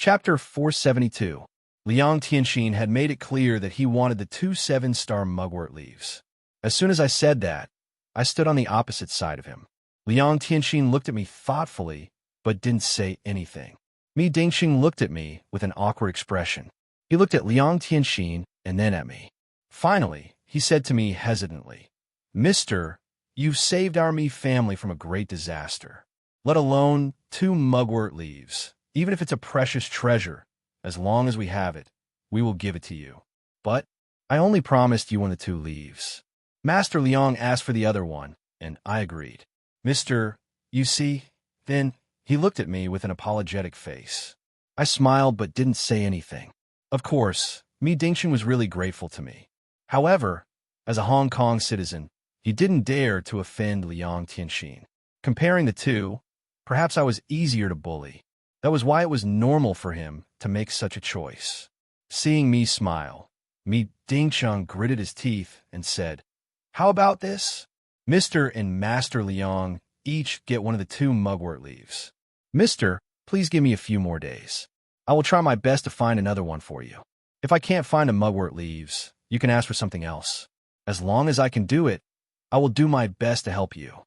Chapter 472. Liang Tianxin had made it clear that he wanted the 2 7-star mugwort leaves. As soon as I said that, I stood on the opposite side of him. Liang Tianxin looked at me thoughtfully, but didn't say anything. Mi Dingxing looked at me with an awkward expression. He looked at Liang Tianxin and then at me. Finally, he said to me hesitantly, "Mister, you've saved our Mi family from a great disaster. Let alone 2 mugwort leaves. Even if it's a precious treasure, as long as we have it, we will give it to you. But I only promised you one of the 2 leaves." Master Liang asked for the other one, and I agreed. "Mister, you see," then he looked at me with an apologetic face. I smiled but didn't say anything. Of course, Mi Dingxing was really grateful to me. However, as a Hong Kong citizen, he didn't dare to offend Liang Tianxin. Comparing the 2, perhaps I was easier to bully. That was why it was normal for him to make such a choice. Seeing me smile, Mi Dingxing gritted his teeth and said, "How about this? Mr. and Master Liang each get one of the 2 mugwort leaves. Mister, please give me a few more days. I will try my best to find another one for you. If I can't find a mugwort leaves, you can ask for something else. As long as I can do it, I will do my best to help you."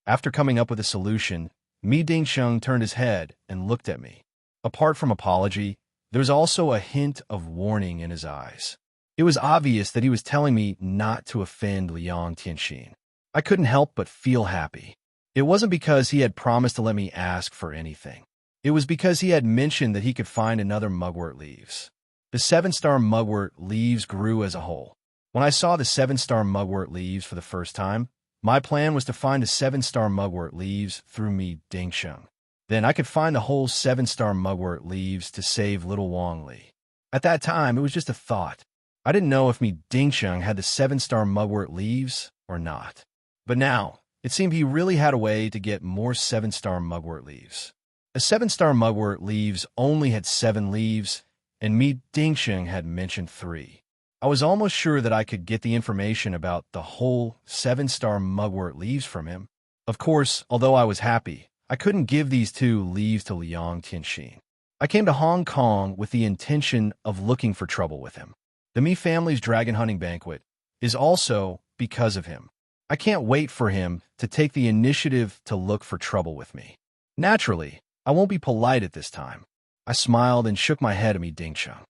After coming up with a solution, Mi Dingxing turned his head and looked at me. Apart from apology, there was also a hint of warning in his eyes. It was obvious that he was telling me not to offend Liang Tianxin. I couldn't help but feel happy. It wasn't because he had promised to let me ask for anything. It was because he had mentioned that he could find another mugwort leaves. The 7-star mugwort leaves grew as a whole. When I saw the 7-star mugwort leaves for the first time, my plan was to find the 7-star mugwort leaves through Mi Dingxing. Then I could find the whole 7-star mugwort leaves to save little Wang Li. At that time, it was just a thought. I didn't know if Mi Dingxing had the 7-star mugwort leaves or not. But now, it seemed he really had a way to get more 7-star mugwort leaves. A 7-star mugwort leaves only had 7 leaves, and Mi Dingxing had mentioned 3. I was almost sure that I could get the information about the whole 7-star mugwort leaves from him. Of course, although I was happy, I couldn't give these 2 leaves to Liang Tianxin. I came to Hong Kong with the intention of looking for trouble with him. The Mi family's dragon hunting banquet is also because of him. I can't wait for him to take the initiative to look for trouble with me. Naturally, I won't be polite at this time. I smiled and shook my head at Mi Dingxing.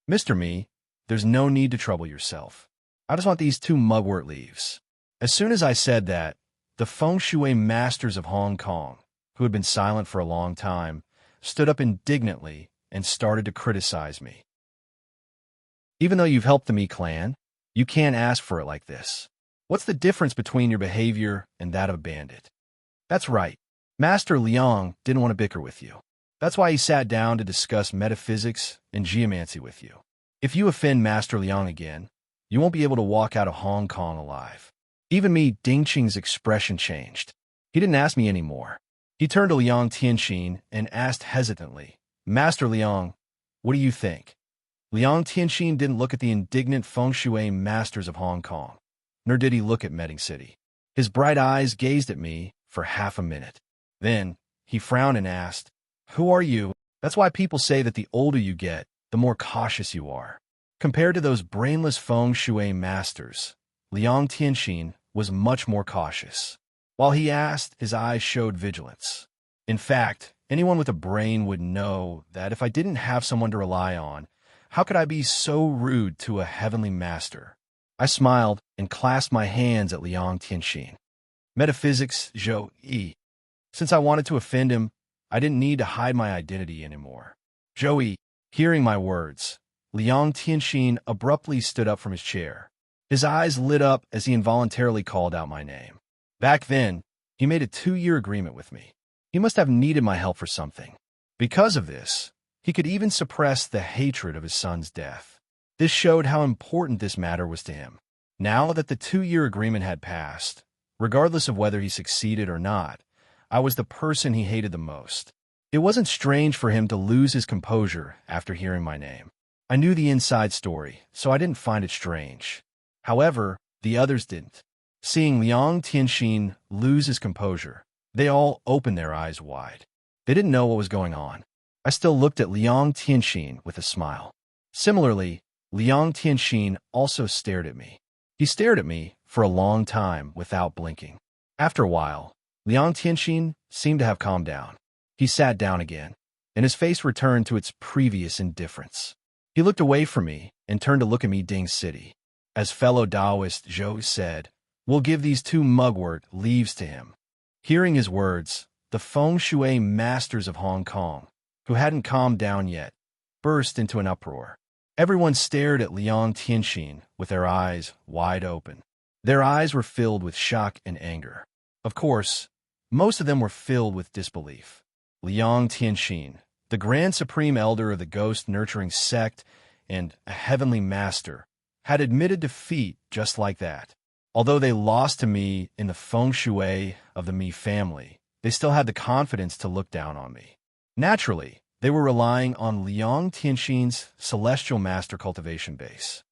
"Mr. Mi, there's no need to trouble yourself. I just want these 2 mugwort leaves." As soon as I said that, the feng shui masters of Hong Kong, who had been silent for a long time, stood up indignantly and started to criticize me. "Even though you've helped the Mi clan, you can't ask for it like this. What's the difference between your behavior and that of a bandit?" That's right. Master Liang didn't want to bicker with you. That's why he sat down to discuss metaphysics and geomancy with you. If you offend Master Liang again, you won't be able to walk out of Hong Kong alive. Even Mi Dingxing's expression changed. He didn't ask me anymore. He turned to Liang Tianxin and asked hesitantly, "Master Liang, what do you think?" Liang Tianxin didn't look at the indignant feng shui masters of Hong Kong, nor did he look at Medding City. His bright eyes gazed at me for half a minute. Then he frowned and asked, "Who are you?" That's why people say that the older you get, the more cautious you are. Compared to those brainless feng shui masters, Liang Tianxin was much more cautious. While he asked, his eyes showed vigilance. In fact, anyone with a brain would know that if I didn't have someone to rely on, how could I be so rude to a heavenly master? I smiled and clasped my hands at Liang Tianxin. "Metaphysics, Zhou Yi." Since I wanted to offend him, I didn't need to hide my identity anymore. "Zhou Yi." Hearing my words, Liang Tianxin abruptly stood up from his chair. His eyes lit up as he involuntarily called out my name. Back then, he made a 2-year agreement with me. He must have needed my help for something. Because of this, he could even suppress the hatred of his son's death. This showed how important this matter was to him. Now that the 2-year agreement had passed, regardless of whether he succeeded or not, I was the person he hated the most. It wasn't strange for him to lose his composure after hearing my name. I knew the inside story, so I didn't find it strange. However, the others didn't. Seeing Liang Tianxin lose his composure, they all opened their eyes wide. They didn't know what was going on. I still looked at Liang Tianxin with a smile. Similarly, Liang Tianxin also stared at me. He stared at me for a long time without blinking. After a while, Liang Tianxin seemed to have calmed down. He sat down again, and his face returned to its previous indifference. He looked away from me and turned to look at me, Ding City. As fellow Taoist Zhou said, "We'll give these 2 mugwort leaves to him." Hearing his words, the feng shui masters of Hong Kong, who hadn't calmed down yet, burst into an uproar. Everyone stared at Liang Tianxin with their eyes wide open. Their eyes were filled with shock and anger. Of course, most of them were filled with disbelief. Liang Tianxin, the Grand Supreme Elder of the Ghost-Nurturing Sect and a heavenly master, had admitted defeat just like that. Although they lost to me in the feng shui of the Mi family, they still had the confidence to look down on me. Naturally, they were relying on Liang Tianxin's celestial master cultivation base.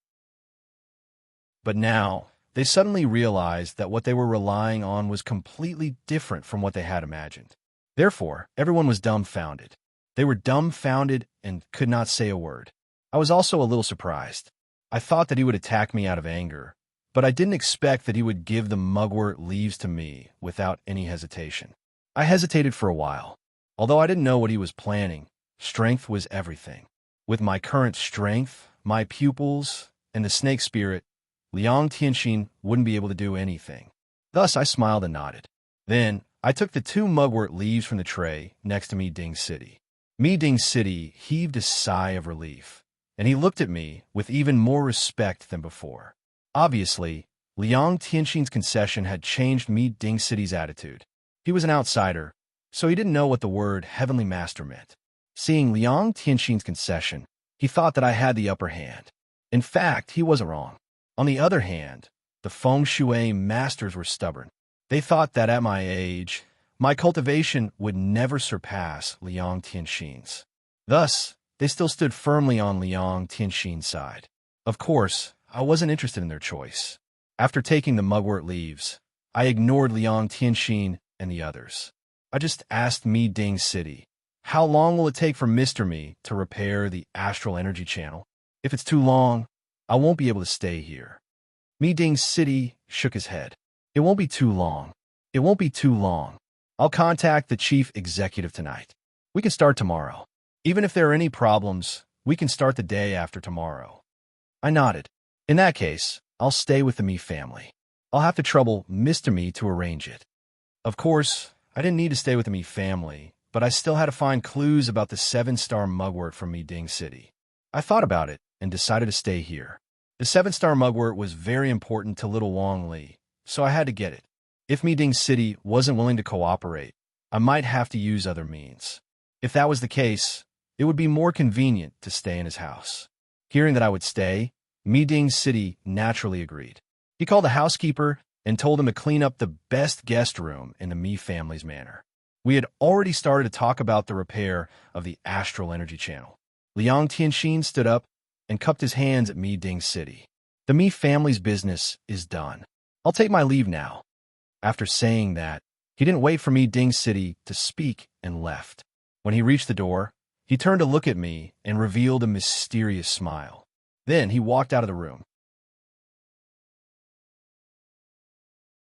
But now, they suddenly realized that what they were relying on was completely different from what they had imagined. Therefore, everyone was dumbfounded. They were dumbfounded and could not say a word. I was also a little surprised. I thought that he would attack me out of anger, but I didn't expect that he would give the mugwort leaves to me without any hesitation. I hesitated for a while. Although I didn't know what he was planning, strength was everything. With my current strength, my pupils, and the snake spirit, Liang Tianxin wouldn't be able to do anything. Thus, I smiled and nodded. Then, I took the 2 mugwort leaves from the tray next to me, Ding City. Me Ding City heaved a sigh of relief, and he looked at me with even more respect than before. Obviously, Liang Tianxin's concession had changed me Ding City's attitude. He was an outsider, so he didn't know what the word Heavenly Master meant. Seeing Liang Tianxin's concession, he thought that I had the upper hand. In fact, he wasn't wrong. On the other hand, the feng shui masters were stubborn. They thought that at my age, my cultivation would never surpass Liang Tianxin's. Thus, they still stood firmly on Liang Tianxin's side. Of course, I wasn't interested in their choice. After taking the mugwort leaves, I ignored Liang Tianxin and the others. I just asked Me Ding City, how long will it take for Mr. Me to repair the astral energy channel? If it's too long, I won't be able to stay here. Me Ding City shook his head. It won't be too long. It won't be too long. I'll contact the chief executive tonight. We can start tomorrow. Even if there are any problems, we can start the day after tomorrow. I nodded. In that case, I'll stay with the Me family. I'll have to trouble Mr. Me to arrange it. Of course, I didn't need to stay with the Me family, but I still had to find clues about the 7-star mugwort from Me Ding City. I thought about it and decided to stay here. The 7-star mugwort was very important to little Wang Li, so I had to get it. If Me Ding City wasn't willing to cooperate, I might have to use other means. If that was the case, it would be more convenient to stay in his house. Hearing that I would stay, Me Ding City naturally agreed. He called the housekeeper and told him to clean up the best guest room in the Me family's manor. We had already started to talk about the repair of the astral energy channel. Liang Tianxin stood up and cupped his hands at Me Ding City. The Me family's business is done. I'll take my leave now. After saying that, he didn't wait for Me Ding City to speak and left. When he reached the door, he turned to look at me and revealed a mysterious smile. Then he walked out of the room.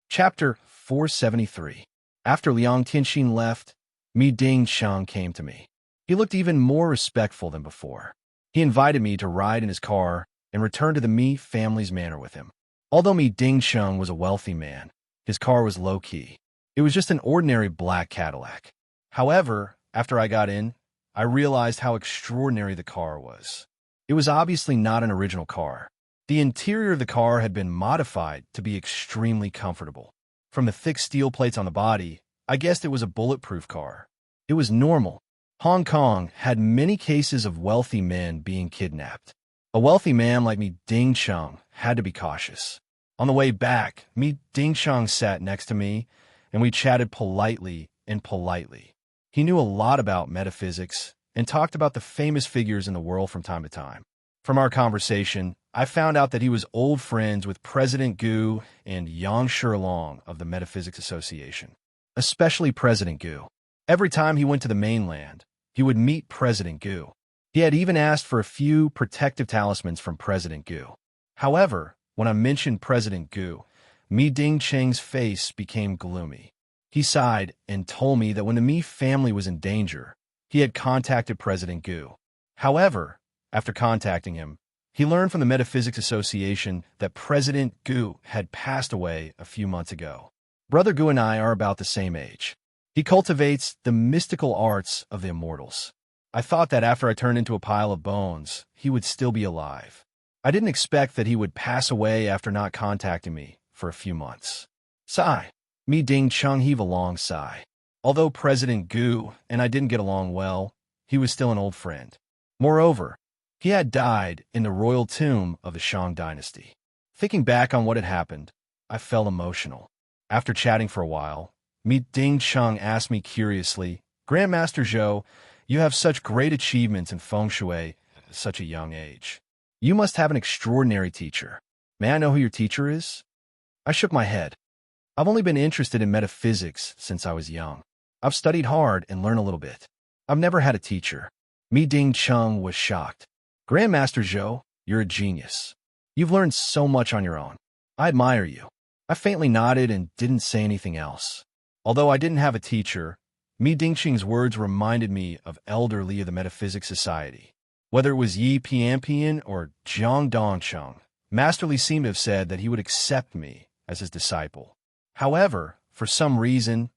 Chapter 473. After Liang Tianxin left, Mi Ding Chang came to me. He looked even more respectful than before. He invited me to ride in his car and return to the Mi family's manor with him. Although Mi Ding Chang was a wealthy man, his car was low-key. It was just an ordinary black Cadillac. However, after I got in, I realized how extraordinary the car was. It was obviously not an original car. The interior of the car had been modified to be extremely comfortable. From the thick steel plates on the body, I guessed it was a bulletproof car. It was normal. Hong Kong had many cases of wealthy men being kidnapped. A wealthy man like Me Ding Chang had to be cautious. On the way back, Me Ding Chang sat next to me, and we chatted politely and politely. He knew a lot about metaphysics and talked about the famous figures in the world from time to time. From our conversation, I found out that he was old friends with President Gu and Yang Shilong of the Metaphysics Association, especially President Gu. Every time he went to the mainland, he would meet President Gu. He had even asked for a few protective talismans from President Gu. However, when I mentioned President Gu, Mi Dingcheng's face became gloomy. He sighed and told me that when the Mi family was in danger, he had contacted President Gu. However, after contacting him, he learned from the Metaphysics Association that President Gu had passed away a few months ago. Brother Gu and I are about the same age. He cultivates the mystical arts of the immortals. I thought that after I turned into a pile of bones, he would still be alive. I didn't expect that he would pass away after not contacting me for a few months. Sigh. Mi Ding Chung heaved a long sigh. Although President Gu and I didn't get along well, he was still an old friend. Moreover, he had died in the royal tomb of the Shang dynasty. Thinking back on what had happened, I felt emotional. After chatting for a while, Mi Ding Chung asked me curiously, "Grandmaster Zhou, you have such great achievements in feng shui at such a young age. You must have an extraordinary teacher. May I know who your teacher is?" I shook my head. I've only been interested in metaphysics since I was young. I've studied hard and learned a little bit. I've never had a teacher. Mi Ding Chung was shocked. "Grandmaster Zhou, you're a genius. You've learned so much on your own. I admire you." I faintly nodded and didn't say anything else. Although I didn't have a teacher, Mi Dingqing's words reminded me of Elder Li of the Metaphysics Society. Whether it was Yi Pianpian or Jiang Dongcheng, Master Li seemed to have said that he would accept me as his disciple. However, for some reason,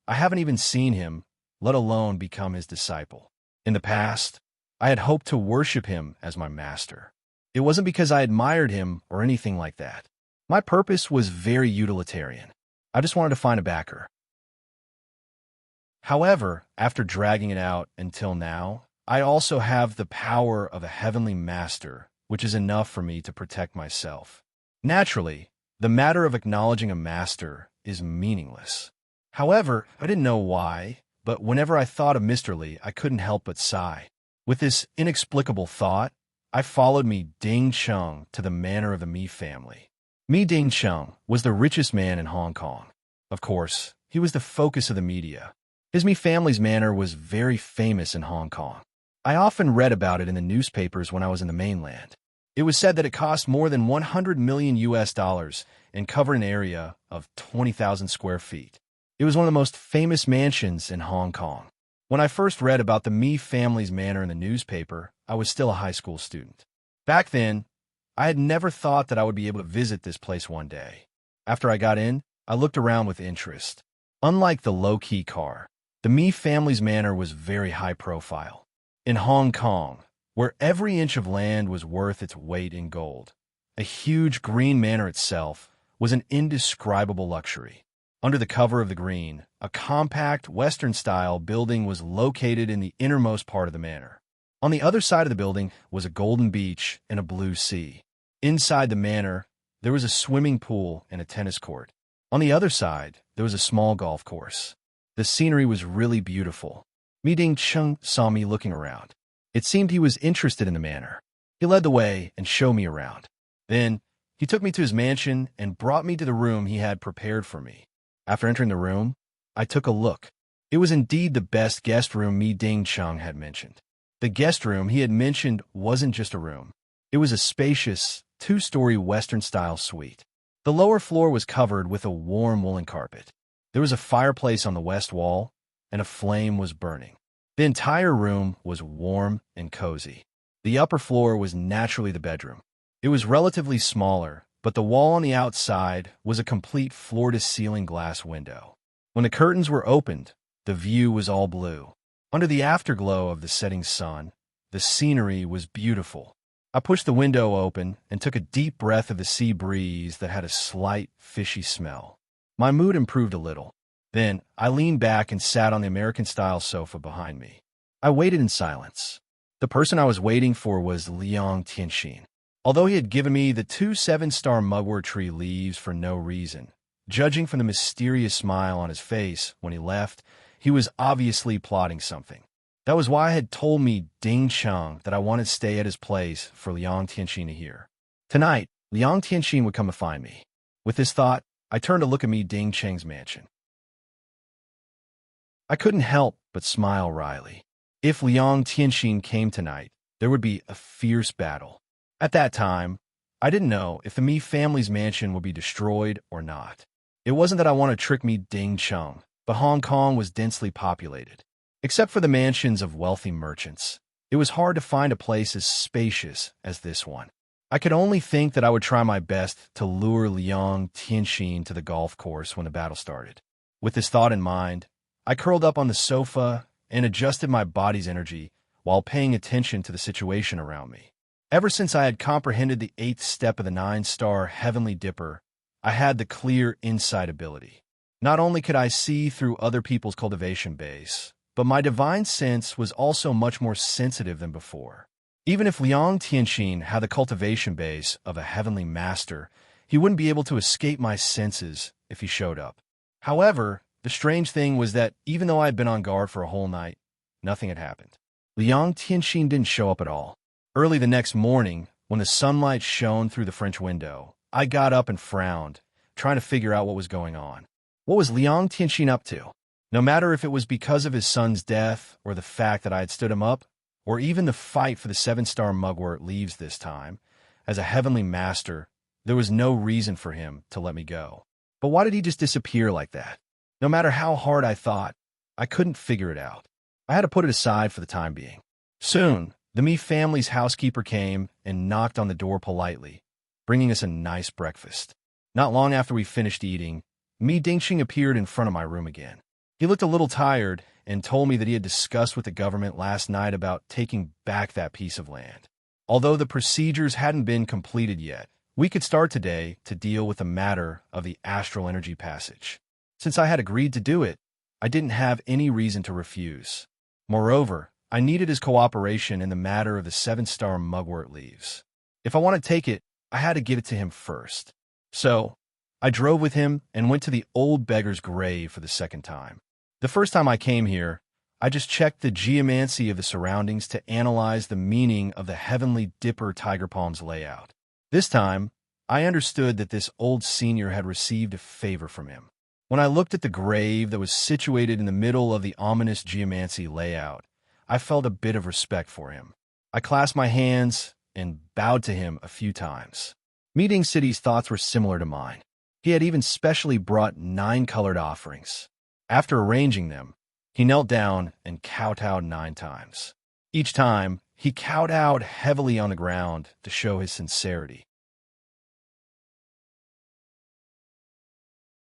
I haven't even seen him, let alone become his disciple. In the past, I had hoped to worship him as my master. It wasn't because I admired him or anything like that. My purpose was very utilitarian. I just wanted to find a backer. However, after dragging it out until now, I also have the power of a heavenly master, which is enough for me to protect myself. Naturally, the matter of acknowledging a master is meaningless. However, I didn't know why, but whenever I thought of Mr. Li, I couldn't help but sigh. With this inexplicable thought, I followed Mi Dingcheng to the manor of the Mi family. Mi Dingcheng was the richest man in Hong Kong. Of course, he was the focus of the media. His Mi family's manor was very famous in Hong Kong. I often read about it in the newspapers when I was in the mainland. It was said that it cost more than $100 million and covered an area of 20,000 square feet. It was one of the most famous mansions in Hong Kong. When I first read about the Mi family's manor in the newspaper, I was still a high school student. Back then, I had never thought that I would be able to visit this place one day. After I got in, I looked around with interest. Unlike the low-key car, the Mi family's manor was very high profile. In Hong Kong, where every inch of land was worth its weight in gold, a huge green manor itself was an indescribable luxury. Under the cover of the green, a compact Western-style building was located in the innermost part of the manor. On the other side of the building was a golden beach and a blue sea. Inside the manor, there was a swimming pool and a tennis court. On the other side, there was a small golf course. The scenery was really beautiful. Mi Dingcheng saw me looking around. It seemed he was interested in the manor. He led the way and showed me around. Then, he took me to his mansion and brought me to the room he had prepared for me. After entering the room, I took a look. It was indeed the best guest room Mi Dingcheng had mentioned. The guest room he had mentioned wasn't just a room. It was a spacious, two-story Western-style suite. The lower floor was covered with a warm woolen carpet. There was a fireplace on the west wall, and a flame was burning. The entire room was warm and cozy. The upper floor was naturally the bedroom. It was relatively smaller, but the wall on the outside was a complete floor-to-ceiling glass window. When the curtains were opened, the view was all blue. Under the afterglow of the setting sun, the scenery was beautiful. I pushed the window open and took a deep breath of the sea breeze that had a slight, fishy smell. My mood improved a little. Then, I leaned back and sat on the American-style sofa behind me. I waited in silence. The person I was waiting for was Liang Tianxin. Although he had given me the 2 7-star mugwort tree leaves for no reason, judging from the mysterious smile on his face when he left, he was obviously plotting something. That was why I had told Mi Dingcheng that I wanted to stay at his place for Liang Tianxin to hear. Tonight, Liang Tianxin would come to find me. With this thought, I turned to look at Mi Dingcheng's mansion. I couldn't help but smile wryly. If Liang Tianxin came tonight, there would be a fierce battle. At that time, I didn't know if the Mi family's mansion would be destroyed or not. It wasn't that I wanted to trick Mi Dingcheng, but Hong Kong was densely populated. Except for the mansions of wealthy merchants, it was hard to find a place as spacious as this one. I could only think that I would try my best to lure Liang Tianxin to the golf course when the battle started. With this thought in mind, I curled up on the sofa and adjusted my body's energy while paying attention to the situation around me. Ever since I had comprehended the 8th step of the 9-star Heavenly Dipper, I had the clear insight ability. Not only could I see through other people's cultivation base, but my divine sense was also much more sensitive than before. Even if Liang Tianxin had the cultivation base of a heavenly master, he wouldn't be able to escape my senses if he showed up. However, the strange thing was that even though I had been on guard for a whole night, nothing had happened. Liang Tianxin didn't show up at all. Early the next morning, when the sunlight shone through the French window, I got up and frowned, trying to figure out what was going on. What was Liang Tianxin up to? No matter if it was because of his son's death, or the fact that I had stood him up, or even the fight for the 7-star mugwort leaves this time, as a heavenly master, there was no reason for him to let me go. But why did he just disappear like that? No matter how hard I thought, I couldn't figure it out. I had to put it aside for the time being. Soon, the Mi family's housekeeper came and knocked on the door politely, bringing us a nice breakfast. Not long after we finished eating, Mi Dingxing appeared in front of my room again. He looked a little tired and told me that he had discussed with the government last night about taking back that piece of land. Although the procedures hadn't been completed yet, we could start today to deal with the matter of the astral energy passage. Since I had agreed to do it, I didn't have any reason to refuse. Moreover, I needed his cooperation in the matter of the 7-star mugwort leaves. If I wanted to take it, I had to give it to him first. So, I drove with him and went to the old beggar's grave for the second time. The first time I came here, I just checked the geomancy of the surroundings to analyze the meaning of the Heavenly Dipper tiger palm's layout. This time, I understood that this old senior had received a favor from him. When I looked at the grave that was situated in the middle of the ominous geomancy layout, I felt a bit of respect for him. I clasped my hands and bowed to him a few times. Meeting City's thoughts were similar to mine. He had even specially brought 9 colored offerings. After arranging them, he knelt down and kowtowed 9 times. Each time, he kowtowed heavily on the ground to show his sincerity.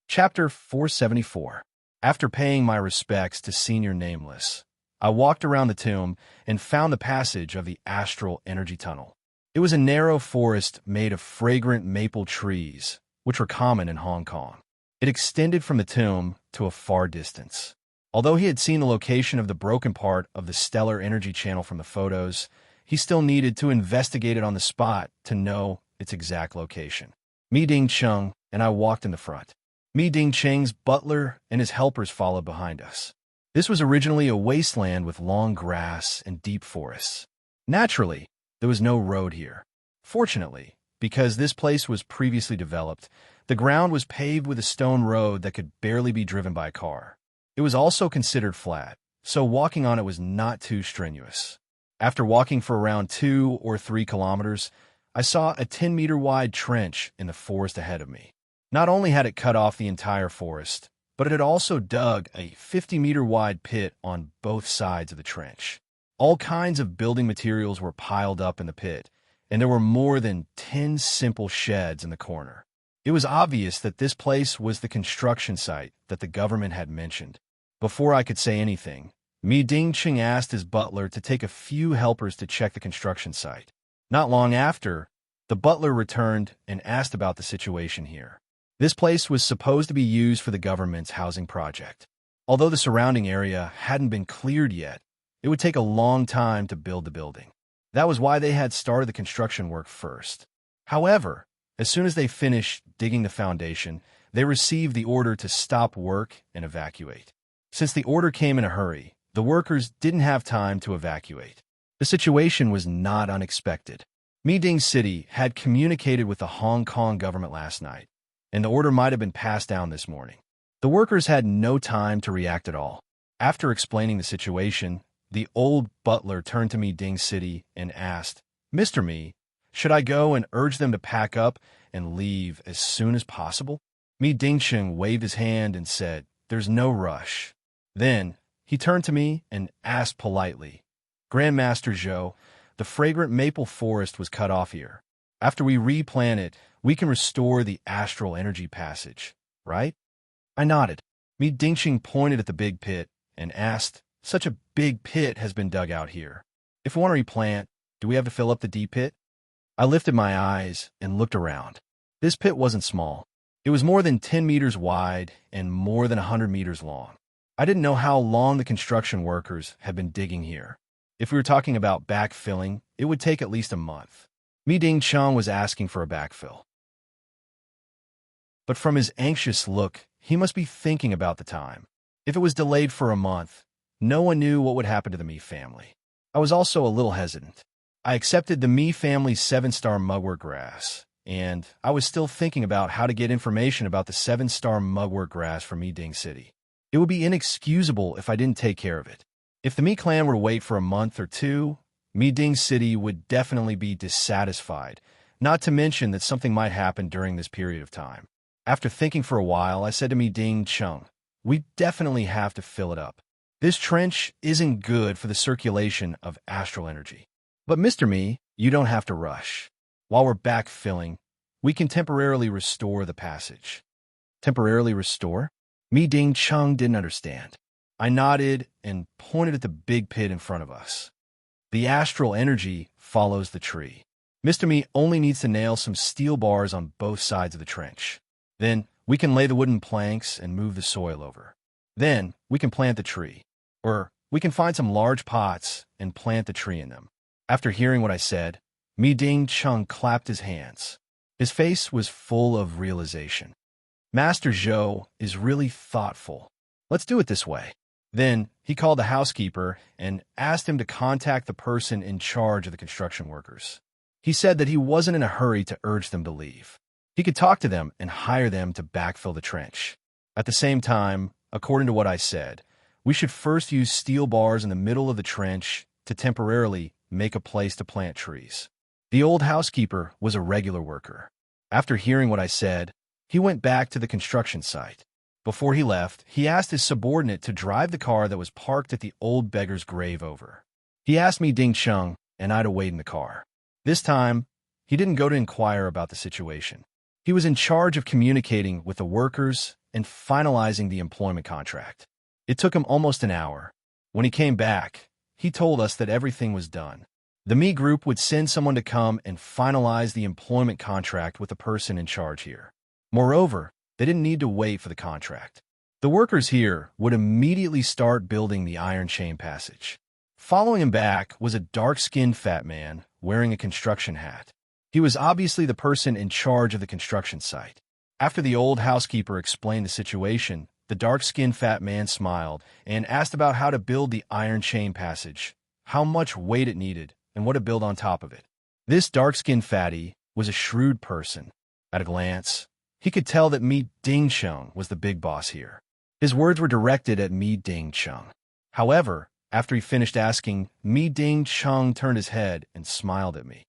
Chapter 474. After paying my respects to Senior Nameless, I walked around the tomb and found the passage of the astral energy tunnel. It was a narrow forest made of fragrant maple trees, which were common in Hong Kong. It extended from the tomb to a far distance. Although he had seen the location of the broken part of the stellar energy channel from the photos, he still needed to investigate it on the spot to know its exact location. Mi Dingcheng and I walked in the front. Mi Dingcheng's butler and his helpers followed behind us. This was originally a wasteland with long grass and deep forests. Naturally, there was no road here. Fortunately, because this place was previously developed, the ground was paved with a stone road that could barely be driven by a car. It was also considered flat, so walking on it was not too strenuous. After walking for around 2 or 3 kilometers, I saw a 10-meter wide trench in the forest ahead of me. Not only had it cut off the entire forest, but it had also dug a 50-meter wide pit on both sides of the trench. All kinds of building materials were piled up in the pit, and there were more than 10 simple sheds in the corner. It was obvious that this place was the construction site that the government had mentioned. Before I could say anything, Mi Dingcheng asked his butler to take a few helpers to check the construction site. Not long after, the butler returned and asked about the situation here. This place was supposed to be used for the government's housing project. Although the surrounding area hadn't been cleared yet, it would take a long time to build the building. That was why they had started the construction work first. However, as soon as they finished digging the foundation, they received the order to stop work and evacuate. Since the order came in a hurry, the workers didn't have time to evacuate. The situation was not unexpected. Miding City had communicated with the Hong Kong government last night, and the order might have been passed down this morning. The workers had no time to react at all. After explaining the situation, the old butler turned to me Ding City and asked, "Mr. Me, should I go and urge them to pack up and leave as soon as possible?" Me Ding Cheng waved his hand and said, "There's no rush." Then he turned to me and asked politely, "Grandmaster Zhou, the fragrant maple forest was cut off here. After we replant it, we can restore the astral energy passage, right?" I nodded. Me Dingxing pointed at the big pit and asked, "Such a big pit has been dug out here. If we want to replant, do we have to fill up the deep pit?" I lifted my eyes and looked around. This pit wasn't small. It was more than 10 meters wide and more than 100 meters long. I didn't know how long the construction workers had been digging here. If we were talking about backfilling, it would take at least a month. Mi Ding Chang was asking for a backfill. But from his anxious look, he must be thinking about the time. If it was delayed for a month, no one knew what would happen to the Mi family. I was also a little hesitant. I accepted the Mi family's 7-star mugwort grass, and I was still thinking about how to get information about the 7-star mugwort grass from Mi Ding City. It would be inexcusable if I didn't take care of it. If the Mi clan were to wait for a month or two, Mi Ding City would definitely be dissatisfied, not to mention that something might happen during this period of time. After thinking for a while, I said to Mi Ding Chung, "We definitely have to fill it up. This trench isn't good for the circulation of astral energy. But Mr. Mi, you don't have to rush. While we're backfilling, we can temporarily restore the passage." Temporarily restore? Mi Ding Chung didn't understand. I nodded and pointed at the big pit in front of us. The astral energy follows the tree. Mr. Mi only needs to nail some steel bars on both sides of the trench. Then we can lay the wooden planks and move the soil over. Then we can plant the tree. Or we can find some large pots and plant the tree in them. After hearing what I said, Mi Ding Chung clapped his hands. His face was full of realization. Master Zhou is really thoughtful. Let's do it this way. Then he called the housekeeper and asked him to contact the person in charge of the construction workers. He said that he wasn't in a hurry to urge them to leave. He could talk to them and hire them to backfill the trench. At the same time, according to what I said, we should first use steel bars in the middle of the trench to temporarily make a place to plant trees. The old housekeeper was a regular worker. After hearing what I said, he went back to the construction site. Before he left, he asked his subordinate to drive the car that was parked at the old beggar's grave over. He asked me Ding Chung and I to wait in the car. This time, he didn't go to inquire about the situation. He was in charge of communicating with the workers and finalizing the employment contract. It took him almost an hour. When he came back, he told us that everything was done. The Mi group would send someone to come and finalize the employment contract with the person in charge here. Moreover, they didn't need to wait for the contract. The workers here would immediately start building the iron chain passage. Following him back was a dark-skinned fat man wearing a construction hat. He was obviously the person in charge of the construction site. After the old housekeeper explained the situation, the dark-skinned fat man smiled and asked about how to build the iron chain passage, how much weight it needed, and what to build on top of it. This dark-skinned fatty was a shrewd person. At a glance, he could tell that Mi Ding Chung was the big boss here. His words were directed at Mi Ding Chung. However, after he finished asking, Mi Ding Chung turned his head and smiled at me.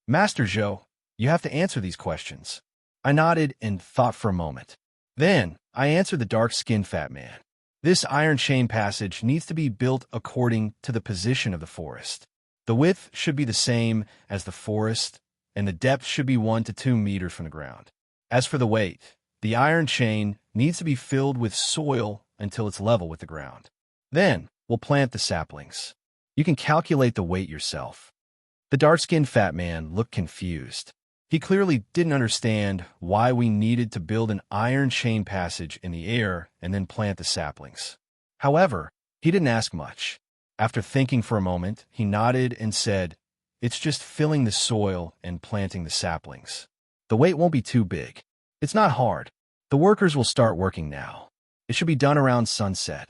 "Master Zhou, you have to answer these questions." I nodded and thought for a moment. Then, I answered the dark-skinned fat man. "This iron chain passage needs to be built according to the position of the forest. The width should be the same as the forest, and the depth should be 1 to 2 meters from the ground. As for the weight, the iron chain needs to be filled with soil until it's level with the ground. Then, we'll plant the saplings. You can calculate the weight yourself." The dark-skinned fat man looked confused. He clearly didn't understand why we needed to build an iron chain passage in the air and then plant the saplings. However, he didn't ask much. After thinking for a moment, he nodded and said, "It's just filling the soil and planting the saplings. The weight won't be too big. It's not hard. The workers will start working now. It should be done around sunset."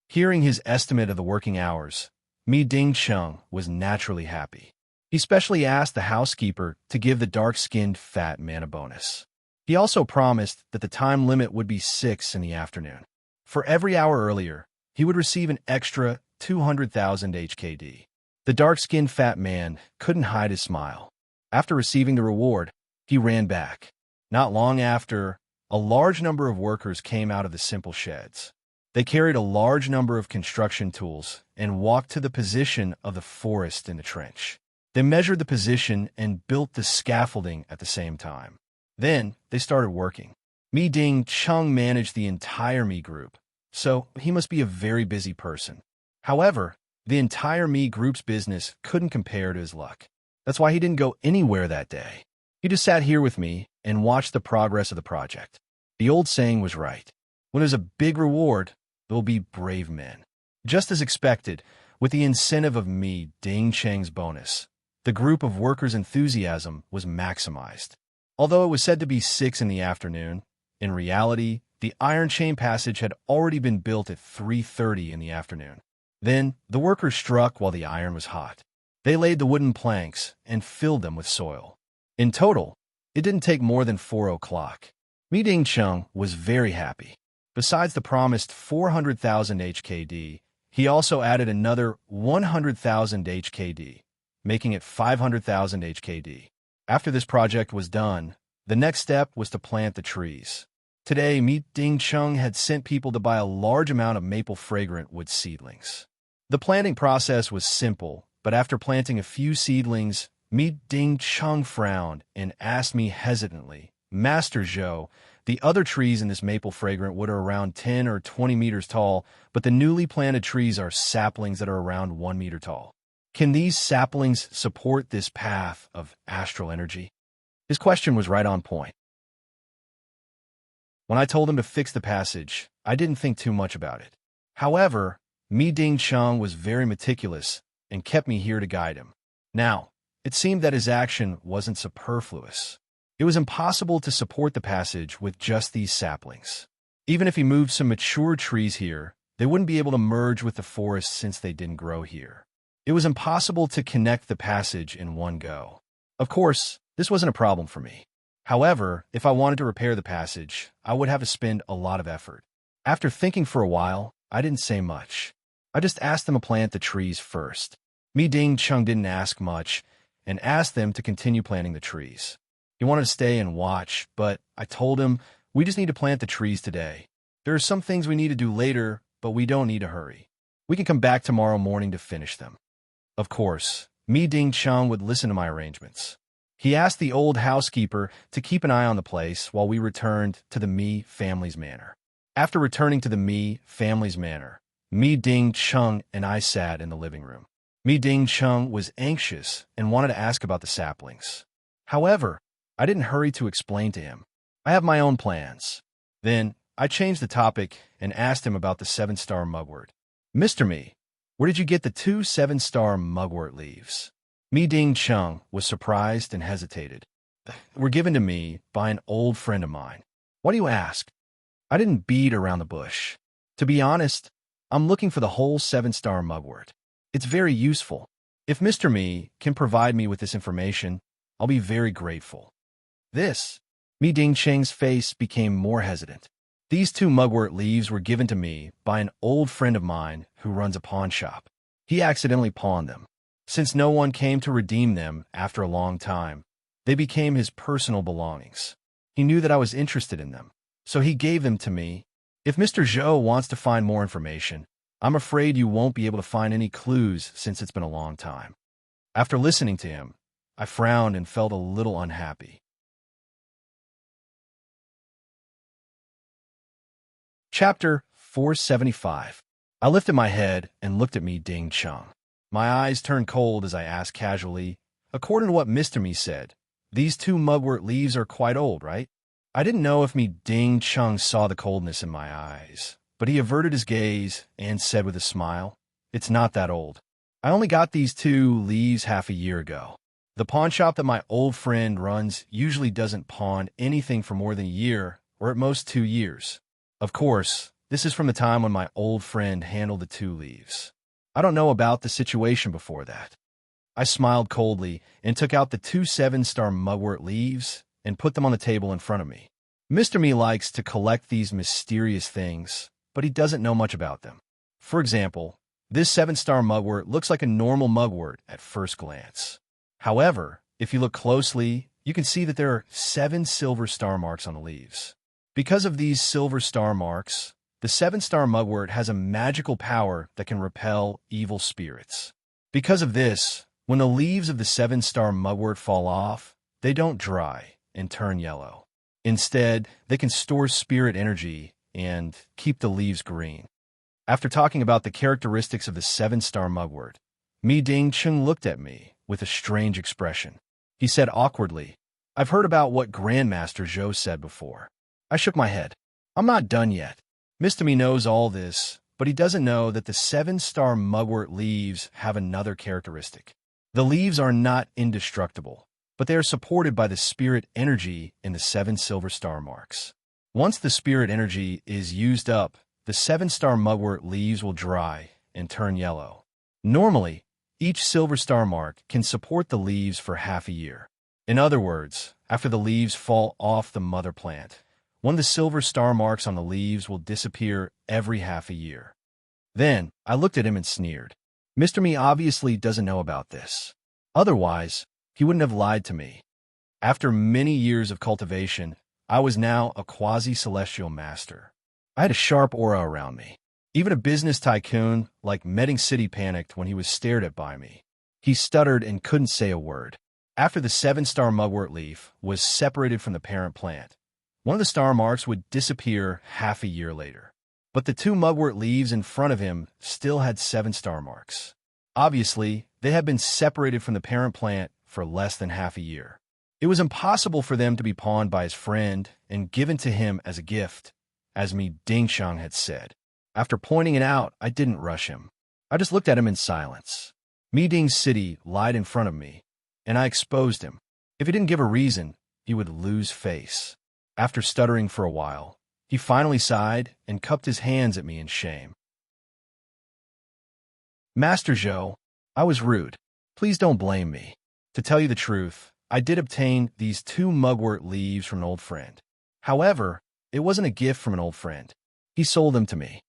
Hearing his estimate of the working hours, Mi Ding Chung was naturally happy. He specially asked the housekeeper to give the dark-skinned fat man a bonus. He also promised that the time limit would be 6 in the afternoon. For every hour earlier, he would receive an extra 200,000 HKD. The dark-skinned fat man couldn't hide his smile. After receiving the reward, he ran back. Not long after, a large number of workers came out of the simple sheds. They carried a large number of construction tools and walked to the position of the forest in the trench. They measured the position and built the scaffolding at the same time. Then, they started working. Mi Ding Chung managed the entire Mi group, so he must be a very busy person. However, the entire Mi group's business couldn't compare to his luck. That's why he didn't go anywhere that day. He just sat here with me and watched the progress of the project. The old saying was right. When there's a big reward, there will be brave men. Just as expected, with the incentive of Mi Ding Cheng's bonus, the group of workers' enthusiasm was maximized. Although it was said to be 6 in the afternoon, in reality, the iron chain passage had already been built at 3:30 in the afternoon. Then, the workers struck while the iron was hot. They laid the wooden planks and filled them with soil. In total, it didn't take more than 4 o'clock. Mi Ding Chung was very happy. Besides the promised 400,000 HKD, he also added another 100,000 HKD, making it 500,000 HKD. After this project was done, the next step was to plant the trees. Today, Mi Ding Chung had sent people to buy a large amount of maple fragrant wood seedlings. The planting process was simple, but after planting a few seedlings, Mi Ding Chung frowned and asked me hesitantly, "Master Zhou, the other trees in this maple fragrant wood are around 10 or 20 meters tall, but the newly planted trees are saplings that are around 1 meter tall. Can these saplings support this path of astral energy?" His question was right on point. When I told him to fix the passage, I didn't think too much about it. However, Mi Ding Chung was very meticulous and kept me here to guide him. Now, it seemed that his action wasn't superfluous. It was impossible to support the passage with just these saplings. Even if he moved some mature trees here, they wouldn't be able to merge with the forest since they didn't grow here. It was impossible to connect the passage in one go. Of course, this wasn't a problem for me. However, if I wanted to repair the passage, I would have to spend a lot of effort. After thinking for a while, I didn't say much. I just asked them to plant the trees first. Mi Ding Chung didn't ask much and asked them to continue planting the trees. He wanted to stay and watch, but I told him, "We just need to plant the trees today. There are some things we need to do later, but we don't need to hurry. We can come back tomorrow morning to finish them." Of course, Mi Ding Chung would listen to my arrangements. He asked the old housekeeper to keep an eye on the place while we returned to the Mi family's manor. After returning to the Mi family's manor, Mi Ding Chung and I sat in the living room. Mi Ding Chung was anxious and wanted to ask about the saplings. However, I didn't hurry to explain to him. I have my own plans. Then, I changed the topic and asked him about the 7-star mugwort. "Mr. Mi, where did you get the 2 7-star mugwort leaves?" Mi Ding Chung was surprised and hesitated. "Were given to me by an old friend of mine." "Why do you ask?" I didn't beat around the bush. To be honest, I'm looking for the whole 7-star mugwort. It's very useful. If Mr. Mi can provide me with this information, I'll be very grateful. Mi Ding Cheng's face became more hesitant. These 2 mugwort leaves were given to me by an old friend of mine who runs a pawn shop. He accidentally pawned them. Since no one came to redeem them after a long time, they became his personal belongings. He knew that I was interested in them, so he gave them to me. If Mr. Zhou wants to find more information, I'm afraid you won't be able to find any clues since it's been a long time. After listening to him, I frowned and felt a little unhappy. Chapter 475. I lifted my head and looked at Mi Ding Chung. My eyes turned cold as I asked casually, "According to what Mr. Mi said, these 2 mugwort leaves are quite old, right?" I didn't know if Mi Ding Chung saw the coldness in my eyes, but he averted his gaze and said with a smile, "It's not that old. I only got these 2 leaves half a year ago. The pawn shop that my old friend runs usually doesn't pawn anything for more than a year, or at most 2 years. Of course, this is from the time when my old friend handled the 2 leaves. I don't know about the situation before that." I smiled coldly and took out the 2 7-star mugwort leaves and put them on the table in front of me. Mr. Mi likes to collect these mysterious things, but he doesn't know much about them. For example, this 7-star mugwort looks like a normal mugwort at first glance. However, if you look closely, you can see that there are 7 silver star marks on the leaves. Because of these silver star marks, the 7-star mugwort has a magical power that can repel evil spirits. Because of this, when the leaves of the 7-star mugwort fall off, they don't dry and turn yellow. Instead, they can store spirit energy and keep the leaves green. After talking about the characteristics of the 7-star mugwort, Mi Ding Chung looked at me with a strange expression. He said awkwardly, "I've heard about what Grandmaster Zhou said before." I shook my head. "I'm not done yet. Mr. Me knows all this, but he doesn't know that the 7-star mugwort leaves have another characteristic. The leaves are not indestructible, but they are supported by the spirit energy in the 7 silver star marks. Once the spirit energy is used up, the 7-star mugwort leaves will dry and turn yellow. Normally, each silver star mark can support the leaves for half a year. In other words, after the leaves fall off the mother plant, one of the silver star marks on the leaves will disappear every half a year." Then, I looked at him and sneered. Mr. Me obviously doesn't know about this. Otherwise, he wouldn't have lied to me. After many years of cultivation, I was now a quasi-celestial master. I had a sharp aura around me. Even a business tycoon like Medding City panicked when he was stared at by me. He stuttered and couldn't say a word. After the 7-star mugwort leaf was separated from the parent plant, one of the star marks would disappear half a year later. But the 2 mugwort leaves in front of him still had 7 star marks. Obviously, they had been separated from the parent plant for less than half a year. It was impossible for them to be pawned by his friend and given to him as a gift, as Mi Dingshang had said. After pointing it out, I didn't rush him. I just looked at him in silence. Mi Ding City lied in front of me, and I exposed him. If he didn't give a reason, he would lose face. After stuttering for a while, he finally sighed and cupped his hands at me in shame. "Master Zhou, I was rude. Please don't blame me. To tell you the truth, I did obtain these 2 mugwort leaves from an old friend. However, it wasn't a gift from an old friend. He sold them to me."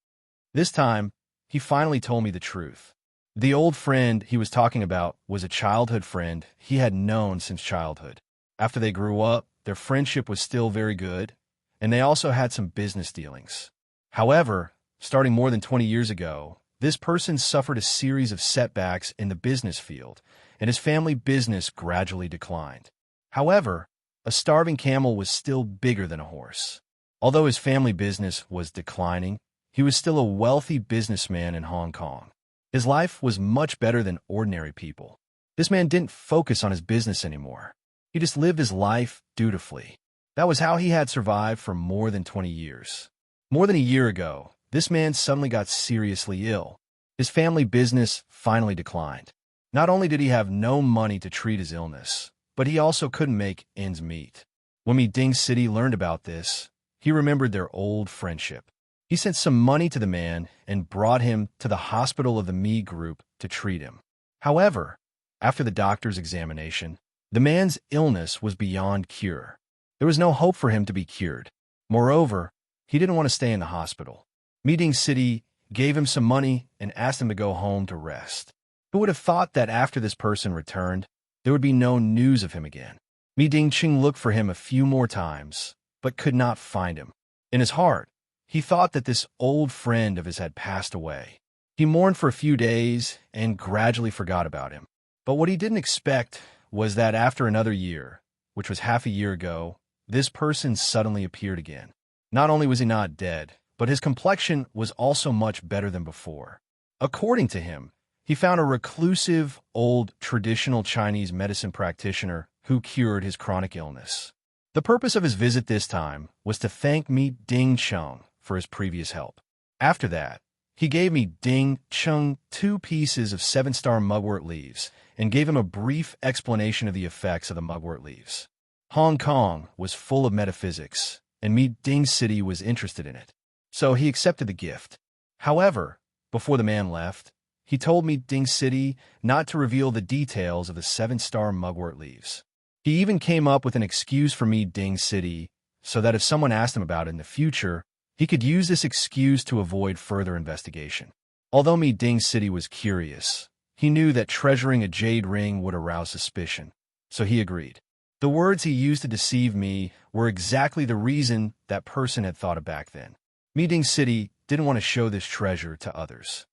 This time, he finally told me the truth. The old friend he was talking about was a childhood friend he had known since childhood. After they grew up, their friendship was still very good, and they also had some business dealings. However, starting more than 20 years ago, this person suffered a series of setbacks in the business field, and his family business gradually declined. However, a starving camel was still bigger than a horse. Although his family business was declining, he was still a wealthy businessman in Hong Kong. His life was much better than ordinary people. This man didn't focus on his business anymore. He just lived his life dutifully. That was how he had survived for more than 20 years. More than a year ago, this man suddenly got seriously ill. His family business finally declined. Not only did he have no money to treat his illness, but he also couldn't make ends meet. When Mi Ding City learned about this, he remembered their old friendship. He sent some money to the man and brought him to the hospital of the Mi group to treat him. However, after the doctor's examination, the man's illness was beyond cure. There was no hope for him to be cured. Moreover, he didn't want to stay in the hospital. Mi Ding City gave him some money and asked him to go home to rest. Who would have thought that after this person returned, there would be no news of him again? Mi Ding Ching looked for him a few more times, but could not find him. In his heart, he thought that this old friend of his had passed away. He mourned for a few days and gradually forgot about him. But what he didn't expect was that after another year, which was half a year ago, this person suddenly appeared again. Not only was he not dead, but his complexion was also much better than before. According to him, he found a reclusive, old, traditional Chinese medicine practitioner who cured his chronic illness. The purpose of his visit this time was to thank Mi Ding Chung for his previous help. After that, he gave Mi Ding Chung 2 pieces of 7-star mugwort leaves and gave him a brief explanation of the effects of the mugwort leaves. Hong Kong was full of metaphysics, and Mi Ding City was interested in it. So he accepted the gift. However, before the man left, he told Mi Ding City not to reveal the details of the 7-star mugwort leaves. He even came up with an excuse for Mi Ding City so that if someone asked him about it in the future, he could use this excuse to avoid further investigation. Although Mi Ding City was curious, he knew that treasuring a jade ring would arouse suspicion, so he agreed. The words he used to deceive me were exactly the reason that person had thought of back then. Mi Ding City didn't want to show this treasure to others.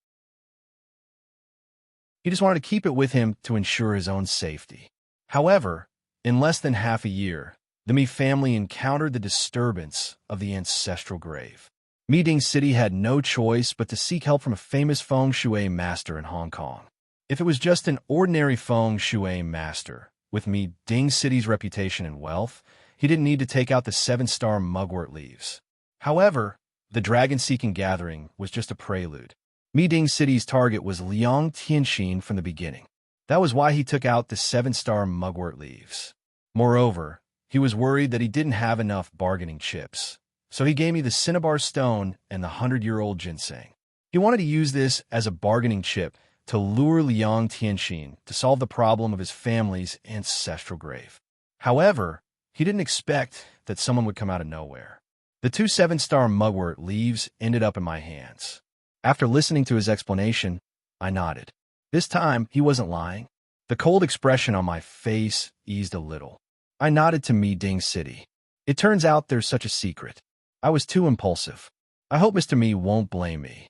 He just wanted to keep it with him to ensure his own safety. However, in less than half a year, the Mi family encountered the disturbance of the ancestral grave. Mi Ding City had no choice but to seek help from a famous feng shui master in Hong Kong. If it was just an ordinary feng shui master, with Mi Ding City's reputation and wealth, he didn't need to take out the 7-star mugwort leaves. However, the dragon-seeking gathering was just a prelude. Mi Ding City's target was Liang Tianxin from the beginning. That was why he took out the 7-star mugwort leaves. Moreover, he was worried that he didn't have enough bargaining chips, so he gave me the cinnabar stone and the 100-year-old ginseng. He wanted to use this as a bargaining chip to lure Liang Tianxin to solve the problem of his family's ancestral grave. However, he didn't expect that someone would come out of nowhere. The 2 7-star mugwort leaves ended up in my hands. After listening to his explanation, I nodded. This time, he wasn't lying. The cold expression on my face eased a little. I nodded to Mi Ding City. It turns out there's such a secret. I was too impulsive. I hope Mr. Mi won't blame me.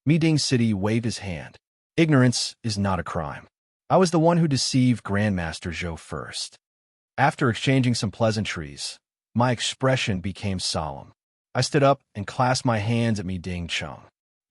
Mi Ding City waved his hand. Ignorance is not a crime. I was the one who deceived Grandmaster Zhou first. After exchanging some pleasantries, my expression became solemn. I stood up and clasped my hands at Mi Ding Chung.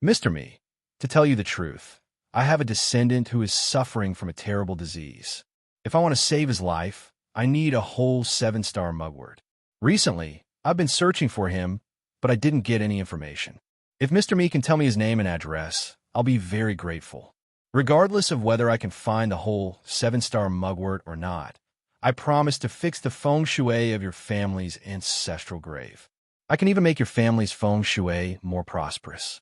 Mr. Mi, to tell you the truth, I have a descendant who is suffering from a terrible disease. If I want to save his life, I need a whole 7-star mugwort. Recently, I've been searching for him, but I didn't get any information. If Mr. Mi can tell me his name and address, I'll be very grateful. Regardless of whether I can find the whole 7-star mugwort or not, I promise to fix the feng shui of your family's ancestral grave. I can even make your family's feng shui more prosperous.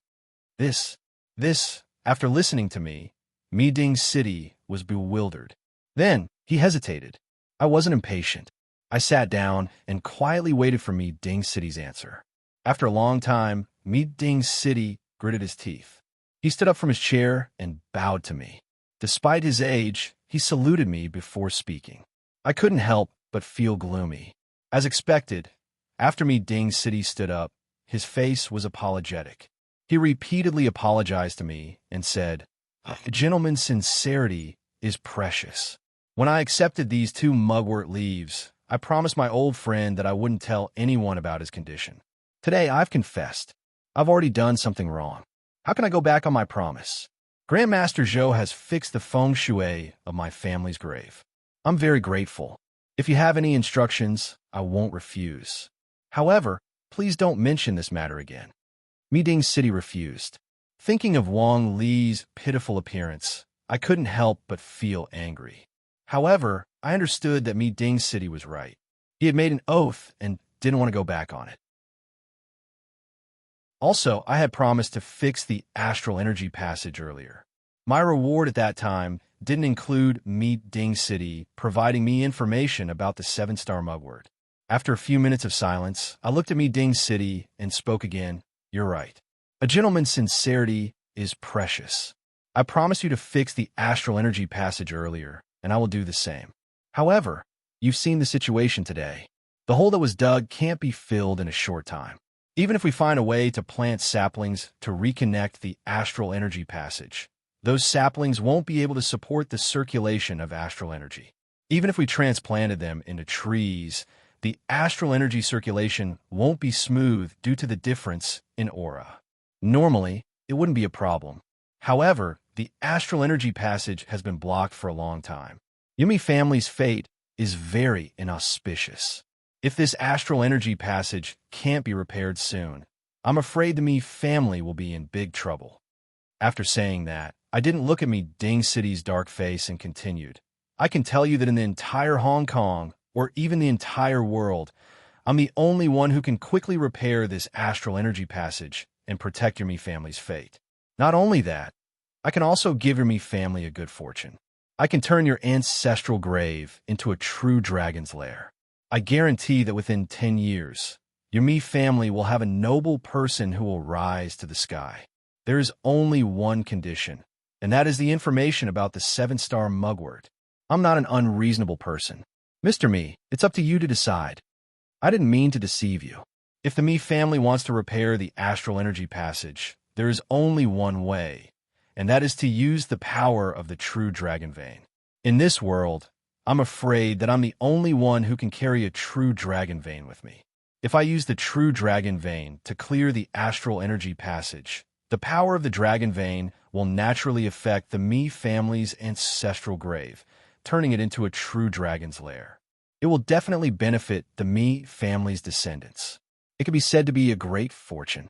After listening to me, Mi Ding City was bewildered. Then, he hesitated. I wasn't impatient. I sat down and quietly waited for Mi Ding City's answer. After a long time, Mi Ding City gritted his teeth. He stood up from his chair and bowed to me. Despite his age, he saluted me before speaking. I couldn't help but feel gloomy. As expected, after Mi Ding City stood up, his face was apologetic. He repeatedly apologized to me and said, "A gentleman's sincerity is precious. When I accepted these 2 mugwort leaves, I promised my old friend that I wouldn't tell anyone about his condition. Today, I've confessed. I've already done something wrong. How can I go back on my promise? Grandmaster Zhou has fixed the feng shui of my family's grave. I'm very grateful. If you have any instructions, I won't refuse. However, please don't mention this matter again." Mi Ding City refused. Thinking of Wang Li's pitiful appearance, I couldn't help but feel angry. However, I understood that Mi Ding City was right. He had made an oath and didn't want to go back on it. Also, I had promised to fix the astral energy passage earlier. My reward at that time didn't include Mi Ding City providing me information about the 7-star mugwort. After a few minutes of silence, I looked at Mi Ding City and spoke again. You're right. A gentleman's sincerity is precious. I promised you to fix the astral energy passage earlier, and I will do the same. However, you've seen the situation today. The hole that was dug can't be filled in a short time. Even if we find a way to plant saplings to reconnect the astral energy passage, those saplings won't be able to support the circulation of astral energy. Even if we transplanted them into trees, the astral energy circulation won't be smooth due to the difference in aura. Normally, it wouldn't be a problem. However, the astral energy passage has been blocked for a long time. Yumi family's fate is very inauspicious. If this astral energy passage can't be repaired soon, I'm afraid the Mi family will be in big trouble. After saying that, I didn't look at Mi Ding City's dark face and continued. I can tell you that in the entire Hong Kong, or even the entire world, I'm the only one who can quickly repair this astral energy passage and protect your Mi family's fate. Not only that, I can also give your Mi family a good fortune. I can turn your ancestral grave into a true dragon's lair. I guarantee that within 10 years, your Mi family will have a noble person who will rise to the sky. There is only one condition, and that is the information about the 7-star mugwort. I'm not an unreasonable person. Mr. Me, it's up to you to decide. I didn't mean to deceive you. If the Me family wants to repair the astral energy passage, there is only one way, and that is to use the power of the true dragon vein. In this world, I'm afraid that I'm the only one who can carry a true dragon vein with me. If I use the true dragon vein to clear the astral energy passage, the power of the dragon vein will naturally affect the Me family's ancestral grave, turning it into a true dragon's lair. It will definitely benefit the Me family's descendants. It can be said to be a great fortune.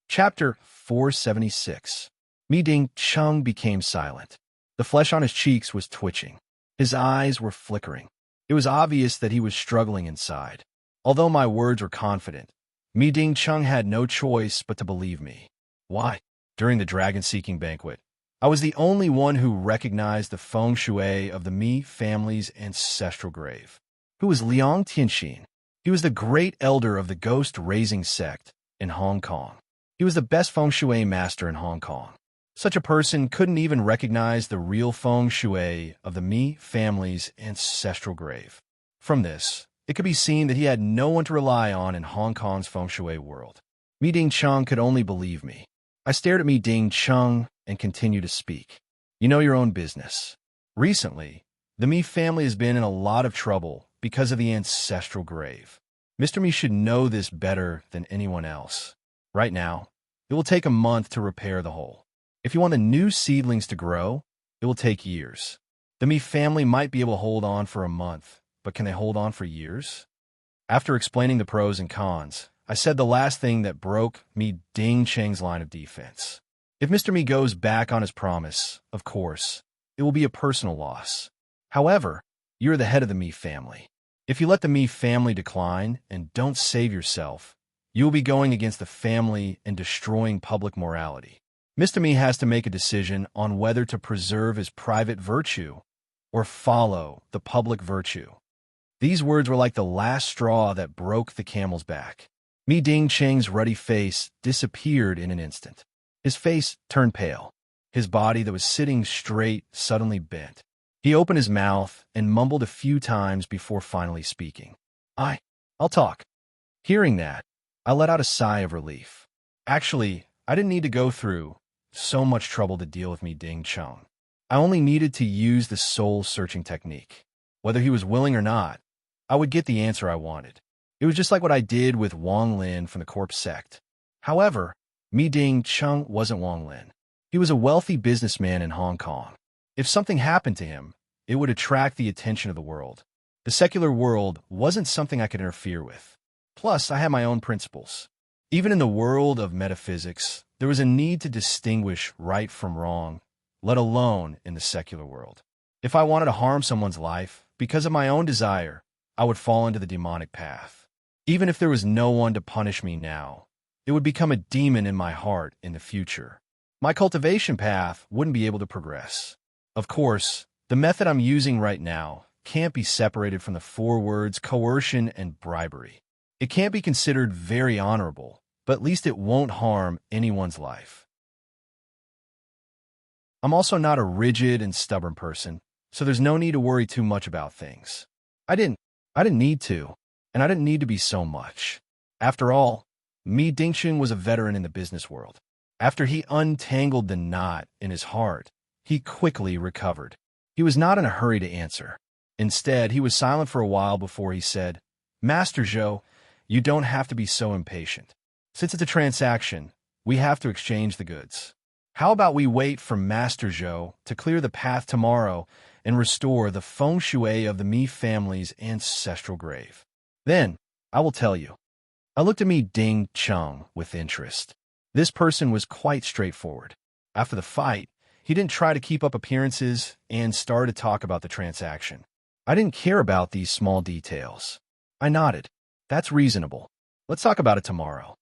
Chapter 476. Mi Ding Chung became silent. The flesh on his cheeks was twitching. His eyes were flickering. It was obvious that he was struggling inside. Although my words were confident, Mi Ding Chung had no choice but to believe me. Why? During the dragon-seeking banquet, I was the only one who recognized the feng shui of the Mi family's ancestral grave. Who was Liang Tianxin? He was the great elder of the ghost-raising sect in Hong Kong. He was the best feng shui master in Hong Kong. Such a person couldn't even recognize the real feng shui of the Mi family's ancestral grave. From this, it could be seen that he had no one to rely on in Hong Kong's feng shui world. Mi Ding Chung could only believe me. I stared at Mi Ding Chung and continued to speak. You know your own business. Recently, the Mi family has been in a lot of trouble because of the ancestral grave. Mr. Mi should know this better than anyone else. Right now, it will take a month to repair the hole. If you want the new seedlings to grow, it will take years. The Mi family might be able to hold on for a month, but can they hold on for years? After explaining the pros and cons, I said the last thing that broke Mi Ding Cheng's line of defense. If Mr. Mi goes back on his promise, of course, it will be a personal loss. However, you're the head of the Mi family. If you let the Mi family decline and don't save yourself, you will be going against the family and destroying public morality. Mr. Mi has to make a decision on whether to preserve his private virtue or follow the public virtue. These words were like the last straw that broke the camel's back. Mi Ding Cheng's ruddy face disappeared in an instant. His face turned pale. His body that was sitting straight suddenly bent. He opened his mouth and mumbled a few times before finally speaking. I'll talk. Hearing that, I let out a sigh of relief. Actually, I didn't need to go through so much trouble to deal with Mi Ding Chung. I only needed to use the soul-searching technique. Whether he was willing or not, I would get the answer I wanted. It was just like what I did with Wang Lin from the corpse sect. However, Mi Ding Chung wasn't Wang Lin. He was a wealthy businessman in Hong Kong. If something happened to him, it would attract the attention of the world. The secular world wasn't something I could interfere with. Plus, I had my own principles. Even in the world of metaphysics, there was a need to distinguish right from wrong, let alone in the secular world. If I wanted to harm someone's life because of my own desire, I would fall into the demonic path. Even if there was no one to punish me now, it would become a demon in my heart in the future. My cultivation path wouldn't be able to progress. Of course, the method I'm using right now can't be separated from the 4 words coercion and bribery. It can't be considered very honorable, but at least it won't harm anyone's life. I'm also not a rigid and stubborn person, so there's no need to worry too much about things. I didn't need to, and I didn't need to be so much. After all, Mi Dingchen was a veteran in the business world. After he untangled the knot in his heart, he quickly recovered. He was not in a hurry to answer. Instead, he was silent for a while before he said, Master Zhou, you don't have to be so impatient. Since it's a transaction, we have to exchange the goods. How about we wait for Master Zhou to clear the path tomorrow and restore the feng shui of the Mi family's ancestral grave? Then, I will tell you. I looked at Mi Ding Chung with interest. This person was quite straightforward. After the fight, he didn't try to keep up appearances and started to talk about the transaction. I didn't care about these small details. I nodded. That's reasonable. Let's talk about it tomorrow.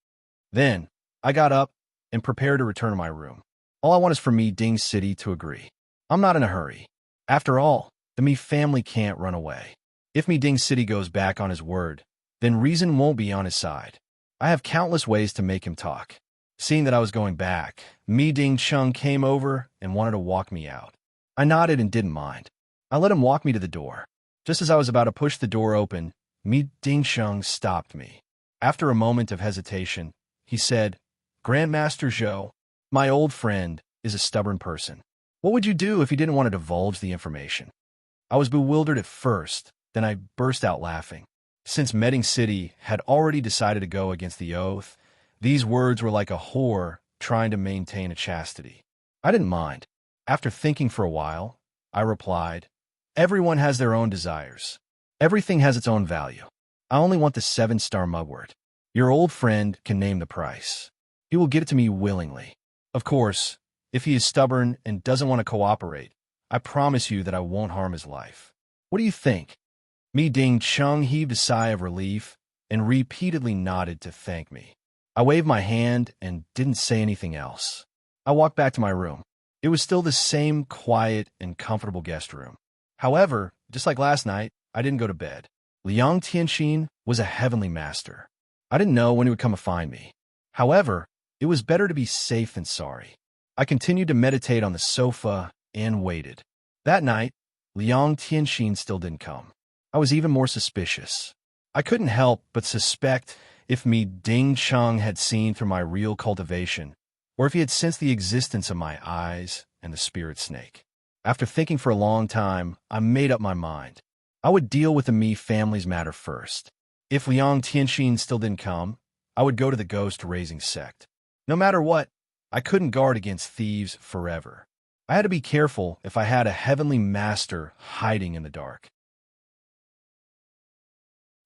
Then, I got up and prepared to return to my room. All I want is for Mi Ding City to agree. I'm not in a hurry. After all, the Mi family can't run away. If Mi Ding City goes back on his word, then reason won't be on his side. I have countless ways to make him talk. Seeing that I was going back, Mi Ding Chung came over and wanted to walk me out. I nodded and didn't mind. I let him walk me to the door. Just as I was about to push the door open, Mi Ding Chung stopped me. After a moment of hesitation, he said, "Grandmaster Zhou, my old friend, is a stubborn person. What would you do if he didn't want to divulge the information?" I was bewildered at first, then I burst out laughing. Since Medding City had already decided to go against the oath, these words were like a whore trying to maintain a chastity. I didn't mind. After thinking for a while, I replied, "Everyone has their own desires. Everything has its own value. I only want the 7-star mugwort. Your old friend can name the price. He will give it to me willingly. Of course, if he is stubborn and doesn't want to cooperate, I promise you that I won't harm his life. What do you think?" Mi Ding Chung heaved a sigh of relief and repeatedly nodded to thank me. I waved my hand and didn't say anything else. I walked back to my room. It was still the same quiet and comfortable guest room. However, just like last night, I didn't go to bed. Liang Tianxin was a heavenly master. I didn't know when he would come to find me. However, it was better to be safe than sorry. I continued to meditate on the sofa and waited. That night, Liang Tianxin still didn't come. I was even more suspicious. I couldn't help but suspect if Mi Ding Chung had seen through my real cultivation, or if he had sensed the existence of my eyes and the spirit snake. After thinking for a long time, I made up my mind. I would deal with the Mi family's matter first. If Liang Tianxin still didn't come, I would go to the ghost-raising sect. No matter what, I couldn't guard against thieves forever. I had to be careful if I had a heavenly master hiding in the dark.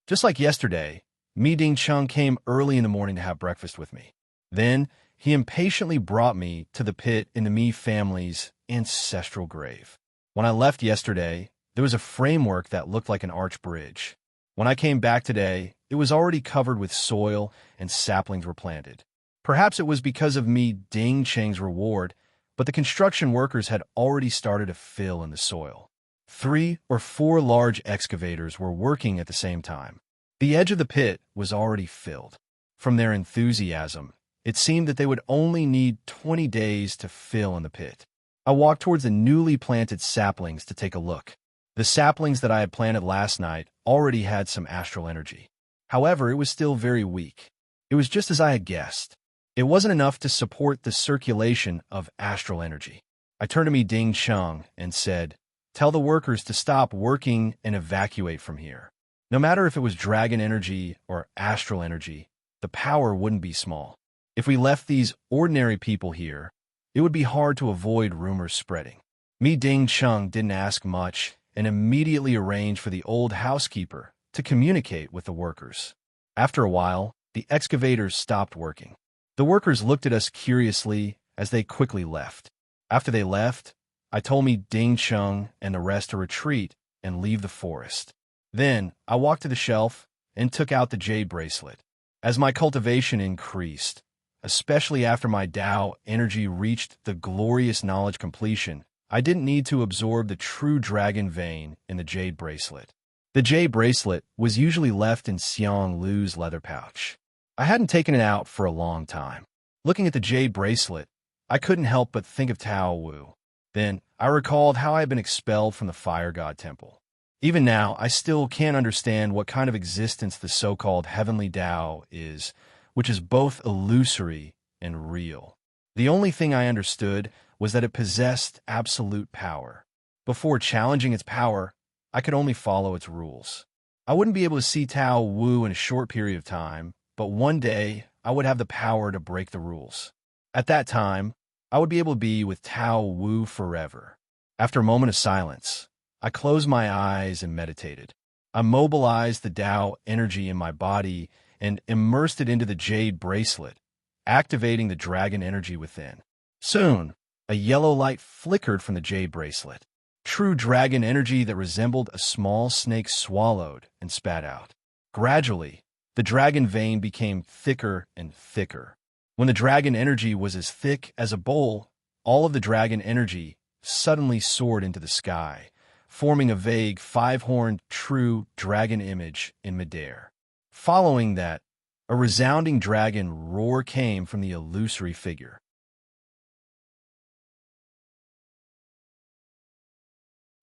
Just like yesterday, Mi Ding Chung came early in the morning to have breakfast with me. Then, he impatiently brought me to the pit in the Mi family's ancestral grave. When I left yesterday, there was a framework that looked like an arch bridge. When I came back today, it was already covered with soil and saplings were planted. Perhaps it was because of Mi Ding Cheng's reward, but the construction workers had already started to fill in the soil. 3 or 4 large excavators were working at the same time. The edge of the pit was already filled. From their enthusiasm, it seemed that they would only need 20 days to fill in the pit. I walked towards the newly planted saplings to take a look. The saplings that I had planted last night already had some astral energy. However, it was still very weak. It was just as I had guessed. It wasn't enough to support the circulation of astral energy. I turned to Mi Ding Chung and said, "Tell the workers to stop working and evacuate from here." No matter if it was dragon energy or astral energy, the power wouldn't be small. If we left these ordinary people here, it would be hard to avoid rumors spreading. Mi Ding Chung didn't ask much and immediately arranged for the old housekeeper to communicate with the workers. After a while, the excavators stopped working. The workers looked at us curiously as they quickly left. After they left, I told Mi Ding Chung and the rest to retreat and leave the forest. Then I walked to the shelf and took out the jade bracelet. As my cultivation increased, especially after my Tao energy reached the glorious knowledge completion, I didn't need to absorb the true dragon vein in the jade bracelet. The jade bracelet was usually left in Xiang Lu's leather pouch. I hadn't taken it out for a long time. Looking at the jade bracelet, I couldn't help but think of Tao Wu. Then I recalled how I had been expelled from the Fire God Temple. Even now, I still can't understand what kind of existence the so-called heavenly Tao is, which is both illusory and real. The only thing I understood was that it possessed absolute power. Before challenging its power, I could only follow its rules. I wouldn't be able to see Tao Wu in a short period of time, but one day I would have the power to break the rules. At that time, I would be able to be with Tao Wu forever. After a moment of silence, I closed my eyes and meditated. I mobilized the Tao energy in my body and immersed it into the jade bracelet, activating the dragon energy within. Soon, a yellow light flickered from the jade bracelet. True dragon energy that resembled a small snake swallowed and spat out. Gradually, the dragon vein became thicker and thicker. When the dragon energy was as thick as a bowl, all of the dragon energy suddenly soared into the sky, forming a vague 5-horned true dragon image in midair. Following that, a resounding dragon roar came from the illusory figure.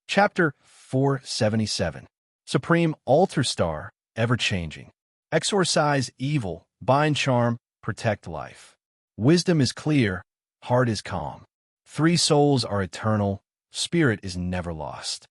Chapter 477. Supreme Altar Star, Ever-Changing. Exorcise evil, bind charm, protect life. Wisdom is clear, heart is calm. Three souls are eternal, spirit is never lost.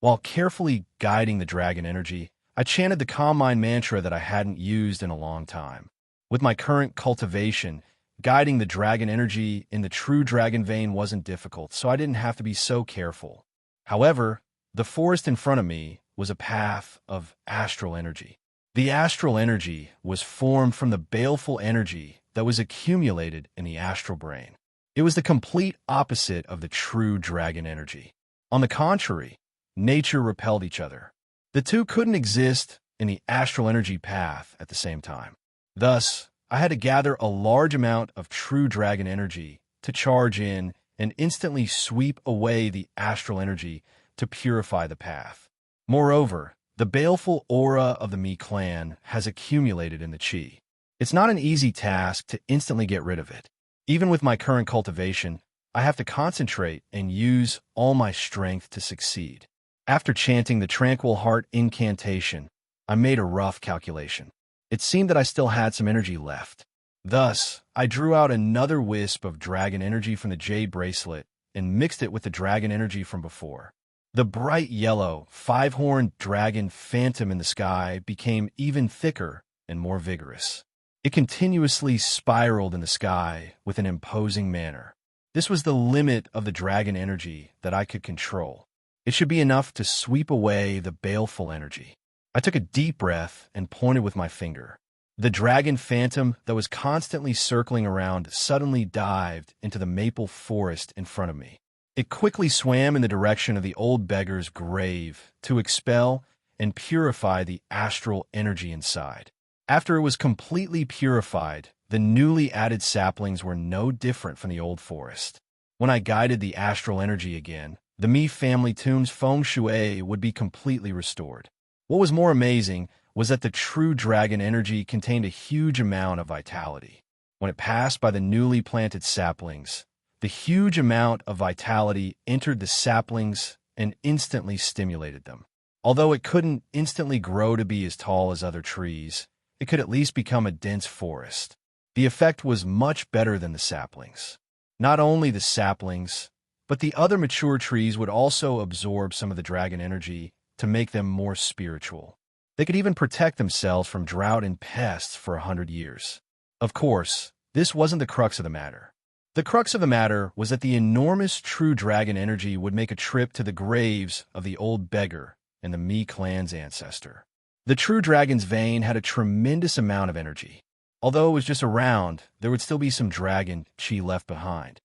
While carefully guiding the dragon energy, I chanted the calm mind mantra that I hadn't used in a long time. With my current cultivation, guiding the dragon energy in the true dragon vein wasn't difficult, so I didn't have to be so careful. However, the forest in front of me was a path of astral energy. The astral energy was formed from the baleful energy that was accumulated in the astral brain. It was the complete opposite of the true dragon energy. On the contrary, nature repelled each other. The two couldn't exist in the astral energy path at the same time. Thus, I had to gather a large amount of true dragon energy to charge in and instantly sweep away the astral energy to purify the path. Moreover, the baleful aura of the Mi clan has accumulated in the Qi. It's not an easy task to instantly get rid of it. Even with my current cultivation, I have to concentrate and use all my strength to succeed. After chanting the Tranquil Heart incantation, I made a rough calculation. It seemed that I still had some energy left. Thus, I drew out another wisp of dragon energy from the jade bracelet and mixed it with the dragon energy from before. The bright yellow, five-horned dragon phantom in the sky became even thicker and more vigorous. It continuously spiraled in the sky with an imposing manner. This was the limit of the dragon energy that I could control. It should be enough to sweep away the baleful energy. I took a deep breath and pointed with my finger. The dragon phantom that was constantly circling around suddenly dived into the maple forest in front of me. It quickly swam in the direction of the old beggar's grave to expel and purify the astral energy inside. After it was completely purified, the newly added saplings were no different from the old forest. When I guided the astral energy again, the Mi family tomb's feng shui would be completely restored. What was more amazing was that the true dragon energy contained a huge amount of vitality. When it passed by the newly planted saplings, the huge amount of vitality entered the saplings and instantly stimulated them. Although it couldn't instantly grow to be as tall as other trees, it could at least become a dense forest. The effect was much better than the saplings. Not only the saplings, but the other mature trees would also absorb some of the dragon energy to make them more spiritual. They could even protect themselves from drought and pests for 100 years. Of course, this wasn't the crux of the matter. The crux of the matter was that the enormous true dragon energy would make a trip to the graves of the old beggar and the Mi clan's ancestor. The true dragon's vein had a tremendous amount of energy. Although it was just around, there would still be some dragon Qi left behind.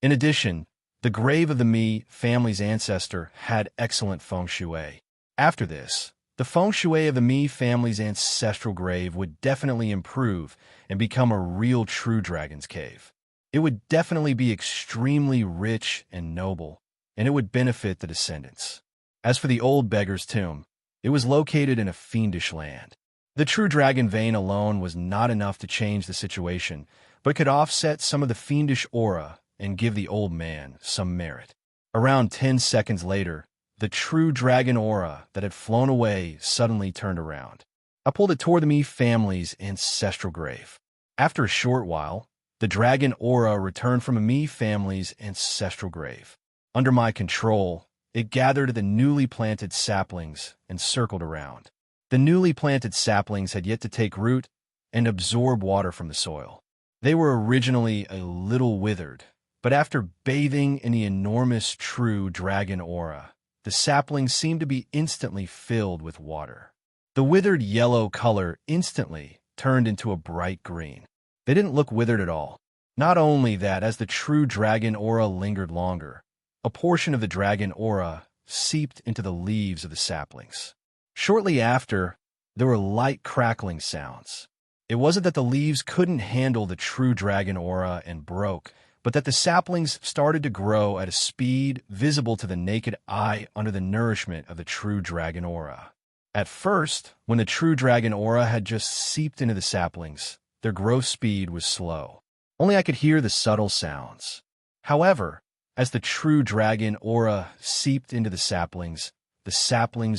In addition, the grave of the Mi family's ancestor had excellent feng shui. After this, the feng shui of the Mi family's ancestral grave would definitely improve and become a real true dragon's cave. It would definitely be extremely rich and noble, and it would benefit the descendants. As for the old beggar's tomb, it was located in a fiendish land. The true dragon vein alone was not enough to change the situation, but could offset some of the fiendish aura and give the old man some merit. Around 10 seconds later, the true dragon aura that had flown away suddenly turned around. I pulled it toward the Mi family's ancestral grave. After a short while, the dragon aura returned from a Mi family's ancestral grave. Under my control, it gathered the newly planted saplings and circled around. The newly planted saplings had yet to take root and absorb water from the soil. They were originally a little withered, but after bathing in the enormous true dragon aura, the saplings seemed to be instantly filled with water. The withered yellow color instantly turned into a bright green. They didn't look withered at all. Not only that, as the true dragon aura lingered longer, a portion of the dragon aura seeped into the leaves of the saplings. Shortly after, there were light crackling sounds. It wasn't that the leaves couldn't handle the true dragon aura and broke, but that the saplings started to grow at a speed visible to the naked eye under the nourishment of the true dragon aura. At first, when the true dragon aura had just seeped into the saplings, their growth speed was slow. Only I could hear the subtle sounds. However, as the true dragon aura seeped into the saplings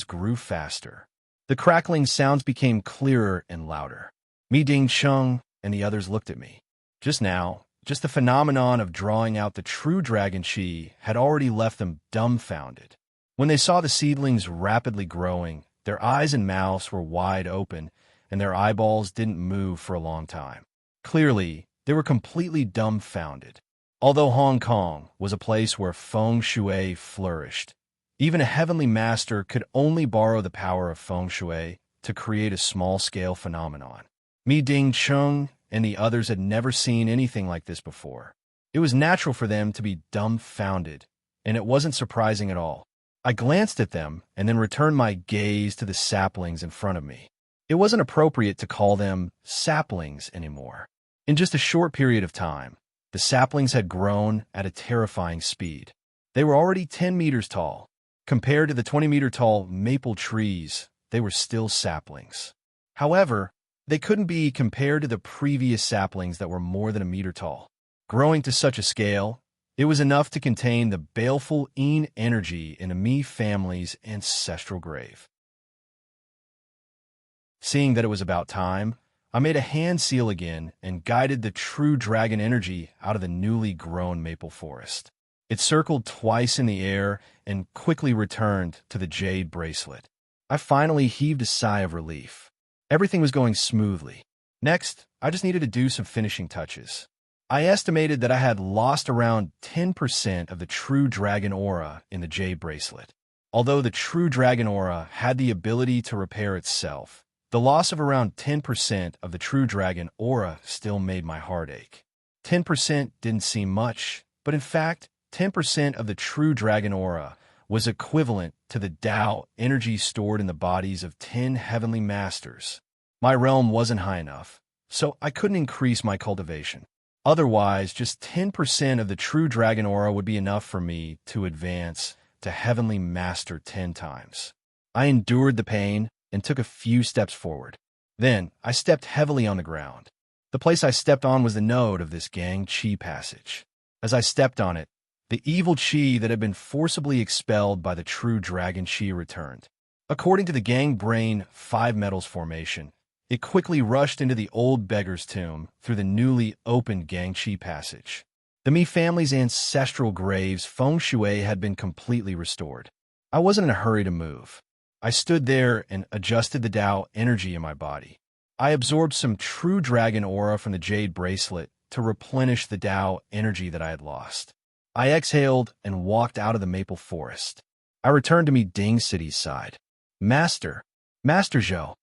grew faster. The crackling sounds became clearer and louder. Mi Ding Chung and the others looked at me. Just now, just the phenomenon of drawing out the true dragon chi had already left them dumbfounded. When they saw the seedlings rapidly growing, their eyes and mouths were wide open, and their eyeballs didn't move for a long time. Clearly, they were completely dumbfounded. Although Hong Kong was a place where feng shui flourished, even a heavenly master could only borrow the power of feng shui to create a small-scale phenomenon. Mi Ding Chung and the others had never seen anything like this before. It was natural for them to be dumbfounded, and it wasn't surprising at all. I glanced at them and then returned my gaze to the saplings in front of me. It wasn't appropriate to call them saplings anymore. In just a short period of time, the saplings had grown at a terrifying speed. They were already 10 meters tall. Compared to the 20-meter-tall maple trees, they were still saplings. However, they couldn't be compared to the previous saplings that were more than a meter tall. Growing to such a scale, it was enough to contain the baleful Yin energy in the Mi family's ancestral grave. Seeing that it was about time, I made a hand seal again and guided the true dragon energy out of the newly grown maple forest. It circled twice in the air and quickly returned to the jade bracelet. I finally heaved a sigh of relief. Everything was going smoothly. Next, I just needed to do some finishing touches. I estimated that I had lost around 10% of the true dragon aura in the jade bracelet. Although the true dragon aura had the ability to repair itself, the loss of around 10% of the true dragon aura still made my heart ache. 10% didn't seem much, but in fact, 10% of the true dragon aura was equivalent to the Tao energy stored in the bodies of 10 heavenly masters. My realm wasn't high enough, so I couldn't increase my cultivation. Otherwise, just 10% of the true dragon aura would be enough for me to advance to heavenly master 10 times. I endured the pain and took a few steps forward. Then, I stepped heavily on the ground. The place I stepped on was the node of this Gang Chi passage. As I stepped on it, the evil chi that had been forcibly expelled by the true dragon chi returned. According to the Gang Brain 5 metals formation, it quickly rushed into the old beggar's tomb through the newly opened Gang Chi passage. The Mi family's ancestral grave's feng shui had been completely restored. I wasn't in a hurry to move. I stood there and adjusted the Tao energy in my body. I absorbed some true dragon aura from the jade bracelet to replenish the Tao energy that I had lost. I exhaled and walked out of the maple forest. I returned to Mi Ding City's side. Master Zhou.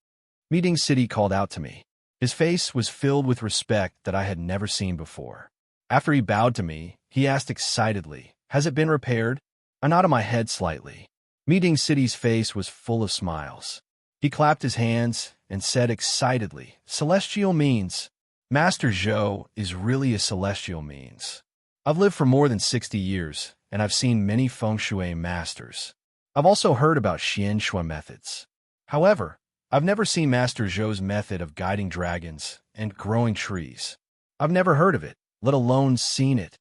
Mi Ding City called out to me. His face was filled with respect that I had never seen before. After he bowed to me, he asked excitedly, "Has it been repaired?" I nodded my head slightly. Mi Ding City's face was full of smiles. He clapped his hands and said excitedly, "Celestial means. Master Zhou is really a celestial means. I've lived for more than 60 years, and I've seen many feng shui masters. I've also heard about Xian Shui methods. However, I've never seen Master Zhou's method of guiding dragons and growing trees. I've never heard of it, let alone seen it.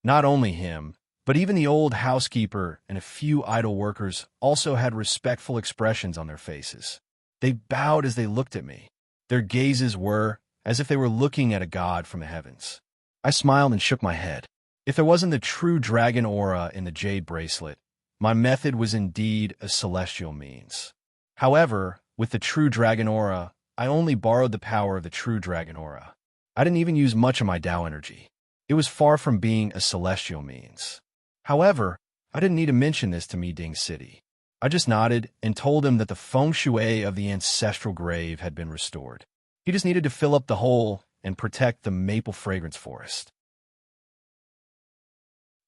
Not only him, but even the old housekeeper and a few idle workers also had respectful expressions on their faces. They bowed as they looked at me. Their gazes were as if they were looking at a god from the heavens. I smiled and shook my head. If there wasn't the true dragon aura in the jade bracelet, my method was indeed a celestial means. However, with the true dragon aura, I only borrowed the power of the true dragon aura. I didn't even use much of my Tao energy. It was far from being a celestial means. However, I didn't need to mention this to Mi Ding City. I just nodded and told him that the feng shui of the ancestral grave had been restored. He just needed to fill up the hole and protect the maple fragrance forest.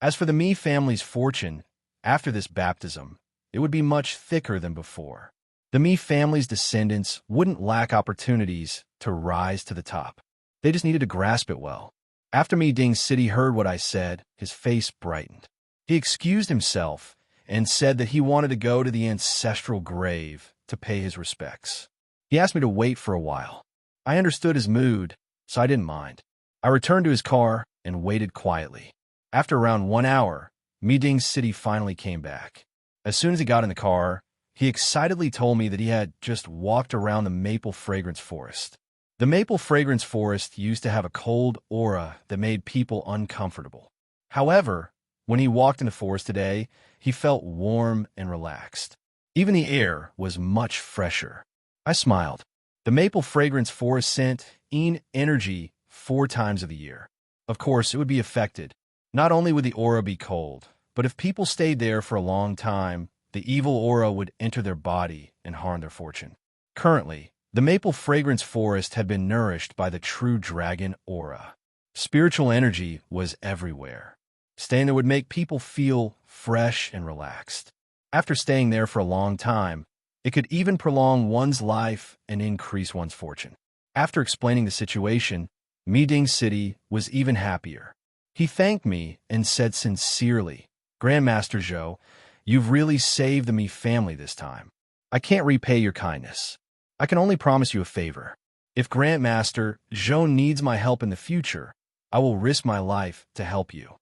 As for the Mi family's fortune, after this baptism, it would be much thicker than before. The Mi family's descendants wouldn't lack opportunities to rise to the top. They just needed to grasp it well. After Mi Ding City heard what I said, his face brightened. He excused himself and said that he wanted to go to the ancestral grave to pay his respects. He asked me to wait for a while. I understood his mood, so I didn't mind. I returned to his car and waited quietly. After around 1 hour, Miding City finally came back. As soon as he got in the car, he excitedly told me that he had just walked around the maple fragrance forest. The maple fragrance forest used to have a cold aura that made people uncomfortable. However, when he walked in the forest today, he felt warm and relaxed. Even the air was much fresher. I smiled. The maple fragrance forest sent energy 4 times of the year. Of course, it would be affected. Not only would the aura be cold, but if people stayed there for a long time, the evil aura would enter their body and harm their fortune. Currently, the maple fragrance forest had been nourished by the true dragon aura. Spiritual energy was everywhere. Staying there would make people feel fresh and relaxed. After staying there for a long time, it could even prolong one's life and increase one's fortune. After explaining the situation, Miding City was even happier. He thanked me and said sincerely, "Grandmaster Zhou, you've really saved the Mi family this time. I can't repay your kindness. I can only promise you a favor. If Grandmaster Zhou needs my help in the future, I will risk my life to help you."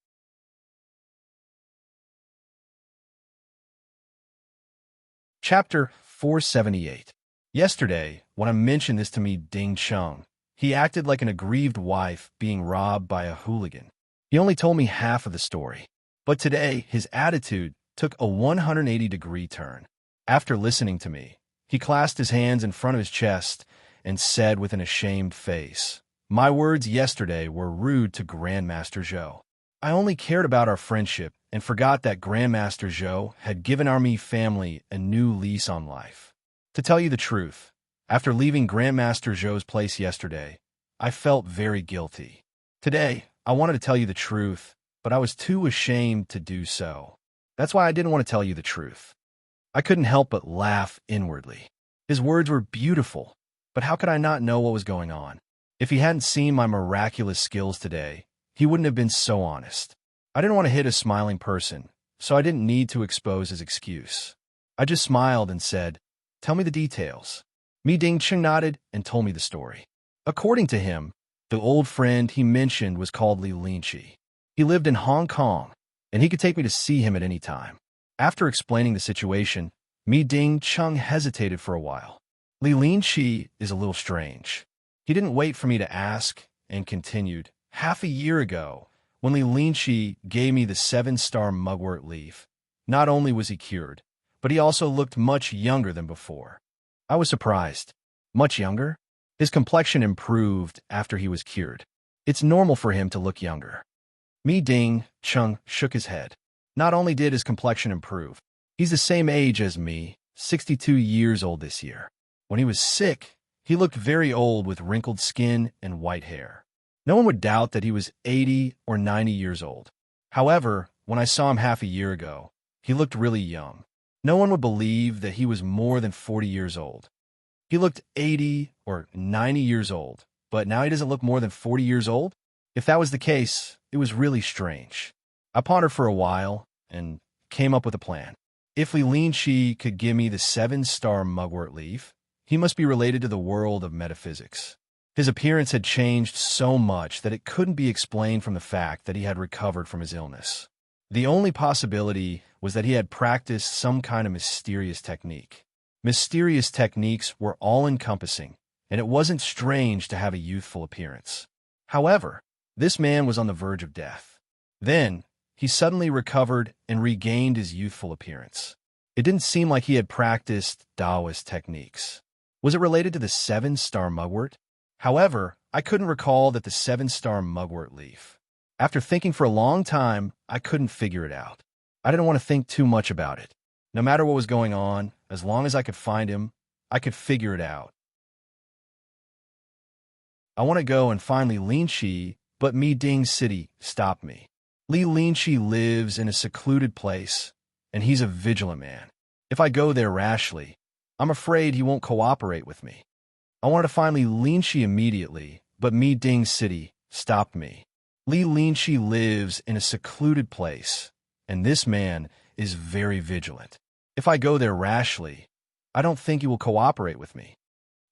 Chapter 478. Yesterday, when I mentioned this to me Ding Chung, he acted like an aggrieved wife being robbed by a hooligan. He only told me half of the story. But today, his attitude took a 180-degree turn. After listening to me, he clasped his hands in front of his chest and said with an ashamed face, "My words yesterday were rude to Grandmaster Zhou. I only cared about our friendship and forgot that Grandmaster Zhou had given our Mi family a new lease on life. To tell you the truth, after leaving Grandmaster Zhou's place yesterday, I felt very guilty. Today, I wanted to tell you the truth, but I was too ashamed to do so. That's why I didn't want to tell you the truth." I couldn't help but laugh inwardly. His words were beautiful, but how could I not know what was going on? If he hadn't seen my miraculous skills today, he wouldn't have been so honest. I didn't want to hit a smiling person, so I didn't need to expose his excuse. I just smiled and said, "Tell me the details." Mi Ding Chung nodded and told me the story. According to him, the old friend he mentioned was called Li Linchi. He lived in Hong Kong, and he could take me to see him at any time. After explaining the situation, Mi Ding Chung hesitated for a while. Li Linchi is a little strange. He didn't wait for me to ask and continued, "Half a year ago, when Li Linchi gave me the 7-star mugwort leaf, not only was he cured, but he also looked much younger than before." I was surprised. Much younger? His complexion improved after he was cured. It's normal for him to look younger. Mi Ding Chung shook his head. Not only did his complexion improve, he's the same age as me, 62 years old this year. When he was sick, he looked very old with wrinkled skin and white hair. No one would doubt that he was 80 or 90 years old. However, when I saw him half a year ago, he looked really young. No one would believe that he was more than 40 years old. He looked 80 or 90 years old, but now he doesn't look more than 40 years old? If that was the case, it was really strange. I pondered for a while and came up with a plan. If Li Linchi could give me the 7-star mugwort leaf, he must be related to the world of metaphysics. His appearance had changed so much that it couldn't be explained from the fact that he had recovered from his illness. The only possibility was that he had practiced some kind of mysterious technique. Mysterious techniques were all-encompassing, and it wasn't strange to have a youthful appearance. However, this man was on the verge of death. Then, he suddenly recovered and regained his youthful appearance. It didn't seem like he had practiced Taoist techniques. Was it related to the 7-star mugwort? However, I couldn't recall that the 7-star mugwort leaf. After thinking for a long time, I couldn't figure it out. I didn't want to think too much about it. No matter what was going on, as long as I could find him, I could figure it out. I want to go and find Li Linchi, but Mi Ding City stopped me. Li Linchi lives in a secluded place, and he's a vigilant man. If I go there rashly, I'm afraid he won't cooperate with me. I wanted to find Li Linchi immediately, but Mi Ding City stopped me. Li Linchi lives in a secluded place, and this man is very vigilant. If I go there rashly, I don't think he will cooperate with me.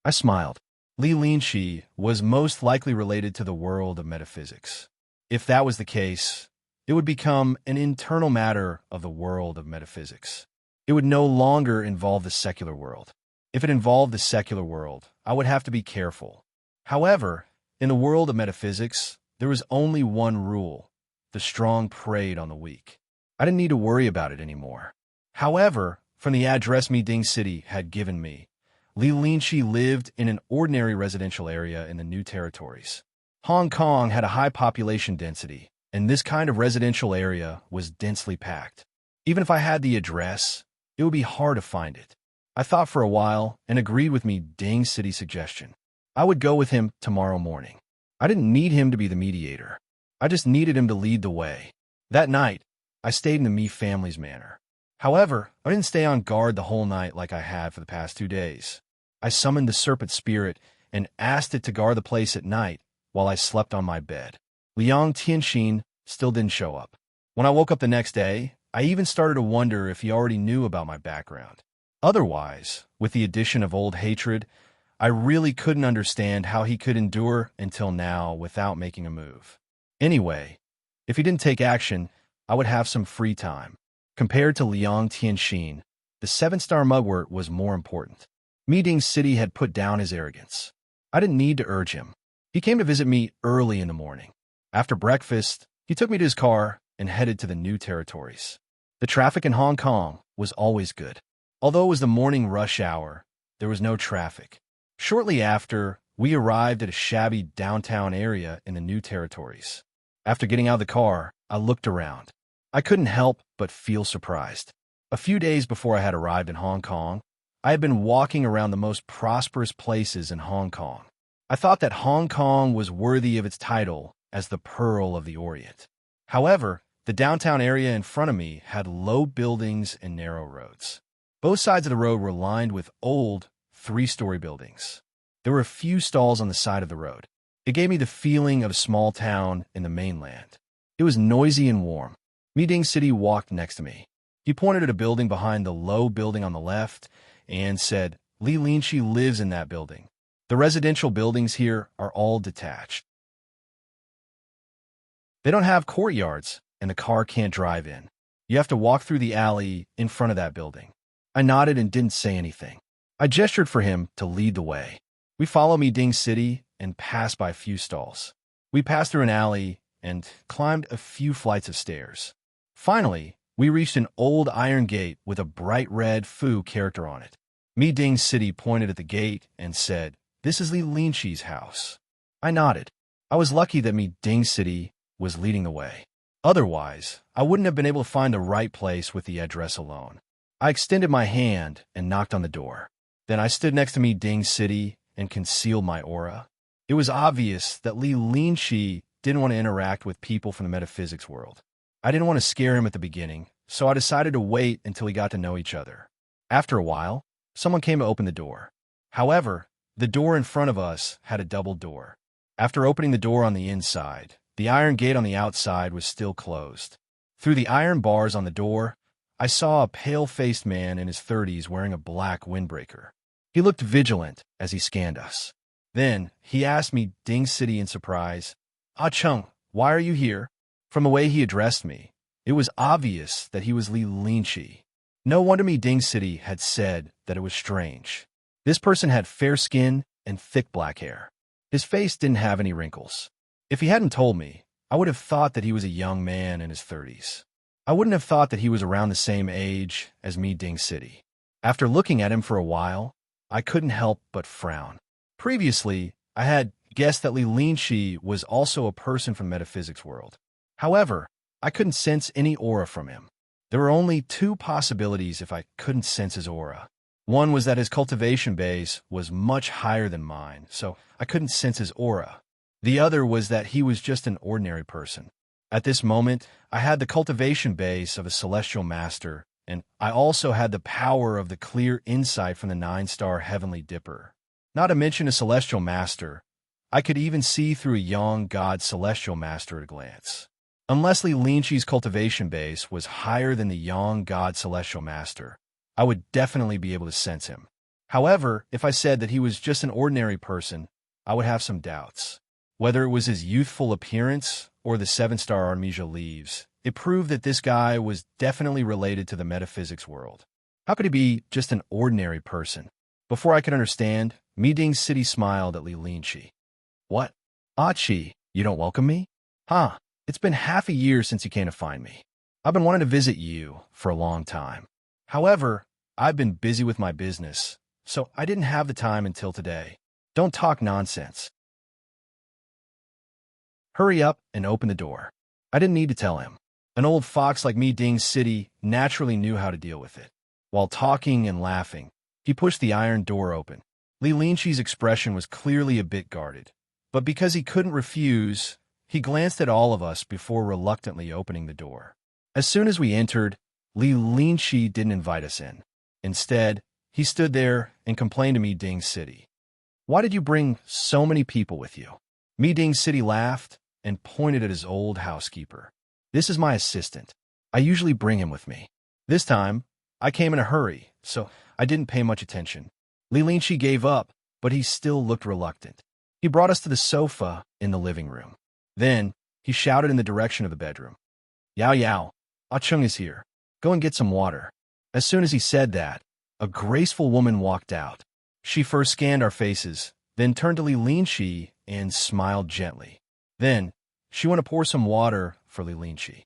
I smiled. Li Linshi was most likely related to the world of metaphysics. If that was the case, it would become an internal matter of the world of metaphysics. It would no longer involve the secular world. If it involved the secular world, I would have to be careful. However, in the world of metaphysics, there was only one rule: the strong preyed on the weak. I didn't need to worry about it anymore. However, from the address Mi Ding City had given me, Li Linshi lived in an ordinary residential area in the New Territories. Hong Kong had a high population density, and this kind of residential area was densely packed. Even if I had the address, it would be hard to find it. I thought for a while and agreed with Mi Ding City's suggestion. I would go with him tomorrow morning. I didn't need him to be the mediator. I just needed him to lead the way. That night, I stayed in the Mi family's manor. However, I didn't stay on guard the whole night like I had for the past 2 days. I summoned the serpent spirit and asked it to guard the place at night while I slept on my bed. Liang Tianxin still didn't show up. When I woke up the next day, I even started to wonder if he already knew about my background. Otherwise, with the addition of old hatred, I really couldn't understand how he could endure until now without making a move. Anyway, if he didn't take action, I would have some free time. Compared to Liang Tianxin, the 7-star mugwort was more important. Mi Ding City had put down his arrogance. I didn't need to urge him. He came to visit me early in the morning. After breakfast, he took me to his car and headed to the New Territories. The traffic in Hong Kong was always good. Although it was the morning rush hour, there was no traffic. Shortly after, we arrived at a shabby downtown area in the New Territories. After getting out of the car, I looked around. I couldn't help but feel surprised. A few days before I had arrived in Hong Kong, I had been walking around the most prosperous places in Hong Kong. I thought that Hong Kong was worthy of its title as the Pearl of the Orient. However, the downtown area in front of me had low buildings and narrow roads. Both sides of the road were lined with old, 3-story buildings. There were a few stalls on the side of the road. It gave me the feeling of a small town in the mainland. It was noisy and warm. Mi Ding City walked next to me. He pointed at a building behind the low building on the left and said, "Li Linshi lives in that building. The residential buildings here are all detached. They don't have courtyards, and the car can't drive in. You have to walk through the alley in front of that building." I nodded and didn't say anything. I gestured for him to lead the way. We followed Mi Ding City and passed by a few stalls. We passed through an alley and climbed a few flights of stairs. Finally, we reached an old iron gate with a bright red Fu character on it. Mi Ding City pointed at the gate and said, "This is Li Linshi's house." I nodded. I was lucky that Mi Ding City was leading the way. Otherwise, I wouldn't have been able to find the right place with the address alone. I extended my hand and knocked on the door. Then I stood next to Mi Ding City and concealed my aura. It was obvious that Li Linshi didn't want to interact with people from the metaphysics world. I didn't want to scare him at the beginning, so I decided to wait until we got to know each other. After a while, someone came to open the door. However, the door in front of us had a double door. After opening the door on the inside, the iron gate on the outside was still closed. Through the iron bars on the door, I saw a pale-faced man in his 30s wearing a black windbreaker. He looked vigilant as he scanned us. Then, he asked me Ding City in surprise, "Ah Chung, why are you here?" From the way he addressed me, it was obvious that he was Li Linshi. No wonder Mi Ding City had said that it was strange. This person had fair skin and thick black hair. His face didn't have any wrinkles. If he hadn't told me, I would have thought that he was a young man in his 30s. I wouldn't have thought that he was around the same age as Mi Ding City. After looking at him for a while, I couldn't help but frown. Previously, I had guessed that Li Linshi was also a person from the metaphysics world. However, I couldn't sense any aura from him. There were only 2 possibilities if I couldn't sense his aura. One was that his cultivation base was much higher than mine, so I couldn't sense his aura. The other was that he was just an ordinary person. At this moment, I had the cultivation base of a celestial master, and I also had the power of the clear insight from the 9-star heavenly dipper. Not to mention a celestial master, I could even see through a young god celestial master at a glance. Unless Li Linshi's cultivation base was higher than the young god celestial master, I would definitely be able to sense him. However, if I said that he was just an ordinary person, I would have some doubts. Whether it was his youthful appearance or the seven-star Artemisia leaves, it proved that this guy was definitely related to the metaphysics world. How could he be just an ordinary person? Before I could understand, Meeting City smiled at Li Linchi. What? Achi, you don't welcome me? Huh, it's been half a year since you came to find me. I've been wanting to visit you for a long time. However, I've been busy with my business, so I didn't have the time until today. Don't talk nonsense. Hurry up and open the door. I didn't need to tell him. An old fox like me, Ding City, naturally knew how to deal with it. While talking and laughing, he pushed the iron door open. Li Linchi's expression was clearly a bit guarded, but because he couldn't refuse, he glanced at all of us before reluctantly opening the door. As soon as we entered, Li Linchi didn't invite us in. Instead, he stood there and complained to me, Ding City. Why did you bring so many people with you? Me, Ding City laughed and pointed at his old housekeeper. This is my assistant. I usually bring him with me. This time, I came in a hurry, so I didn't pay much attention. Li Linchi gave up, but he still looked reluctant. He brought us to the sofa in the living room. Then, he shouted in the direction of the bedroom. Yao Yao, Ah Chung is here. Go and get some water. As soon as he said that, a graceful woman walked out. She first scanned our faces, then turned to Li Linchi and smiled gently. Then, she went to pour some water for Li Linchi.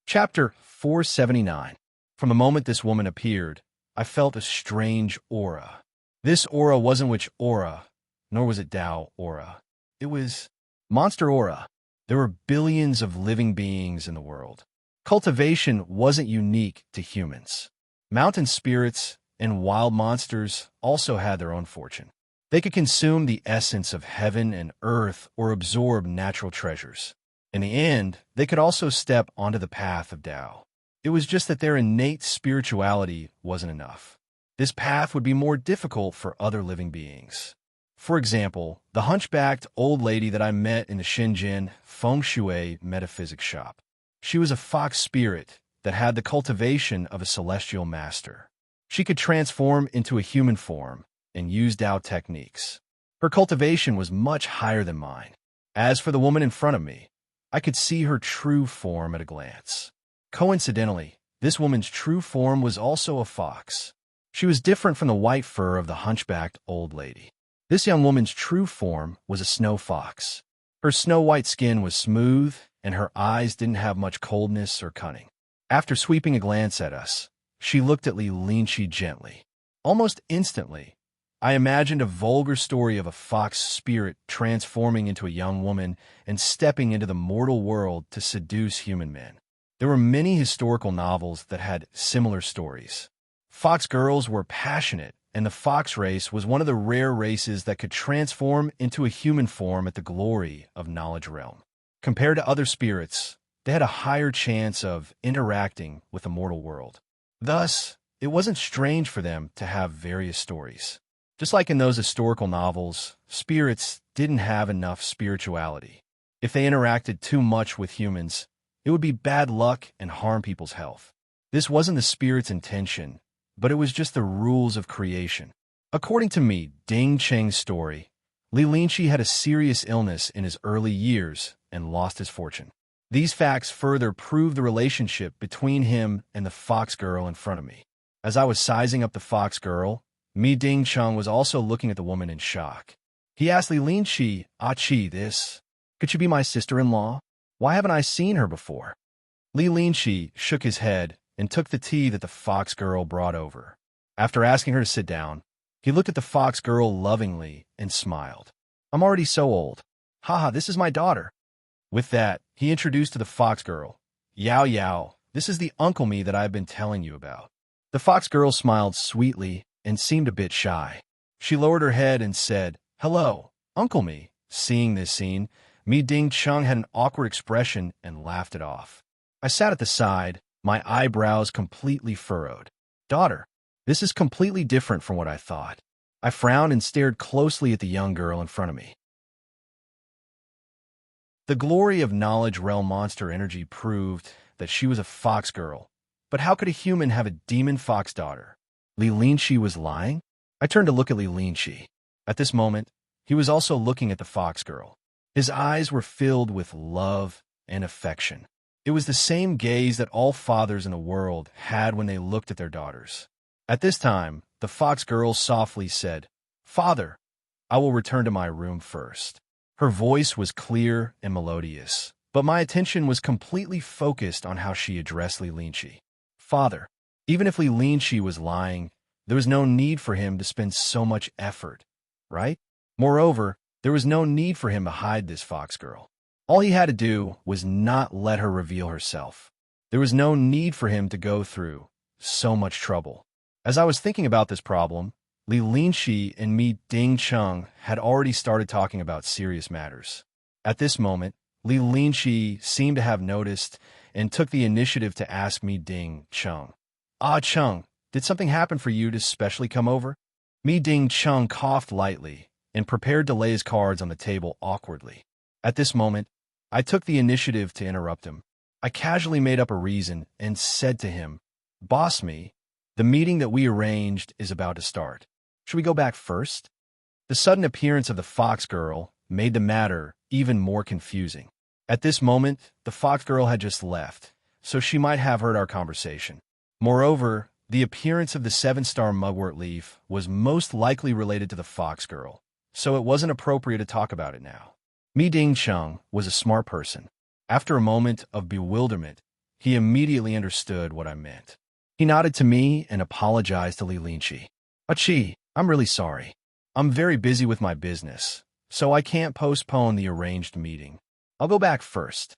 Chapter 479. From the moment this woman appeared, I felt a strange aura. This aura wasn't witch aura, nor was it Tao aura. It was monster aura. There were billions of living beings in the world. Cultivation wasn't unique to humans. Mountain spirits and wild monsters also had their own fortune. They could consume the essence of heaven and earth or absorb natural treasures. In the end, they could also step onto the path of Tao. It was just that their innate spirituality wasn't enough. This path would be more difficult for other living beings. For example, the hunchbacked old lady that I met in the Shenzhen Feng Shui metaphysics shop. She was a fox spirit that had the cultivation of a celestial master. She could transform into a human form and use Tao techniques. Her cultivation was much higher than mine. As for the woman in front of me, I could see her true form at a glance. Coincidentally, this woman's true form was also a fox. She was different from the white fur of the hunchbacked old lady. This young woman's true form was a snow fox. Her snow-white skin was smooth, and her eyes didn't have much coldness or cunning. After sweeping a glance at us, she looked at Li Linchi gently. Almost instantly, I imagined a vulgar story of a fox spirit transforming into a young woman and stepping into the mortal world to seduce human men. There were many historical novels that had similar stories. Fox girls were passionate, and the fox race was one of the rare races that could transform into a human form at the glory of Knowledge Realm. Compared to other spirits, they had a higher chance of interacting with the mortal world. Thus, it wasn't strange for them to have various stories. Just like in those historical novels, spirits didn't have enough spirituality. If they interacted too much with humans, it would be bad luck and harm people's health. This wasn't the spirit's intention, but it was just the rules of creation. According to me, Ding Cheng's story, Li Linchi had a serious illness in his early years and lost his fortune. These facts further prove the relationship between him and the fox girl in front of me. As I was sizing up the fox girl, Mi Ding Cheng was also looking at the woman in shock. He asked Li Linchi, Achi, this, could she be my sister-in-law? Why haven't I seen her before? Li Linchi shook his head and took the tea that the fox girl brought over. After asking her to sit down, he looked at the fox girl lovingly and smiled. I'm already so old. Haha, this is my daughter. With that, he introduced to the fox girl, Yao Yao, this is the Uncle Me that I've been telling you about. The fox girl smiled sweetly and seemed a bit shy. She lowered her head and said, Hello, Uncle Me. Seeing this scene, Mi Ding Cheng had an awkward expression and laughed it off. I sat at the side, my eyebrows completely furrowed. Daughter, this is completely different from what I thought. I frowned and stared closely at the young girl in front of me. The glory of Knowledge Realm monster energy proved that she was a fox girl, But how could a human have a demon fox daughter? Li Linchi was lying? I turned to look at Li Linchi. At this moment, he was also looking at the fox girl. His eyes were filled with love and affection. It was the same gaze that all fathers in the world had when they looked at their daughters. At this time, the fox girl softly said, "Father, I will return to my room first." Her voice was clear and melodious, but my attention was completely focused on how she addressed Li Linchi. Father, even if Li Linchi was lying, there was no need for him to spend so much effort, right? Moreover, there was no need for him to hide this fox girl. All he had to do was not let her reveal herself. There was no need for him to go through so much trouble. As I was thinking about this problem, Li Linchi and Mi Dingcheng had already started talking about serious matters. At this moment, Li Linchi seemed to have noticed and took the initiative to ask Mi Dingcheng, "Ah, Cheng, did something happen for you to specially come over?" Mi Dingcheng coughed lightly and prepared to lay his cards on the table awkwardly. At this moment, I took the initiative to interrupt him. I casually made up a reason and said to him, "Boss me, the meeting that we arranged is about to start. Should we go back first?" The sudden appearance of the fox girl made the matter even more confusing. At this moment, the fox girl had just left, so she might have heard our conversation. Moreover, the appearance of the 7-star mugwort leaf was most likely related to the fox girl, so it wasn't appropriate to talk about it now. Mi Dingcheng was a smart person. After a moment of bewilderment, he immediately understood what I meant. He nodded to me and apologized to Li Linchi. "Achi, I'm really sorry. I'm very busy with my business, so I can't postpone the arranged meeting. I'll go back first."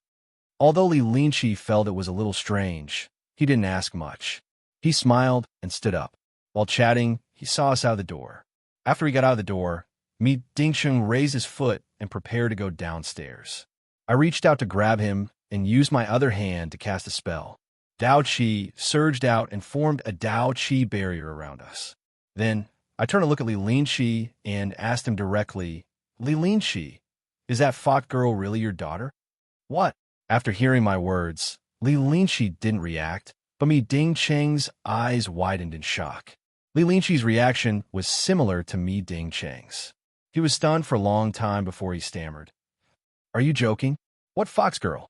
Although Li Linchi felt it was a little strange, he didn't ask much. He smiled and stood up. While chatting, he saw us out of the door. After he got out of the door, Mi Dingcheng raised his foot and prepared to go downstairs. I reached out to grab him and used my other hand to cast a spell. Dao Qi surged out and formed a Dao Qi barrier around us. Then, I turned to look at Li Linchi and asked him directly, "Li Linchi, is that fox girl really your daughter?" "What?" After hearing my words, Li Linchi didn't react, but Mi Dingcheng's eyes widened in shock. Li Linchi's reaction was similar to Mi Dingcheng's. He was stunned for a long time before he stammered, "Are you joking? What fox girl?"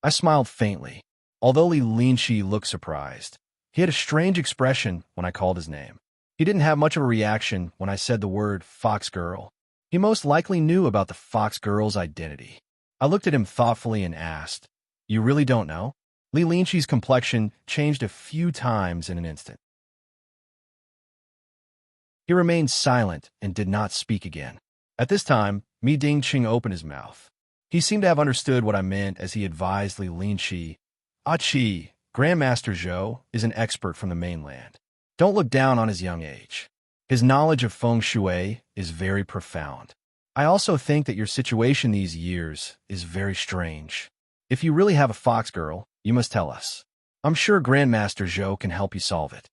I smiled faintly. Although Li Linchi looked surprised, he had a strange expression when I called his name. He didn't have much of a reaction when I said the word fox girl. He most likely knew about the fox girl's identity. I looked at him thoughtfully and asked, "You really don't know?" Li Linchi's complexion changed a few times in an instant. He remained silent and did not speak again. At this time, Mi Dingcheng opened his mouth. He seemed to have understood what I meant as he advised Li Linchi, "Achi, Grandmaster Zhou is an expert from the mainland. Don't look down on his young age. His knowledge of feng shui is very profound. I also think that your situation these years is very strange. If you really have a fox girl, you must tell us. I'm sure Grandmaster Zhou can help you solve it."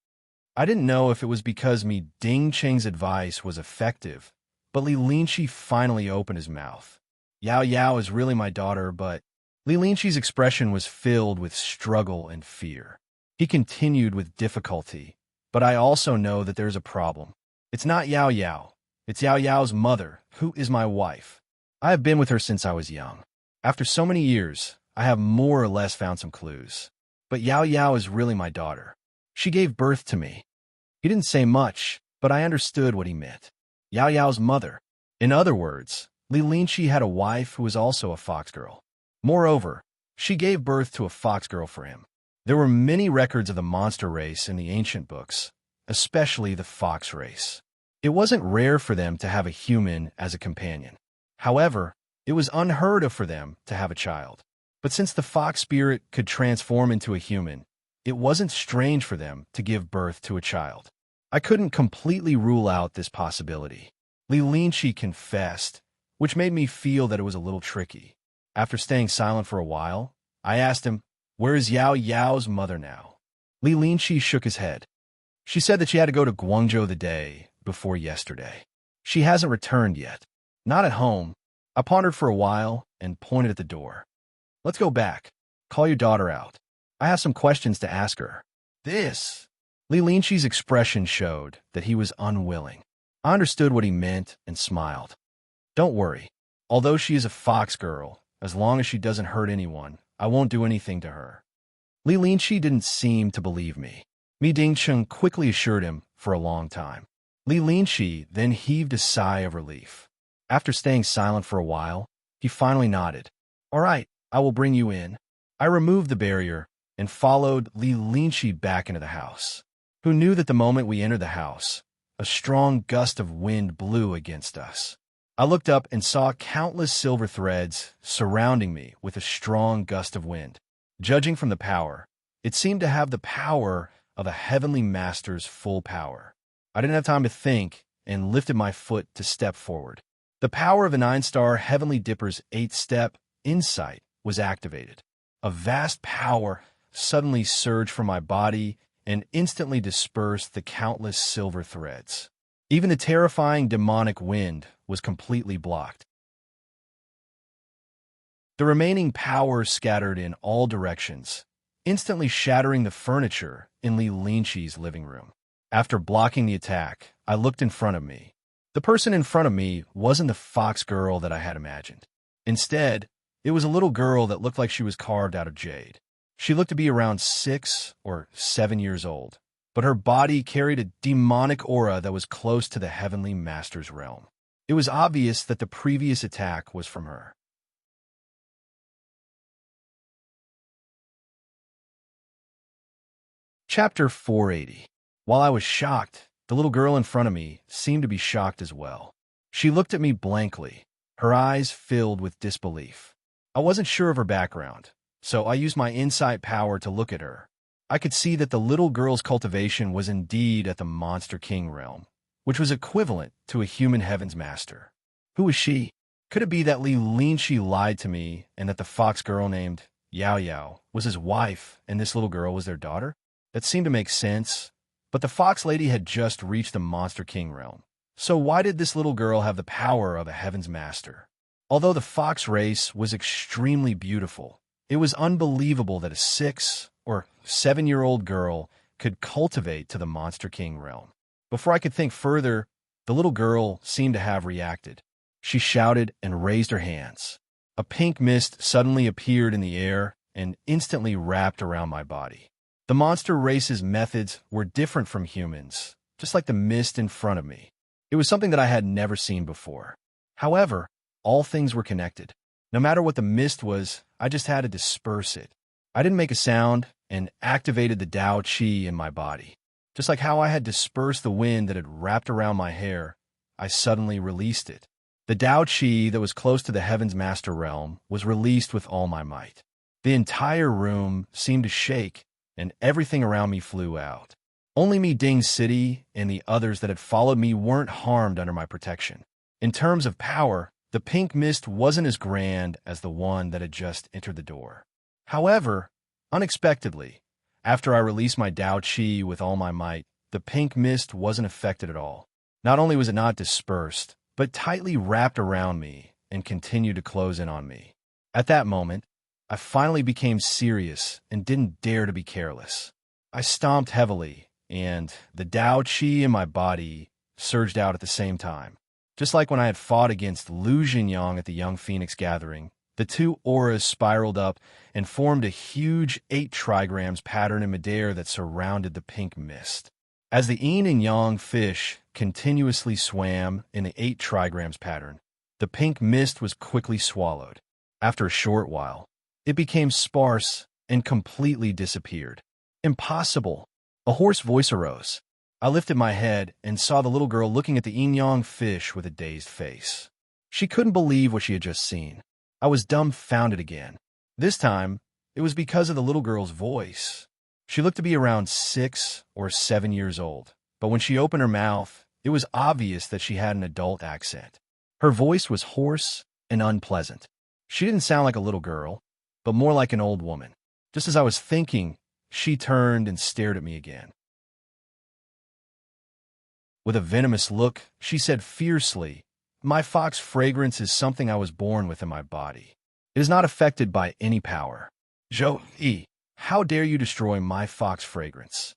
I didn't know if it was because Mi Dingcheng's advice was effective, but Li Linchi finally opened his mouth. "Yao Yao is really my daughter, but..." Li Linchi's expression was filled with struggle and fear. He continued with difficulty, "But I also know that there's a problem. It's not Yao Yao. It's Yao Yao's mother, who is my wife. I have been with her since I was young. After so many years, I have more or less found some clues. But Yao Yao is really my daughter. She gave birth to me." He didn't say much, but I understood what he meant. Yao Yao's mother. In other words, Li Linchi had a wife who was also a fox girl. Moreover, she gave birth to a fox girl for him. There were many records of the monster race in the ancient books, especially the fox race. It wasn't rare for them to have a human as a companion. However, it was unheard of for them to have a child. But since the fox spirit could transform into a human, it wasn't strange for them to give birth to a child. I couldn't completely rule out this possibility. Li Linchi confessed, which made me feel that it was a little tricky. After staying silent for a while, I asked him, "Where is Yao Yao's mother now?" Li Linchi shook his head. "She said that she had to go to Guangzhou the day before yesterday. She hasn't returned yet. Not at home." I pondered for a while and pointed at the door. "Let's go back. Call your daughter out. I have some questions to ask her." This. Li Linqi's expression showed that he was unwilling. I understood what he meant and smiled. Don't worry. Although she is a fox girl, as long as she doesn't hurt anyone, I won't do anything to her. Li Linqi didn't seem to believe me. Mi Dingcheng quickly assured him for a long time. Li Linqi then heaved a sigh of relief. After staying silent for a while, he finally nodded. All right, I will bring you in. I removed the barrier and followed Li Linqi back into the house. Who knew that the moment we entered the house, a strong gust of wind blew against us. I looked up and saw countless silver threads surrounding me with a strong gust of wind. Judging from the power, it seemed to have the power of a heavenly master's full power. I didn't have time to think and lifted my foot to step forward. The power of a 9-star Heavenly Dipper's 8-step insight was activated. A vast power suddenly surged from my body and instantly dispersed the countless silver threads. Even the terrifying demonic wind was completely blocked. The remaining power scattered in all directions, instantly shattering the furniture in Li Linqi's living room. After blocking the attack, I looked in front of me. The person in front of me wasn't the fox girl that I had imagined. Instead, it was a little girl that looked like she was carved out of jade. She looked to be around 6 or 7 years old, but her body carried a demonic aura that was close to the Heavenly Master's realm. It was obvious that the previous attack was from her. Chapter 480. While I was shocked, the little girl in front of me seemed to be shocked as well. She looked at me blankly, her eyes filled with disbelief. I wasn't sure of her background, so I used my insight power to look at her. I could see that the little girl's cultivation was indeed at the Monster King realm, which was equivalent to a human heaven's master. Who was she? Could it be that Li Linqi lied to me and that the fox girl named Yao Yao was his wife and this little girl was their daughter? That seemed to make sense, but the fox lady had just reached the Monster King realm. So why did this little girl have the power of a heaven's master? Although the fox race was extremely beautiful, it was unbelievable that a 6 or 7-year-old girl could cultivate to the Monster King realm. Before I could think further, the little girl seemed to have reacted. She shouted and raised her hands. A pink mist suddenly appeared in the air and instantly wrapped around my body. The monster race's methods were different from humans, just like the mist in front of me. It was something that I had never seen before. However, all things were connected. No matter what the mist was, I just had to disperse it. I didn't make a sound and activated the Tao Qi in my body. Just like how I had dispersed the wind that had wrapped around my hair, I suddenly released it. The Tao Qi that was close to the Heaven's Master realm was released with all my might. The entire room seemed to shake, and everything around me flew out. Only Mi Ding City and the others that had followed me weren't harmed under my protection. In terms of power, the pink mist wasn't as grand as the one that had just entered the door. However, unexpectedly, after I released my Tao Qi with all my might, the pink mist wasn't affected at all. Not only was it not dispersed, but tightly wrapped around me and continued to close in on me. At that moment, I finally became serious and didn't dare to be careless. I stomped heavily, and the Tao Qi in my body surged out at the same time. Just like when I had fought against Lu Jinyang at the Young Phoenix Gathering, the two auras spiraled up and formed a huge 8 trigrams pattern in midair that surrounded the pink mist. As the yin and yang fish continuously swam in the 8 trigrams pattern, the pink mist was quickly swallowed. After a short while, it became sparse and completely disappeared. Impossible! A hoarse voice arose. I lifted my head and saw the little girl looking at the yin-yang fish with a dazed face. She couldn't believe what she had just seen. I was dumbfounded again. This time, it was because of the little girl's voice. She looked to be around 6 or 7 years old, but when she opened her mouth, it was obvious that she had an adult accent. Her voice was hoarse and unpleasant. She didn't sound like a little girl, but more like an old woman. Just as I was thinking, she turned and stared at me again. With a venomous look, she said fiercely, "My fox fragrance is something I was born with in my body. It is not affected by any power. Zhou Yi, How dare you destroy my fox fragrance?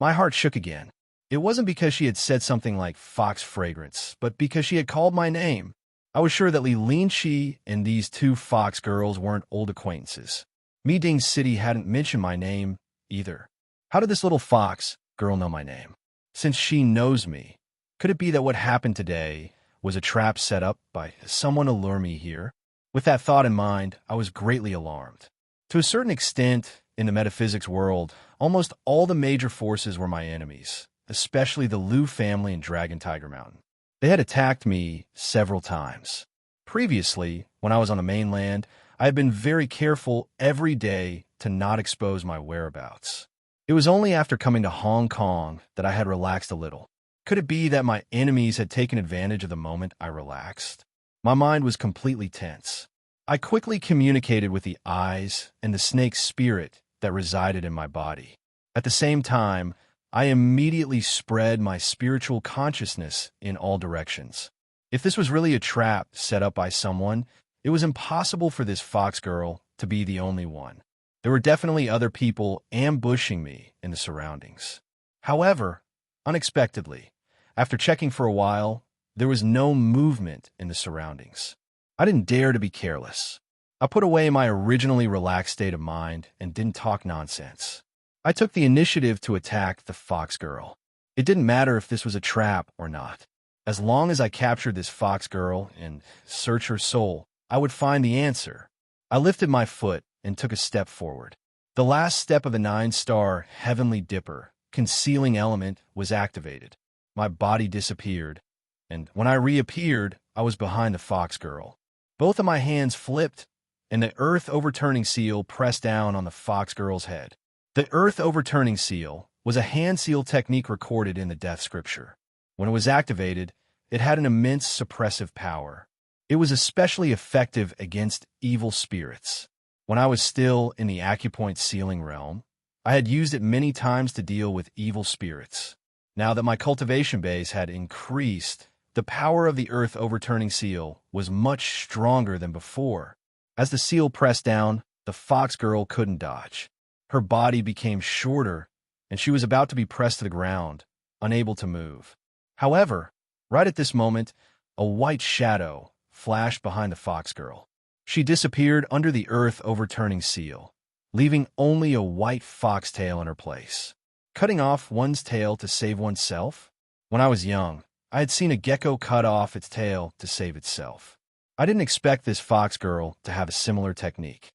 My heart shook again. It wasn't because she had said something like fox fragrance, but because she had called my name. I was sure that Li Linchi and these two fox girls weren't old acquaintances. Mi Ding City hadn't mentioned my name either. How did this little fox girl know my name? Since she knows me, could it be that what happened today was a trap set up by someone to lure me here? With that thought in mind, I was greatly alarmed. To a certain extent, in the metaphysics world, almost all the major forces were my enemies, especially the Liu family and Dragon Tiger Mountain. They had attacked me several times. Previously, when I was on the mainland, I had been very careful every day to not expose my whereabouts. It was only after coming to Hong Kong that I had relaxed a little. Could it be that my enemies had taken advantage of the moment I relaxed? My mind was completely tense. I quickly communicated with the eyes and the snake spirit that resided in my body. At the same time, I immediately spread my spiritual consciousness in all directions. If this was really a trap set up by someone, it was impossible for this fox girl to be the only one. There were definitely other people ambushing me in the surroundings. However, unexpectedly, after checking for a while, there was no movement in the surroundings. I didn't dare to be careless. I put away my originally relaxed state of mind and didn't talk nonsense. I took the initiative to attack the fox girl. It didn't matter if this was a trap or not. As long as I captured this fox girl and searched her soul, I would find the answer. I lifted my foot and took a step forward. The last step of the 9-star Heavenly Dipper, concealing element, was activated. My body disappeared, and when I reappeared, I was behind the fox girl. Both of my hands flipped, and the earth overturning seal pressed down on the fox girl's head. The earth overturning seal was a hand seal technique recorded in the death scripture. When it was activated, it had an immense suppressive power. It was especially effective against evil spirits. When I was still in the acupoint sealing realm, I had used it many times to deal with evil spirits. Now that my cultivation base had increased, the power of the earth overturning seal was much stronger than before. As the seal pressed down, the fox girl couldn't dodge. Her body became shorter, and she was about to be pressed to the ground, unable to move. However, right at this moment, a white shadow flashed behind the fox girl. She disappeared under the earth overturning seal, leaving only a white foxtail in her place. Cutting off one's tail to save oneself? When I was young, I had seen a gecko cut off its tail to save itself. I didn't expect this fox girl to have a similar technique.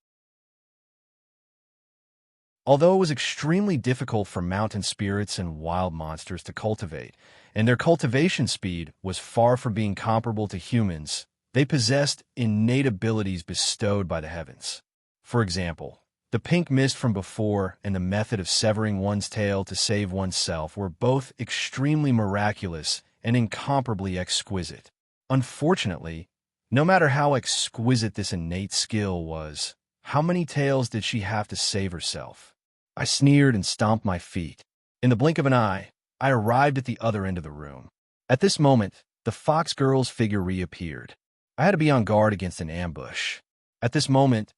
Although it was extremely difficult for mountain spirits and wild monsters to cultivate, and their cultivation speed was far from being comparable to humans, they possessed innate abilities bestowed by the heavens. For example, the pink mist from before and the method of severing one's tail to save oneself were both extremely miraculous and incomparably exquisite. Unfortunately, no matter how exquisite this innate skill was, how many tails did she have to save herself? I sneered and stomped my feet. In the blink of an eye, I arrived at the other end of the room. At this moment, the fox girl's figure reappeared. I had to be on guard against an ambush. At this moment,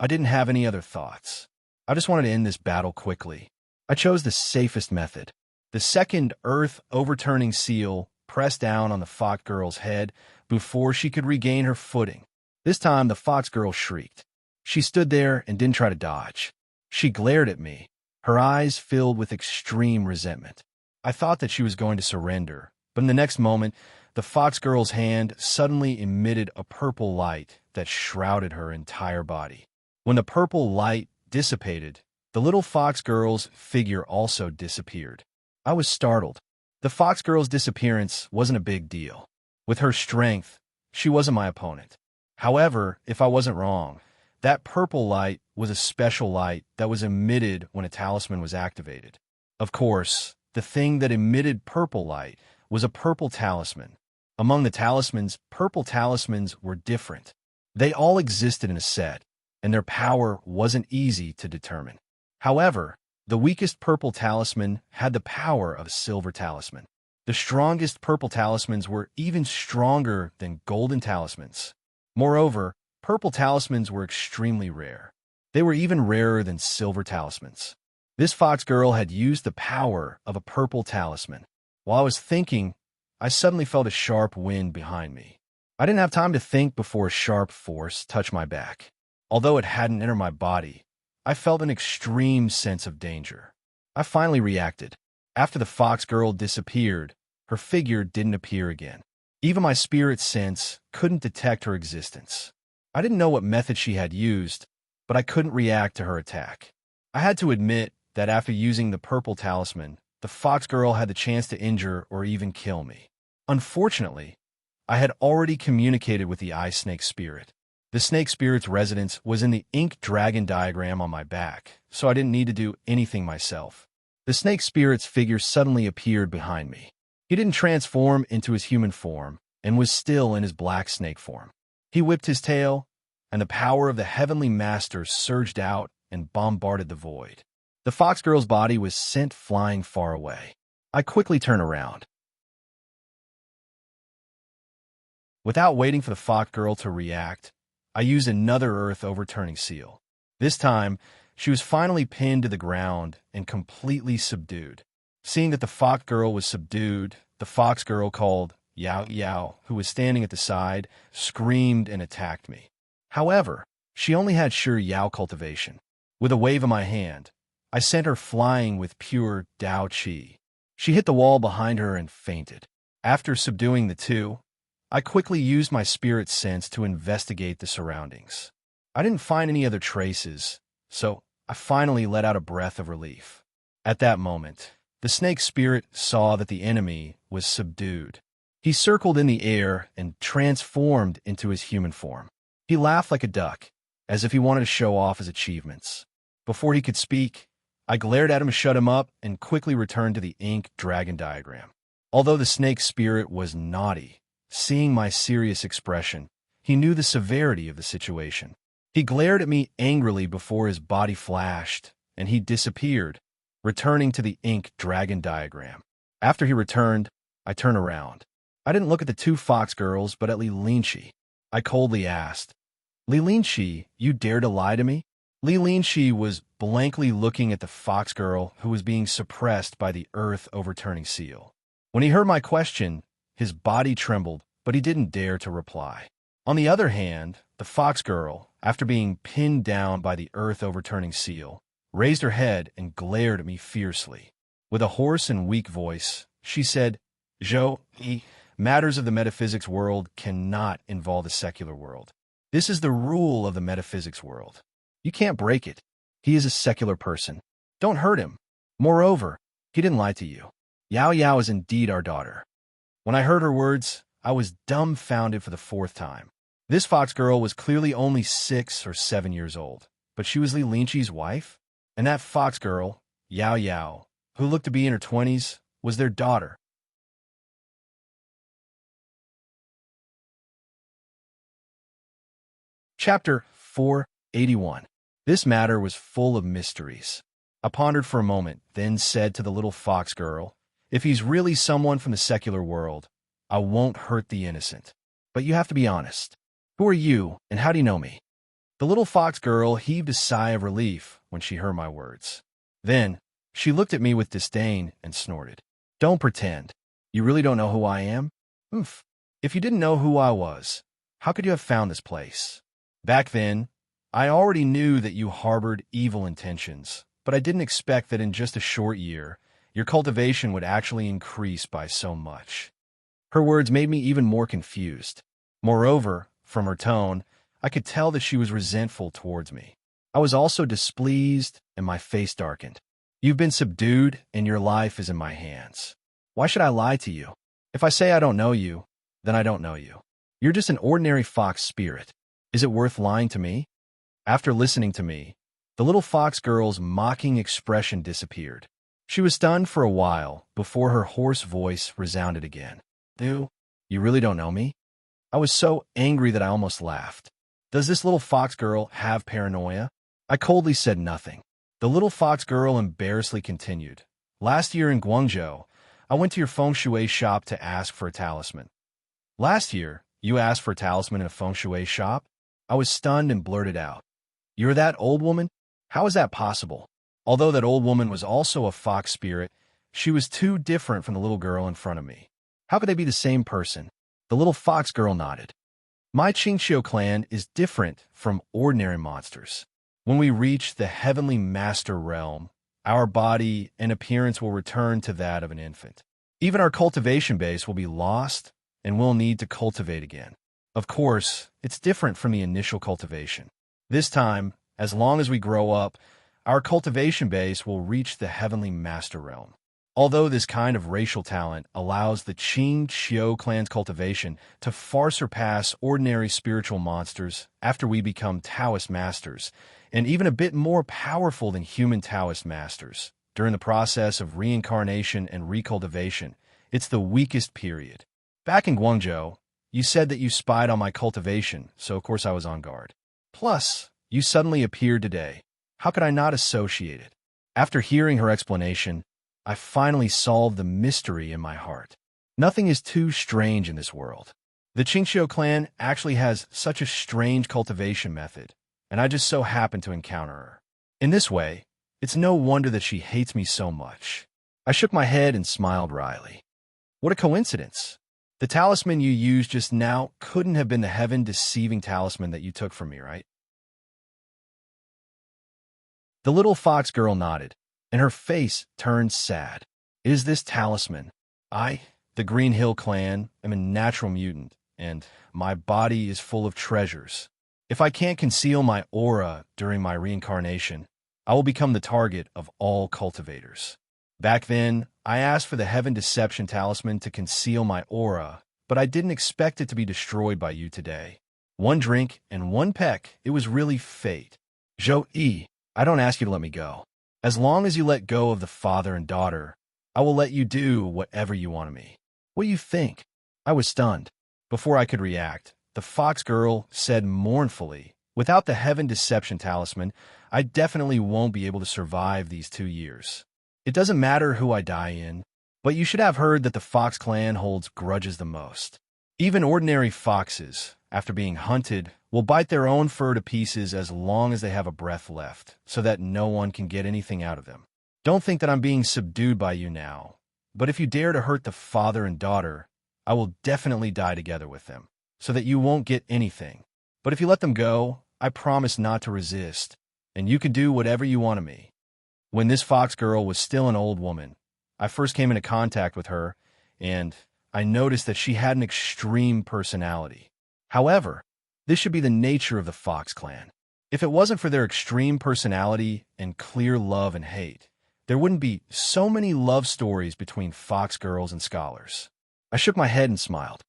I didn't have any other thoughts. I just wanted to end this battle quickly. I chose the safest method. The second earth overturning seal pressed down on the fox girl's head before she could regain her footing. This time, the fox girl shrieked. She stood there and didn't try to dodge. She glared at me, her eyes filled with extreme resentment. I thought that she was going to surrender, but in the next moment, the fox girl's hand suddenly emitted a purple light that shrouded her entire body. When the purple light dissipated, the little fox girl's figure also disappeared. I was startled. The fox girl's disappearance wasn't a big deal. With her strength, she wasn't my opponent. However, if I wasn't wrong, that purple light was a special light that was emitted when a talisman was activated. Of course, the thing that emitted purple light was a purple talisman. Among the talismans, purple talismans were different. They all existed in a set, and their power wasn't easy to determine. However, the weakest purple talisman had the power of a silver talisman. The strongest purple talismans were even stronger than golden talismans. Moreover, purple talismans were extremely rare. They were even rarer than silver talismans. This fox girl had used the power of a purple talisman. While I was thinking, I suddenly felt a sharp wind behind me. I didn't have time to think before a sharp force touched my back. Although it hadn't entered my body, I felt an extreme sense of danger. I finally reacted. After the fox girl disappeared, her figure didn't appear again. Even my spirit sense couldn't detect her existence. I didn't know what method she had used, but I couldn't react to her attack. I had to admit that after using the purple talisman, the fox girl had the chance to injure or even kill me. Unfortunately, I had already communicated with the ice snake spirit. The snake spirit's residence was in the ink dragon diagram on my back, so I didn't need to do anything myself. The snake spirit's figure suddenly appeared behind me. He didn't transform into his human form and was still in his black snake form. He whipped his tail, and the power of the heavenly master surged out and bombarded the void. The fox girl's body was sent flying far away. I quickly turned around. Without waiting for the fox girl to react, I used another earth overturning seal. This time, she was finally pinned to the ground and completely subdued. Seeing that the fox girl was subdued, the fox girl called Yao Yao, who was standing at the side, screamed and attacked me. However, she only had sure Yao cultivation. With a wave of my hand, I sent her flying with pure Dao Qi. She hit the wall behind her and fainted. After subduing the two, I quickly used my spirit sense to investigate the surroundings. I didn't find any other traces, so I finally let out a breath of relief. At that moment, the snake spirit saw that the enemy was subdued. He circled in the air and transformed into his human form. He laughed like a duck, as if he wanted to show off his achievements. Before he could speak, I glared at him to shut him up and quickly returned to the ink dragon diagram. Although the snake spirit was naughty, seeing my serious expression, he knew the severity of the situation. He glared at me angrily before his body flashed, and he disappeared, returning to the ink dragon diagram. After he returned, I turned around. I didn't look at the two fox girls, but at Li Linshi. I coldly asked, "Li Linshi, you dare to lie to me?" Li Linshi was blankly looking at the fox girl who was being suppressed by the earth overturning seal. When he heard my question, his body trembled, but he didn't dare to reply. On the other hand, the fox girl, after being pinned down by the earth overturning seal, raised her head and glared at me fiercely. With a hoarse and weak voice, she said, "Zhou, matters of the metaphysics world cannot involve the secular world. This is the rule of the metaphysics world. You can't break it. He is a secular person. Don't hurt him. Moreover, he didn't lie to you. Yao Yao is indeed our daughter." When I heard her words, I was dumbfounded for the fourth time. This fox girl was clearly only 6 or 7 years old, but she was Li Linqi's wife? And that fox girl, Yao Yao, who looked to be in her 20s, was their daughter. Chapter 481. This matter was full of mysteries. I pondered for a moment, then said to the little fox girl, "If he's really someone from the secular world, I won't hurt the innocent. But you have to be honest. Who are you, and how do you know me?" The little fox girl heaved a sigh of relief when she heard my words. Then, she looked at me with disdain and snorted. "Don't pretend. You really don't know who I am? Oomph. If you didn't know who I was, how could you have found this place? Back then, I already knew that you harbored evil intentions, but I didn't expect that in just a short year, your cultivation would actually increase by so much." Her words made me even more confused. Moreover, from her tone, I could tell that she was resentful towards me. I was also displeased, and my face darkened. "You've been subdued, and your life is in my hands. Why should I lie to you? If I say I don't know you, then I don't know you. You're just an ordinary fox spirit. Is it worth lying to me?" After listening to me, the little fox girl's mocking expression disappeared. She was stunned for a while before her hoarse voice resounded again. "You really don't know me?" I was so angry that I almost laughed. Does this little fox girl have paranoia? I coldly said nothing. The little fox girl embarrassedly continued. "Last year in Guangzhou, I went to your feng shui shop to ask for a talisman." "Last year, you asked for a talisman in a feng shui shop?" I was stunned and blurted out, You're that old woman? How is that possible? Although that old woman was also a fox spirit, she was too different from the little girl in front of me. How could they be the same person? The little fox girl nodded. My Qingqiu clan is different from ordinary monsters. When we reach the heavenly master realm, our body and appearance will return to that of an infant. Even our cultivation base will be lost, and we'll need to cultivate again. Of course, it's different from the initial cultivation. This time, as long as we grow up, our cultivation base will reach the heavenly master realm. Although this kind of racial talent allows the Qingqiu clan's cultivation to far surpass ordinary spiritual monsters after we become Taoist masters, and even a bit more powerful than human Taoist masters, during the process of reincarnation and recultivation, it's the weakest period. Back in Guangzhou, you said that you spied on my cultivation, so of course I was on guard. Plus, you suddenly appeared today. How could I not associate it? After hearing her explanation, I finally solved the mystery in my heart. Nothing is too strange in this world. The Qingqiu clan actually has such a strange cultivation method, and I just so happened to encounter her. In this way, it's no wonder that she hates me so much. I shook my head and smiled wryly. What a coincidence. The talisman you used just now couldn't have been the heaven-deceiving talisman that you took from me, right? The little fox girl nodded, and her face turned sad. Is this talisman? I, the Green Hill clan, am a natural mutant, and my body is full of treasures. If I can't conceal my aura during my reincarnation, I will become the target of all cultivators. Back then, I asked for the Heaven Deception Talisman to conceal my aura, but I didn't expect it to be destroyed by you today. One drink and one peck, it was really fate. Zhou-yi, I don't ask you to let me go. As long as you let go of the father and daughter, I will let you do whatever you want of me. What do you think? I was stunned. Before I could react, the fox girl said mournfully, without the Heaven Deception Talisman, I definitely won't be able to survive these 2 years. It doesn't matter who I die in, but you should have heard that the Fox clan holds grudges the most. Even ordinary foxes, after being hunted, will bite their own fur to pieces as long as they have a breath left, so that no one can get anything out of them. Don't think that I'm being subdued by you now, but if you dare to hurt the father and daughter, I will definitely die together with them, so that you won't get anything. But if you let them go, I promise not to resist, and you can do whatever you want of me. When this fox girl was still an old woman, I first came into contact with her, and I noticed that she had an extreme personality. However, this should be the nature of the Fox clan. If it wasn't for their extreme personality and clear love and hate, there wouldn't be so many love stories between fox girls and scholars. I shook my head and smiled.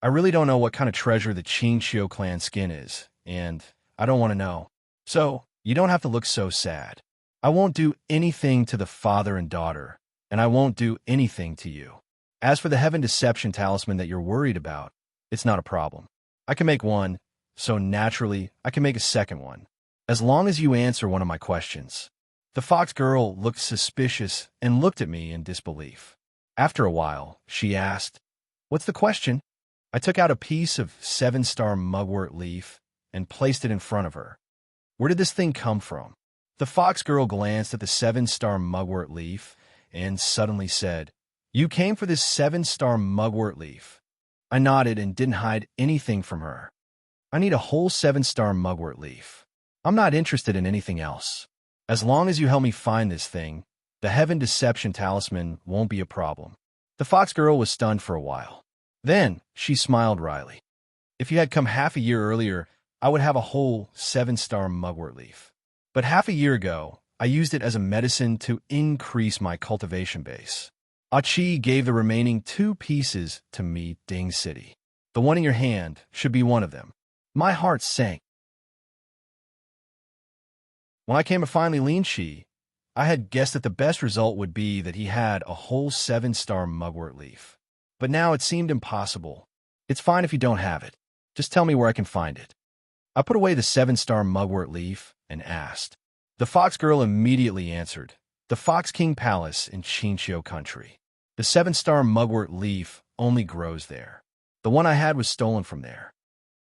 I really don't know what kind of treasure the Qingqiu clan skin is, and I don't want to know. So, you don't have to look so sad. I won't do anything to the father and daughter, and I won't do anything to you. As for the Heaven Deception Talisman that you're worried about, it's not a problem. I can make one, so naturally, I can make a second one, as long as you answer one of my questions. The fox girl looked suspicious and looked at me in disbelief. After a while, she asked, "What's the question?" I took out a piece of 7-star mugwort leaf and placed it in front of her. Where did this thing come from? The fox girl glanced at the 7-star mugwort leaf and suddenly said, "You came for this 7-star mugwort leaf." I nodded and didn't hide anything from her. I need a whole 7-star mugwort leaf. I'm not interested in anything else. As long as you help me find this thing, the Heaven Deception Talisman won't be a problem. The fox girl was stunned for a while. Then she smiled wryly. If you had come half a year earlier, I would have a whole 7-star mugwort leaf. But half a year ago, I used it as a medicine to increase my cultivation base. Achi gave the remaining 2 pieces to me, Ding City. The one in your hand should be one of them. My heart sank. When I came to finally Lin Shi, I had guessed that the best result would be that he had a whole 7-star mugwort leaf. But now it seemed impossible. It's fine if you don't have it. Just tell me where I can find it. I put away the 7-star mugwort leaf and asked. The fox girl immediately answered, "The Fox King Palace in Qingqiu Country. The 7-star mugwort leaf only grows there. The one I had was stolen from there."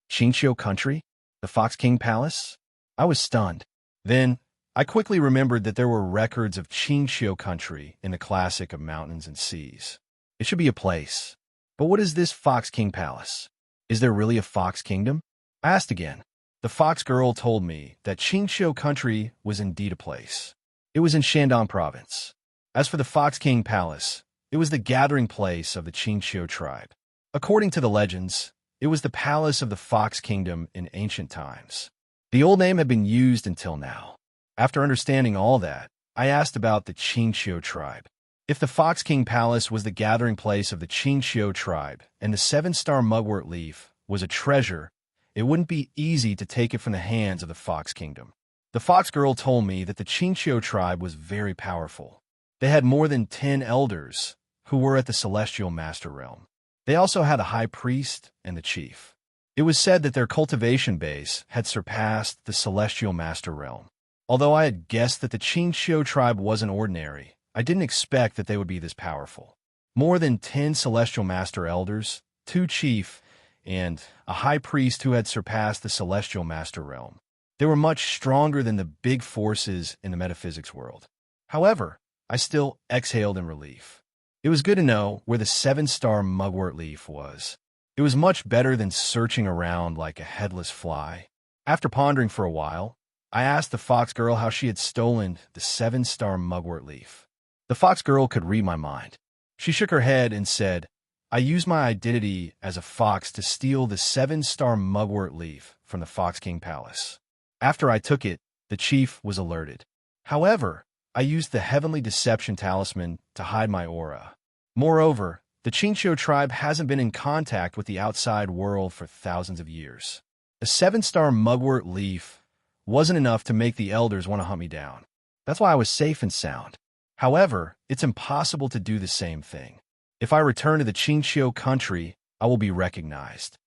Qingqiu Country? The Fox King Palace? I was stunned. Then, I quickly remembered that there were records of Qingqiu country in the classic of mountains and seas. It should be a place. But what is this Fox King Palace? Is there really a Fox Kingdom? I asked again. The fox girl told me that Qingqiu country was indeed a place. It was in Shandong province. As for the Fox King Palace, it was the gathering place of the Qingqiu tribe. According to the legends, it was the palace of the Fox Kingdom in ancient times. The old name had been used until now. After understanding all that, I asked about the Qingqiu tribe. If the Fox King Palace was the gathering place of the Qingqiu tribe and the seven-star mugwort leaf was a treasure, it wouldn't be easy to take it from the hands of the Fox Kingdom. The fox girl told me that the Qingqiu tribe was very powerful. They had more than 10 elders who were at the celestial master realm. They also had a high priest and the chief. It was said that their cultivation base had surpassed the celestial master realm. Although I had guessed that the Qingqiu tribe wasn't ordinary, I didn't expect that they would be this powerful. More than 10 celestial master elders, 2 chief, and a high priest who had surpassed the celestial master realm. They were much stronger than the big forces in the metaphysics world. However, I still exhaled in relief. It was good to know where the 7-star mugwort leaf was. It was much better than searching around like a headless fly. After pondering for a while, I asked the fox girl how she had stolen the 7-star mugwort leaf. The fox girl could read my mind. She shook her head and said, I used my identity as a fox to steal the 7-star mugwort leaf from the Fox King Palace. After I took it, the chief was alerted. However, I used the heavenly deception talisman to hide my aura. Moreover, the Qingqiu tribe hasn't been in contact with the outside world for thousands of years. The 7-star mugwort leaf wasn't enough to make the elders want to hunt me down. That's why I was safe and sound. However, it's impossible to do the same thing. If I return to the Qingqiu country, I will be recognized.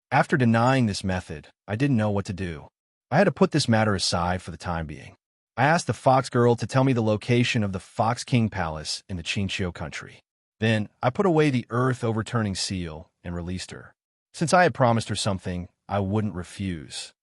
After denying this method, I didn't know what to do. I had to put this matter aside for the time being. I asked the fox girl to tell me the location of the Fox King Palace in the Qingqiu country. Then, I put away the earth-overturning seal and released her. Since I had promised her something, I wouldn't refuse.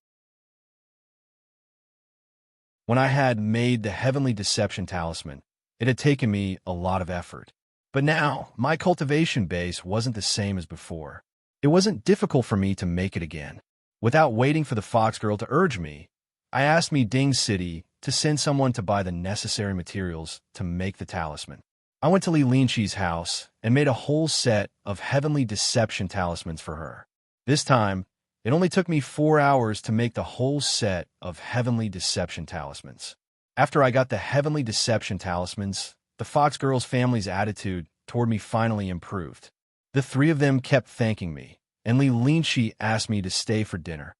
When I had made the heavenly deception talisman, it had taken me a lot of effort. But now, my cultivation base wasn't the same as before. It wasn't difficult for me to make it again. Without waiting for the fox girl to urge me, I asked Ding City to send someone to buy the necessary materials to make the talisman. I went to Li Linqi's house and made a whole set of heavenly deception talismans for her. This time, it only took me 4 hours to make the whole set of heavenly deception talismans. After I got the heavenly deception talismans, the fox girl's family's attitude toward me finally improved. The 3 of them kept thanking me, and Li Linqi asked me to stay for dinner.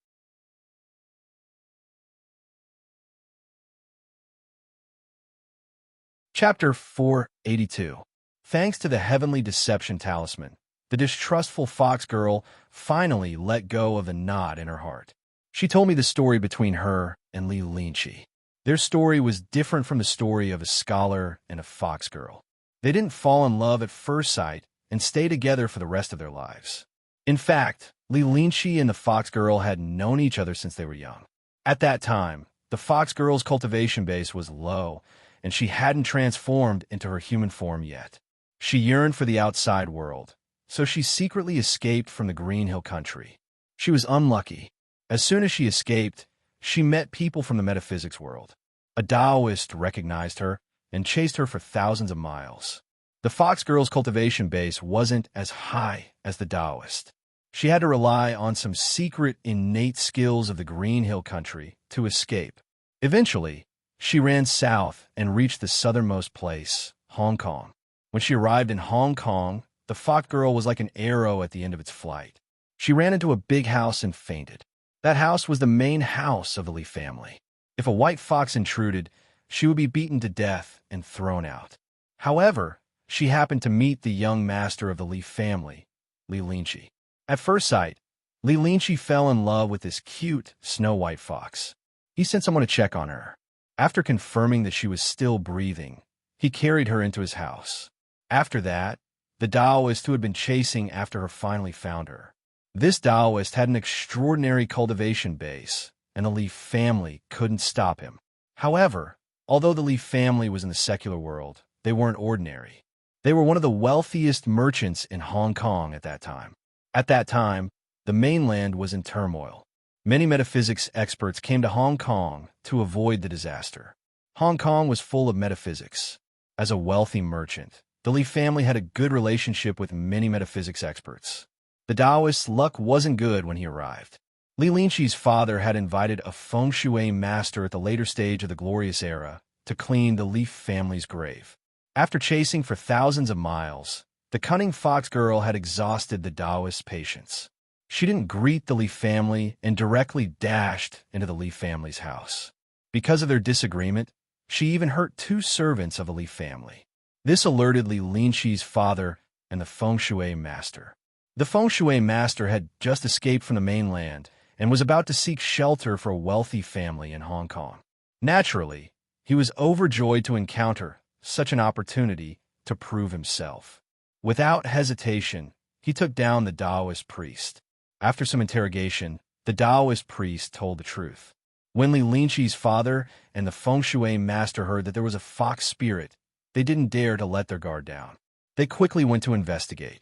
Chapter 482. Thanks to the heavenly deception talisman, the distrustful fox girl finally let go of the knot in her heart. She told me the story between her and Li Linqi. Their story was different from the story of a scholar and a fox girl. They didn't fall in love at first sight and stay together for the rest of their lives. In fact, Li Linqi and the fox girl had known each other since they were young. At that time, the fox girl's cultivation base was low, and she hadn't transformed into her human form yet. She yearned for the outside world, so she secretly escaped from the Green Hill country. She was unlucky. As soon as she escaped, she met people from the metaphysics world. A Taoist recognized her and chased her for thousands of miles. The fox girl's cultivation base wasn't as high as the Taoist. She had to rely on some secret innate skills of the Green Hill country to escape. Eventually, she ran south and reached the southernmost place, Hong Kong. When she arrived in Hong Kong, the fox girl was like an arrow at the end of its flight. She ran into a big house and fainted. That house was the main house of the Li family. If a white fox intruded, she would be beaten to death and thrown out. However, she happened to meet the young master of the Li family, Li Linqi. At first sight, Li Linqi fell in love with this cute, snow-white fox. He sent someone to check on her. After confirming that she was still breathing, he carried her into his house. After that, the Taoist who had been chasing after her finally found her. This Taoist had an extraordinary cultivation base, and the Li family couldn't stop him. However, although the Leaf family was in the secular world, they weren't ordinary. They were one of the wealthiest merchants in Hong Kong at that time. At that time, the mainland was in turmoil. Many metaphysics experts came to Hong Kong to avoid the disaster. Hong Kong was full of metaphysics. As a wealthy merchant, the Leaf family had a good relationship with many metaphysics experts. The Taoist's luck wasn't good when he arrived. Li Linqi's father had invited a feng shui master at the later stage of the glorious era to clean the Leaf family's grave. After chasing for thousands of miles, the cunning fox girl had exhausted the Taoist's patience. She didn't greet the Leaf family and directly dashed into the Leaf family's house. Because of their disagreement, she even hurt two servants of the Leaf family. This alerted Li Linqi's father and the feng shui master. The feng shui master had just escaped from the mainland and was about to seek shelter for a wealthy family in Hong Kong. Naturally, he was overjoyed to encounter such an opportunity to prove himself. Without hesitation, he took down the Taoist priest. After some interrogation, the Taoist priest told the truth. When Li Linqi's father and the feng shui master heard that there was a fox spirit, they didn't dare to let their guard down. They quickly went to investigate.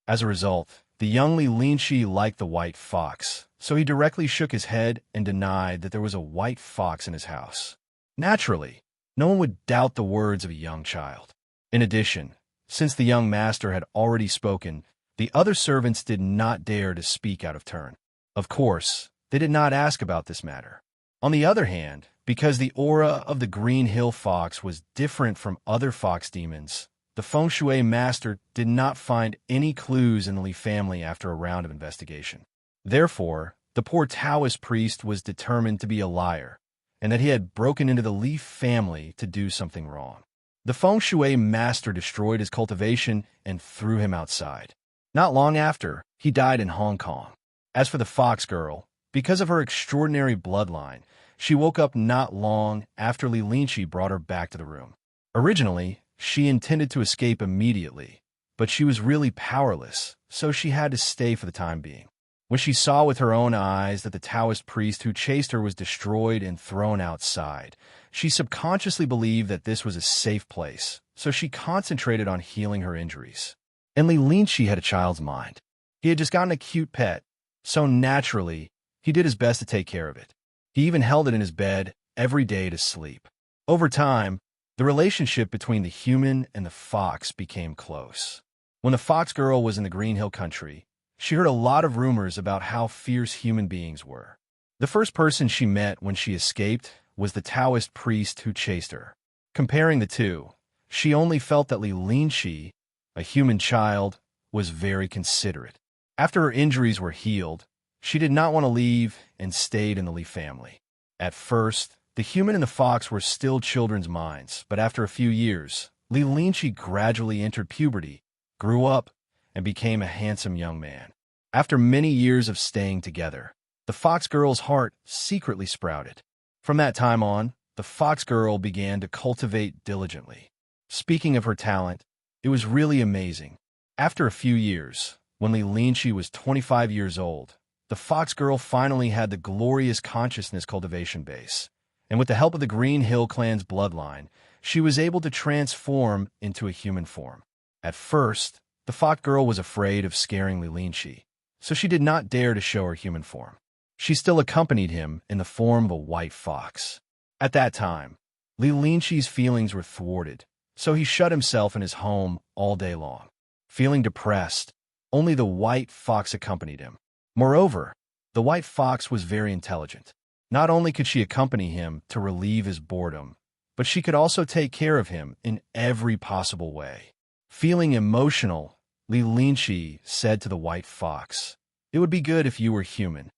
As a result, the young Li Linqi liked the white fox, so he directly shook his head and denied that there was a white fox in his house. Naturally, no one would doubt the words of a young child. In addition, since the young master had already spoken, the other servants did not dare to speak out of turn. Of course, they did not ask about this matter. On the other hand, because the aura of the Green Hill Fox was different from other fox demons, the feng shui master did not find any clues in the Li family after a round of investigation. Therefore, the poor Taoist priest was determined to be a liar, and that he had broken into the Li family to do something wrong. The feng shui master destroyed his cultivation and threw him outside. Not long after, he died in Hong Kong. As for the fox girl, because of her extraordinary bloodline, she woke up not long after Li Linqi brought her back to the room. Originally, she intended to escape immediately, but she was really powerless, so she had to stay for the time being. When she saw with her own eyes that the Taoist priest who chased her was destroyed and thrown outside, she subconsciously believed that this was a safe place, so she concentrated on healing her injuries. And Li Linqi had a child's mind. He had just gotten a cute pet, so naturally, he did his best to take care of it. He even held it in his bed every day to sleep. Over time, the relationship between the human and the fox became close. When the fox girl was in the Green Hill country, she heard a lot of rumors about how fierce human beings were. The first person she met when she escaped was the Taoist priest who chased her. Comparing the two, she only felt that Li Linqi, a human child, was very considerate. After her injuries were healed, she did not want to leave and stayed in the Li family. At first, the human and the fox were still children's minds, but after a few years, Li Linqi gradually entered puberty, grew up, and became a handsome young man. After many years of staying together, the fox girl's heart secretly sprouted. From that time on, the fox girl began to cultivate diligently. Speaking of her talent, it was really amazing. After a few years, when Li Linqi was 25 years old, the fox girl finally had the glorious consciousness cultivation base, and with the help of the Green Hill clan's bloodline, she was able to transform into a human form. At first, the fox girl was afraid of scaring Li Linqi, so she did not dare to show her human form. She still accompanied him in the form of a white fox. At that time, Li Linqi's feelings were thwarted, so he shut himself in his home all day long. Feeling depressed, only the white fox accompanied him. Moreover, the white fox was very intelligent. Not only could she accompany him to relieve his boredom, but she could also take care of him in every possible way. Feeling emotional, Li Linqi said to the white fox, "It would be good if you were human.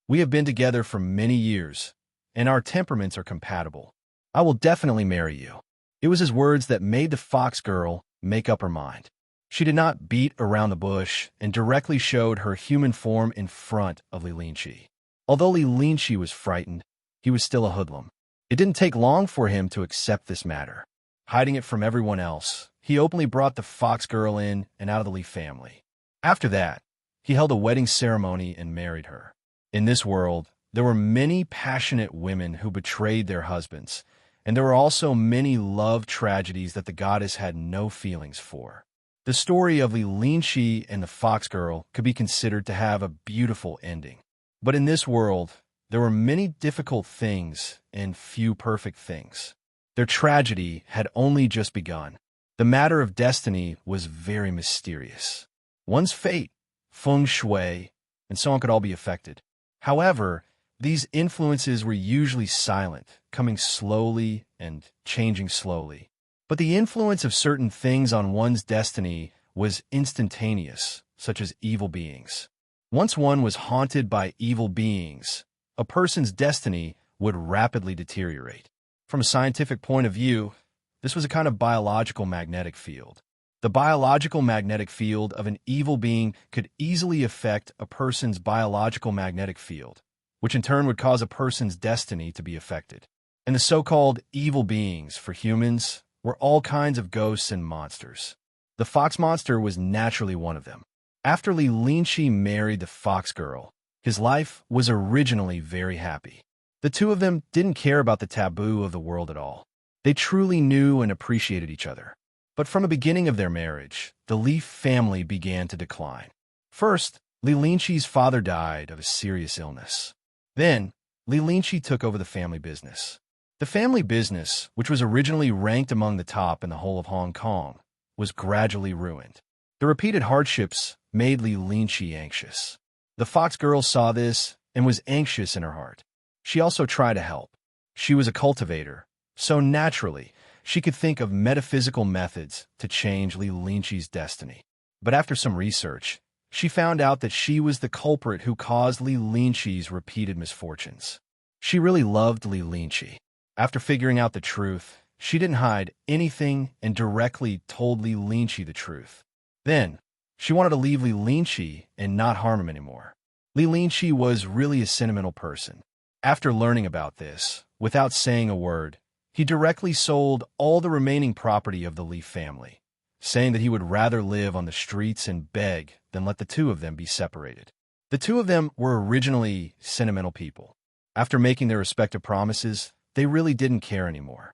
We have been together for many years, and our temperaments are compatible. I will definitely marry you." It was his words that made the fox girl make up her mind. She did not beat around the bush and directly showed her human form in front of Li Linqi. Although Li Linqi was frightened, he was still a hoodlum. It didn't take long for him to accept this matter. Hiding it from everyone else, he openly brought the fox girl in and out of the Li family. After that, he held a wedding ceremony and married her. In this world, there were many passionate women who betrayed their husbands, and there were also many love tragedies that the goddess had no feelings for. The story of Li Linqi and the fox girl could be considered to have a beautiful ending. But in this world, there were many difficult things and few perfect things. Their tragedy had only just begun. The matter of destiny was very mysterious. One's fate, feng shui, and so on could all be affected. However, these influences were usually silent, coming slowly and changing slowly. But the influence of certain things on one's destiny was instantaneous, such as evil beings. Once one was haunted by evil beings, a person's destiny would rapidly deteriorate. From a scientific point of view, this was a kind of biological magnetic field. The biological magnetic field of an evil being could easily affect a person's biological magnetic field, which in turn would cause a person's destiny to be affected. And the so-called evil beings for humans were all kinds of ghosts and monsters. The fox monster was naturally one of them. After Li Linqi married the fox girl, his life was originally very happy. The two of them didn't care about the taboo of the world at all. They truly knew and appreciated each other. But from the beginning of their marriage, the Li family began to decline. First, Li Linqi's father died of a serious illness. Then, Li Linqi took over the family business. The family business, which was originally ranked among the top in the whole of Hong Kong, was gradually ruined. The repeated hardships made Li Linqi anxious. The fox girl saw this and was anxious in her heart. She also tried to help. She was a cultivator, so naturally, she could think of metaphysical methods to change Li Linqi's destiny. But after some research, she found out that she was the culprit who caused Li Linqi's repeated misfortunes. She really loved Li Linqi. After figuring out the truth, she didn't hide anything and directly told Li Linqi the truth. Then, she wanted to leave Li Linqi and not harm him anymore. Li Linqi was really a sentimental person. After learning about this, without saying a word, he directly sold all the remaining property of the Li family, saying that he would rather live on the streets and beg than let the two of them be separated. The two of them were originally sentimental people. After making their respective promises, they really didn't care anymore.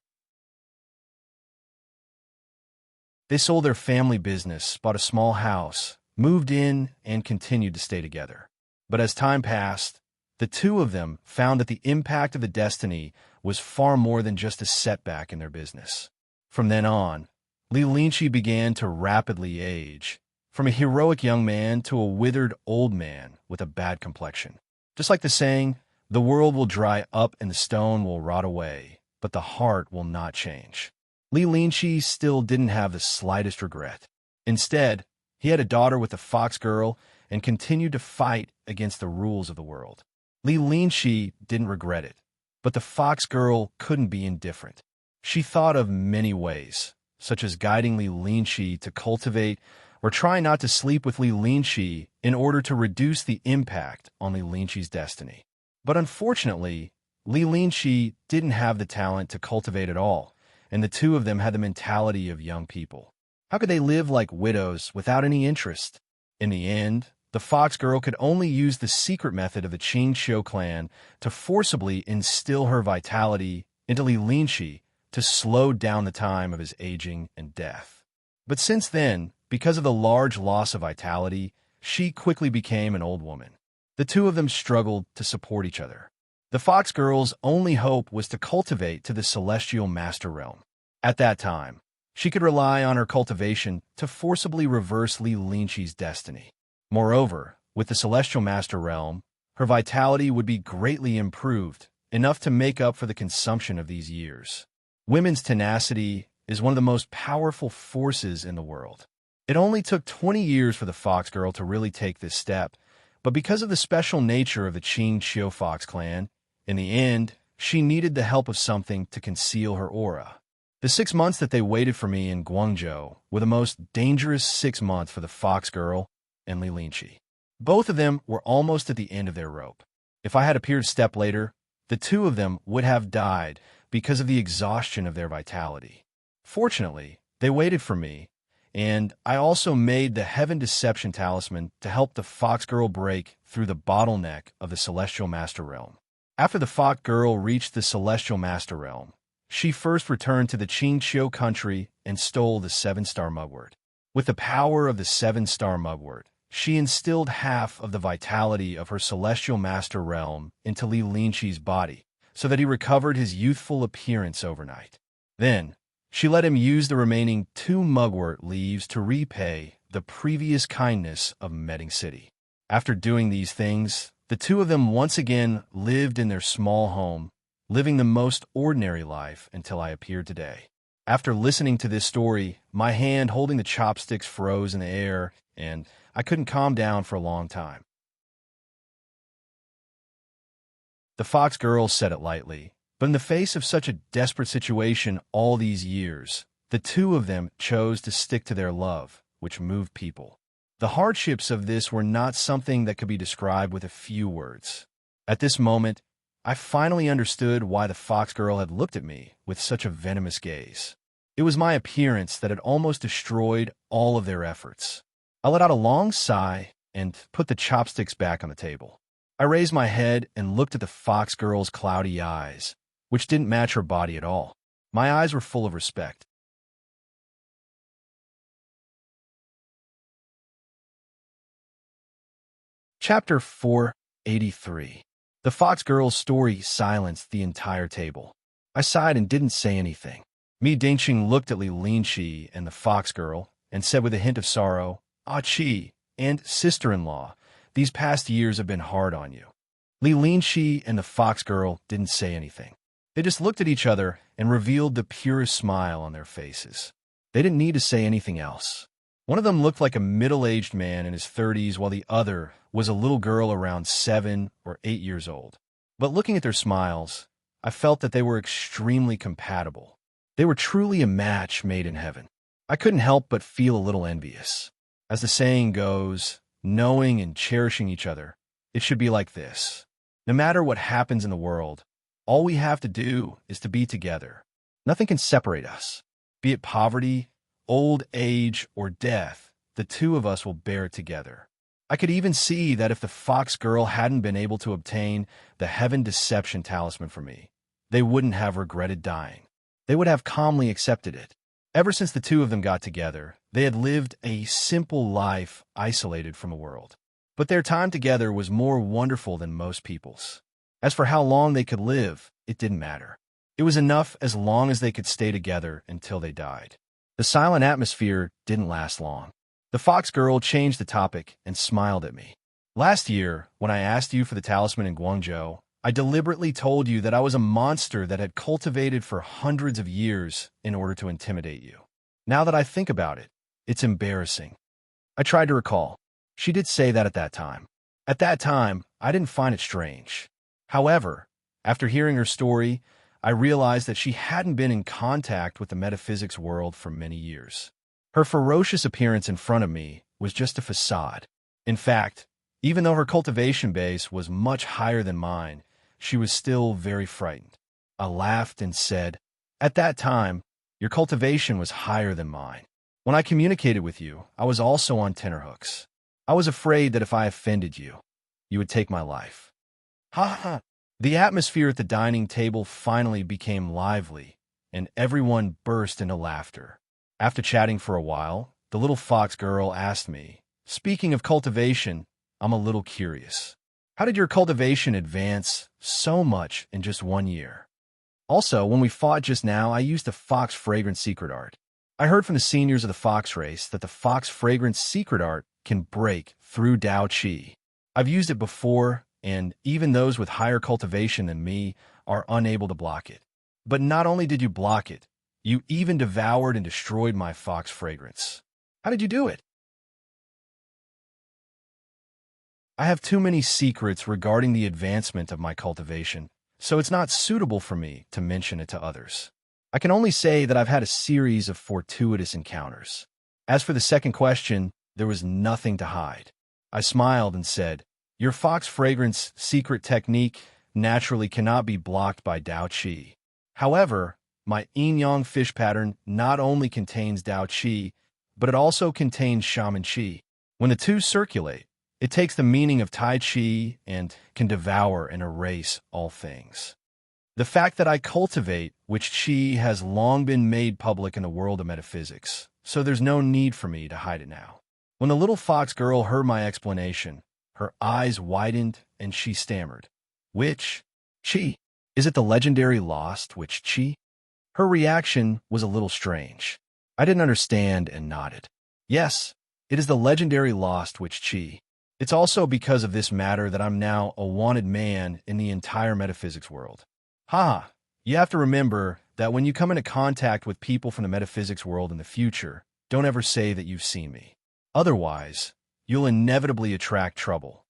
They sold their family business, bought a small house, moved in, and continued to stay together. But as time passed, the two of them found that the impact of the destiny was far more than just a setback in their business. From then on, Li Linqi began to rapidly age, from a heroic young man to a withered old man with a bad complexion. Just like the saying, the world will dry up and the stone will rot away, but the heart will not change. Li Linqi still didn't have the slightest regret. Instead, he had a daughter with a fox girl and continued to fight against the rules of the world. Li Linqi didn't regret it, but the fox girl couldn't be indifferent. She thought of many ways, such as guiding Li Linqi to cultivate or try not to sleep with Li Linqi in order to reduce the impact on Li Linqi's destiny. But unfortunately, Li Linqi didn't have the talent to cultivate at all, and the two of them had the mentality of young people. How could they live like widows without any interest? In the end, the fox girl could only use the secret method of the Qing Xiu clan to forcibly instill her vitality into Li Linqi to slow down the time of his aging and death. But since then, because of the large loss of vitality, she quickly became an old woman. The two of them struggled to support each other. The fox girl's only hope was to cultivate to the celestial master realm. At that time, she could rely on her cultivation to forcibly reverse Li Linqi's destiny. Moreover, with the celestial master realm, her vitality would be greatly improved, enough to make up for the consumption of these years. Women's tenacity is one of the most powerful forces in the world. It only took 20 years for the fox girl to really take this step, but because of the special nature of the Qing Xiu fox clan, in the end, she needed the help of something to conceal her aura. The 6 months that they waited for me in Guangzhou were the most dangerous 6 months for the fox girl and Li Linqi. Both of them were almost at the end of their rope. If I had appeared a step later, the two of them would have died because of the exhaustion of their vitality. Fortunately, they waited for me, And I also made the Heaven Deception Talisman to help the Fox Girl break through the bottleneck of the Celestial Master Realm. After the Fox Girl reached the Celestial Master Realm, she first returned to the Qingqiu country and stole the 7-star mugwort. With the power of the 7-star mugwort, she instilled half of the vitality of her Celestial Master Realm into Li Linqi's body, so that he recovered his youthful appearance overnight. Then, she let him use the remaining 2 mugwort leaves to repay the previous kindness of Medding City. After doing these things, the two of them once again lived in their small home, living the most ordinary life until I appeared today. After listening to this story, my hand holding the chopsticks froze in the air, and I couldn't calm down for a long time. The Fox Girl said it lightly, but in the face of such a desperate situation all these years, the two of them chose to stick to their love, which moved people. The hardships of this were not something that could be described with a few words. At this moment, I finally understood why the Fox Girl had looked at me with such a venomous gaze. It was my appearance that had almost destroyed all of their efforts. I let out a long sigh and put the chopsticks back on the table. I raised my head and looked at the Fox Girl's cloudy eyes, which didn't match her body at all. My eyes were full of respect. Chapter 483. The Fox Girl's story silenced the entire table. I sighed and didn't say anything. Mi Dingqing looked at Li Linqi and the Fox Girl and said with a hint of sorrow, "Ah Qi, and sister-in-law, these past years have been hard on you." Li Linqi and the Fox Girl didn't say anything. They just looked at each other and revealed the purest smile on their faces. They didn't need to say anything else. One of them looked like a middle-aged man in his 30s, while the other was a little girl around 7 or 8 years old. But looking at their smiles, I felt that they were extremely compatible. They were truly a match made in heaven. I couldn't help but feel a little envious. As the saying goes, knowing and cherishing each other, it should be like this. No matter what happens in the world, all we have to do is to be together. Nothing can separate us. Be it poverty, old age, or death, the two of us will bear it together. I could even see that if the Fox Girl hadn't been able to obtain the Heaven Deception Talisman for me, they wouldn't have regretted dying. They would have calmly accepted it. Ever since the two of them got together, they had lived a simple life isolated from the world. But their time together was more wonderful than most people's. As for how long they could live, it didn't matter. It was enough as long as they could stay together until they died. The silent atmosphere didn't last long. The Fox Girl changed the topic and smiled at me. Last year, when I asked you for the talisman in Guangzhou, I deliberately told you that I was a monster that had cultivated for hundreds of years in order to intimidate you. Now that I think about it, it's embarrassing. I tried to recall. She did say that at that time. At that time, I didn't find it strange. However, after hearing her story, I realized that she hadn't been in contact with the metaphysics world for many years. Her ferocious appearance in front of me was just a facade. In fact, even though her cultivation base was much higher than mine, she was still very frightened. I laughed and said, "At that time, your cultivation was higher than mine. When I communicated with you, I was also on tenterhooks. I was afraid that if I offended you, you would take my life." Ha ha! The atmosphere at the dining table finally became lively, and everyone burst into laughter. After chatting for a while, the little Fox Girl asked me, "Speaking of cultivation, I'm a little curious. How did your cultivation advance so much in just 1 year? Also, when we fought just now, I used the Fox Fragrance Secret Art. I heard from the seniors of the Fox race that the Fox Fragrance Secret Art can break through Dao Qi. I've used it before, and even those with higher cultivation than me are unable to block it. But not only did you block it, you even devoured and destroyed my Fox Fragrance. How did you do it?" I have too many secrets regarding the advancement of my cultivation, so it's not suitable for me to mention it to others. I can only say that I've had a series of fortuitous encounters. As for the second question, there was nothing to hide. I smiled and said, "Your Fox Fragrance secret technique naturally cannot be blocked by Dao Qi. However, my yin-yang fish pattern not only contains Dao Qi, but it also contains shaman qi. When the two circulate, it takes the meaning of Tai Chi and can devour and erase all things. The fact that I cultivate which qi has long been made public in the world of metaphysics, so there's no need for me to hide it now. When the little fox girl heard my explanation, her eyes widened and she stammered, "Which qi? Is it the legendary lost which qi?" Her reaction was a little strange. I didn't understand and nodded. Yes, it is the legendary lost which qi. It's also because of this matter that I'm now a wanted man in the entire metaphysics world. Haha, you have to remember that when you come into contact with people from the metaphysics world in the future, don't ever say that you've seen me. Otherwise, you'll inevitably attract trouble.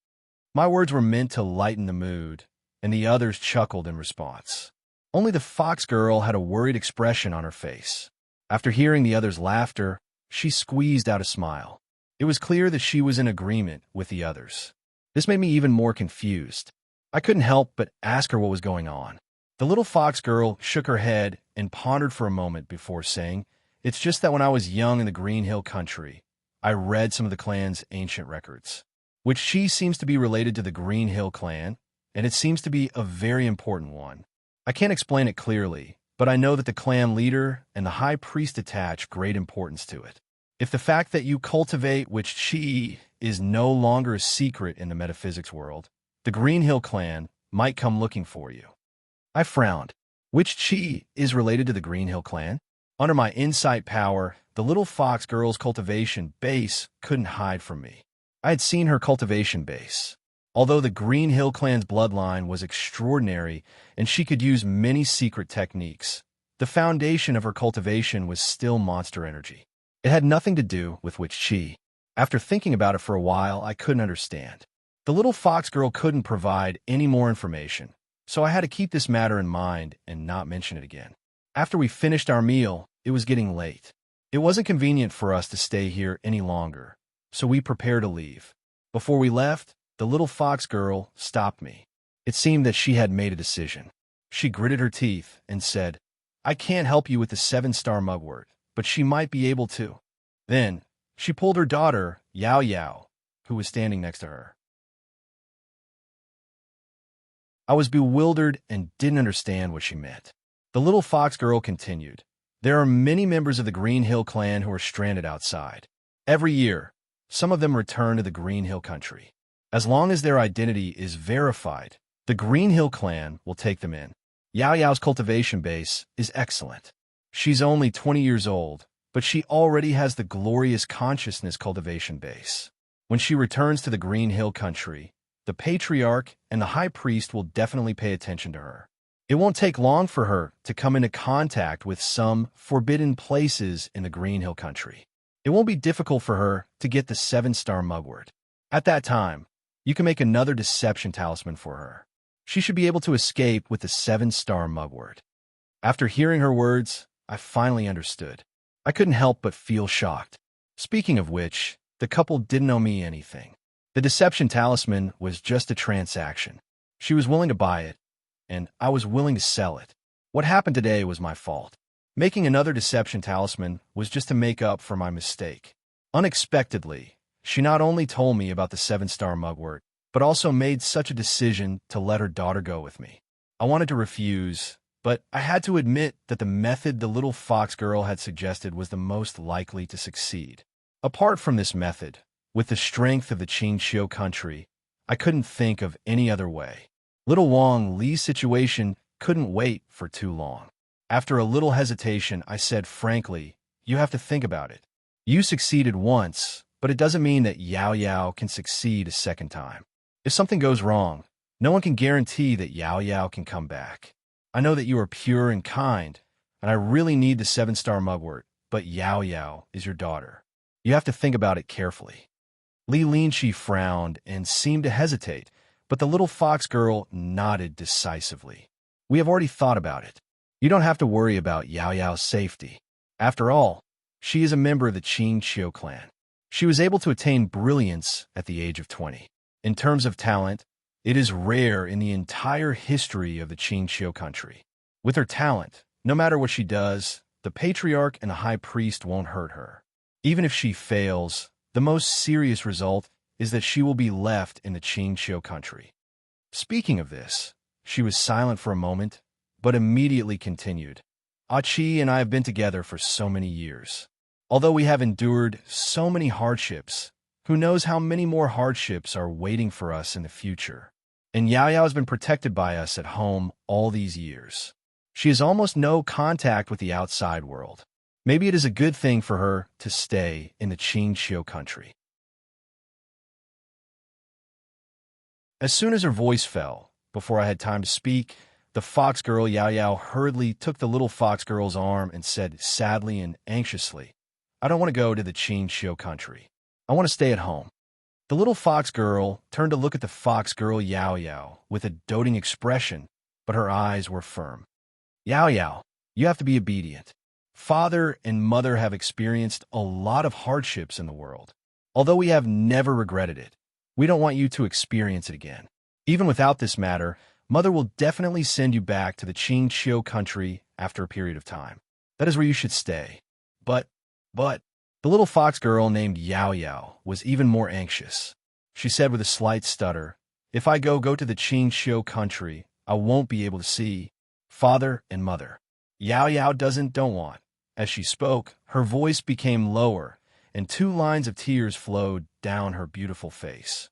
My words were meant to lighten the mood, and the others chuckled in response. Only the fox girl had a worried expression on her face. After hearing the others' laughter, she squeezed out a smile. It was clear that she was in agreement with the others. This made me even more confused. I couldn't help but ask her what was going on. The little fox girl shook her head and pondered for a moment before saying, "It's just that when I was young in the Green Hill country, I read some of the clan's ancient records, which she seems to be related to the Green Hill clan, and it seems to be a very important one. I can't explain it clearly, but I know that the clan leader and the high priest attach great importance to it. If the fact that you cultivate which qi is no longer a secret in the metaphysics world, the Green Hill clan might come looking for you." I frowned. Which qi is related to the Green Hill clan? Under my insight power, the little fox girl's cultivation base couldn't hide from me. I had seen her cultivation base. Although the Green Hill clan's bloodline was extraordinary and she could use many secret techniques, the foundation of her cultivation was still monster energy. It had nothing to do with which qi. After thinking about it for a while, I couldn't understand. The little fox girl couldn't provide any more information, so I had to keep this matter in mind and not mention it again. After we finished our meal, it was getting late. It wasn't convenient for us to stay here any longer, so we prepared to leave. Before we left, the little fox girl stopped me. It seemed that she had made a decision. She gritted her teeth and said, "I can't help you with the 7-star mugwort, but she might be able to." Then, she pulled her daughter, Yao Yao, who was standing next to her. I was bewildered and didn't understand what she meant. The little fox girl continued, "There are many members of the Green Hill clan who are stranded outside. Every year, some of them return to the Green Hill country. As long as their identity is verified, the Green Hill clan will take them in. Yao Yao's cultivation base is excellent. She's only 20 years old, but she already has the glorious consciousness cultivation base. When she returns to the Green Hill country, the patriarch and the high priest will definitely pay attention to her. It won't take long for her to come into contact with some forbidden places in the Green Hill country. It won't be difficult for her to get the 7-star mugwort. At that time, you can make another deception talisman for her. She should be able to escape with the 7-star mugwort." After hearing her words, I finally understood. I couldn't help but feel shocked. Speaking of which, the couple didn't owe me anything. The deception talisman was just a transaction. She was willing to buy it, and I was willing to sell it. What happened today was my fault. Making another deception talisman was just to make up for my mistake. Unexpectedly, she not only told me about the 7-star mugwort, but also made such a decision to let her daughter go with me. I wanted to refuse, but I had to admit that the method the little fox girl had suggested was the most likely to succeed. Apart from this method, with the strength of the Qingqiu country, I couldn't think of any other way. Little Wang Li's situation couldn't wait for too long. After a little hesitation, I said frankly, "You have to think about it. You succeeded once, but it doesn't mean that Yao Yao can succeed a second time. If something goes wrong, no one can guarantee that Yao Yao can come back. I know that you are pure and kind, and I really need the 7-star mugwort, but Yao Yao is your daughter. You have to think about it carefully." Li Linchi frowned and seemed to hesitate, but the little fox girl nodded decisively. "We have already thought about it. You don't have to worry about Yao Yao's safety. After all, she is a member of the Qingqiu clan. She was able to attain brilliance at the age of 20. In terms of talent, it is rare in the entire history of the Qingqiu country. With her talent, no matter what she does, the patriarch and the high priest won't hurt her. Even if she fails, the most serious result is that she will be left in the Qingqiu country. Speaking of this, she was silent for a moment, but immediately continued. Achi and I have been together for so many years. Although we have endured so many hardships, who knows how many more hardships are waiting for us in the future. And Yao Yao has been protected by us at home all these years. She has almost no contact with the outside world. Maybe it is a good thing for her to stay in the Qingqiu country. As soon as her voice fell, before I had time to speak, the fox girl Yao Yao hurriedly took the little fox girl's arm and said sadly and anxiously, "I don't want to go to the Qingqiu country. I want to stay at home." The little fox girl turned to look at the fox girl Yao Yao with a doting expression, but her eyes were firm. "Yao Yao, you have to be obedient. Father and mother have experienced a lot of hardships in the world. Although we have never regretted it, we don't want you to experience it again. Even without this matter, mother will definitely send you back to the Qingqiu country after a period of time. That is where you should stay." But, the little fox girl named Yao Yao was even more anxious. She said with a slight stutter, "If I go to the Qingqiu country, I won't be able to see father and mother." Yao Yao don't want. As she spoke, her voice became lower, and 2 lines of tears flowed down her beautiful face.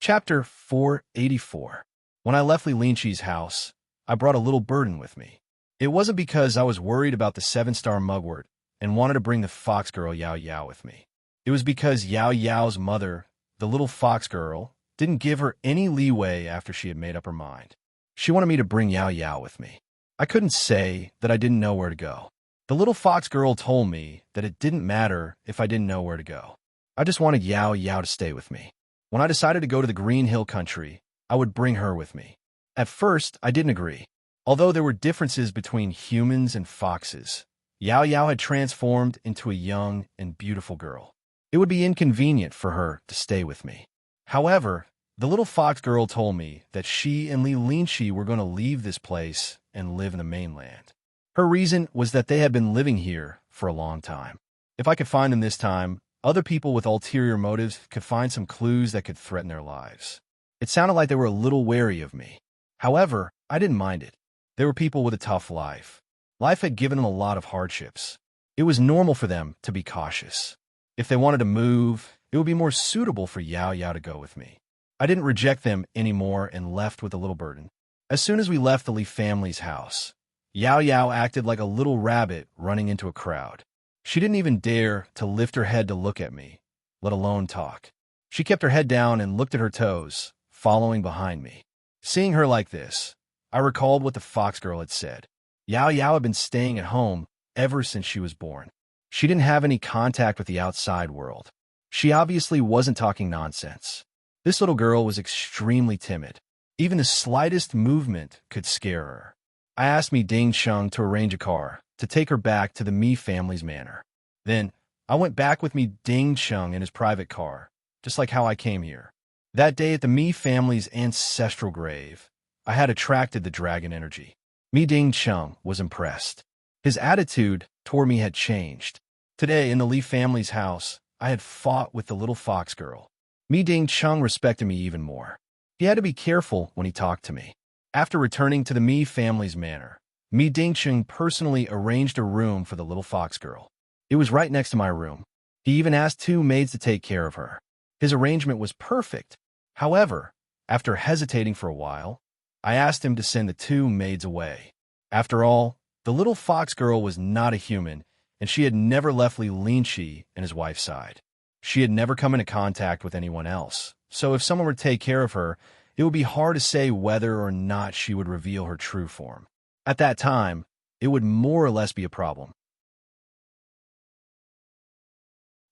Chapter 484. When I left Li Linqi's house, I brought a little burden with me. It wasn't because I was worried about the 7-star mugwort and wanted to bring the fox girl Yao Yao with me. It was because Yao Yao's mother, the little fox girl, didn't give her any leeway after she had made up her mind. She wanted me to bring Yao Yao with me. I couldn't say that I didn't know where to go. The little fox girl told me that it didn't matter if I didn't know where to go. I just wanted Yao Yao to stay with me. When I decided to go to the Green Hill country, I would bring her with me. At first, I didn't agree. Although there were differences between humans and foxes, Yao Yao had transformed into a young and beautiful girl. It would be inconvenient for her to stay with me. However, the little fox girl told me that she and Li Linqi were going to leave this place and live in the mainland. Her reason was that they had been living here for a long time. If I could find them this time, other people with ulterior motives could find some clues that could threaten their lives. It sounded like they were a little wary of me. However, I didn't mind it. They were people with a tough life. Life had given them a lot of hardships. It was normal for them to be cautious. If they wanted to move, it would be more suitable for Yao Yao to go with me. I didn't reject them anymore and left with a little burden. As soon as we left the Li family's house, Yao Yao acted like a little rabbit running into a crowd. She didn't even dare to lift her head to look at me, let alone talk. She kept her head down and looked at her toes, following behind me. Seeing her like this, I recalled what the fox girl had said. Yao Yao had been staying at home ever since she was born. She didn't have any contact with the outside world. She obviously wasn't talking nonsense. This little girl was extremely timid. Even the slightest movement could scare her. I asked Mi Dingcheng to arrange a car to take her back to the Mi family's manor. Then, I went back with Mi Dingcheng in his private car, just like how I came here. That day at the Mi family's ancestral grave, I had attracted the dragon energy. Mi Dingcheng was impressed. His attitude toward me had changed. Today, in the Li family's house, I had fought with the little fox girl. Mi Dingcheng respected me even more. He had to be careful when he talked to me. After returning to the Mi family's manor, Mi Dingcheng personally arranged a room for the little fox girl. It was right next to my room. He even asked 2 maids to take care of her. His arrangement was perfect. However, after hesitating for a while, I asked him to send the 2 maids away. After all, the little fox girl was not a human, and she had never left Li Linqi and his wife's side. She had never come into contact with anyone else, so if someone were to take care of her, it would be hard to say whether or not she would reveal her true form. At that time, it would more or less be a problem.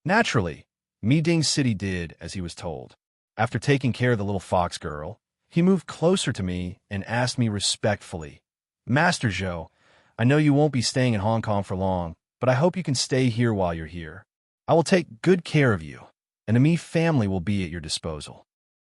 Naturally, Mi Ding City did as he was told. After taking care of the little fox girl, he moved closer to me and asked me respectfully, "Master Zhou, I know you won't be staying in Hong Kong for long, but I hope you can stay here while you're here. I will take good care of you, and the Mi family will be at your disposal."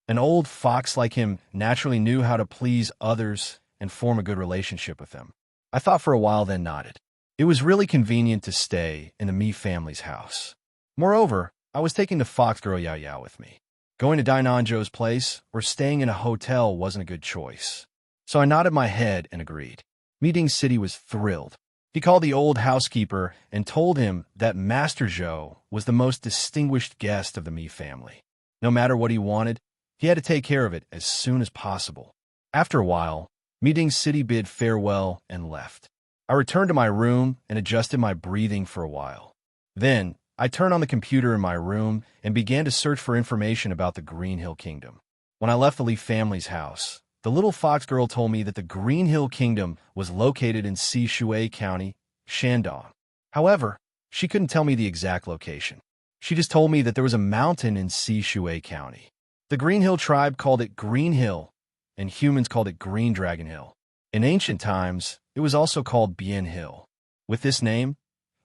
An old fox like him naturally knew how to please others and form a good relationship with them. I thought for a while, then nodded. It was really convenient to stay in the Me family's house. Moreover, I was taking the fox girl Yao Yao with me. Going to Dainanzhou's place or staying in a hotel wasn't a good choice. So I nodded my head and agreed. Meeting City was thrilled. He called the old housekeeper and told him that Master Zhou was the most distinguished guest of the Mi family. No matter what he wanted, he had to take care of it as soon as possible. After a while, Meeting City bid farewell and left. I returned to my room and adjusted my breathing for a while. Then, I turned on the computer in my room and began to search for information about the Green Hill Kingdom. When I left the Li family's house, the little fox girl told me that the Green Hill Kingdom was located in Sishui County, Shandong. However, she couldn't tell me the exact location. She just told me that there was a mountain in Sishui County. The Green Hill tribe called it Green Hill, and humans called it Green Dragon Hill. In ancient times, it was also called Bien Hill. With this name,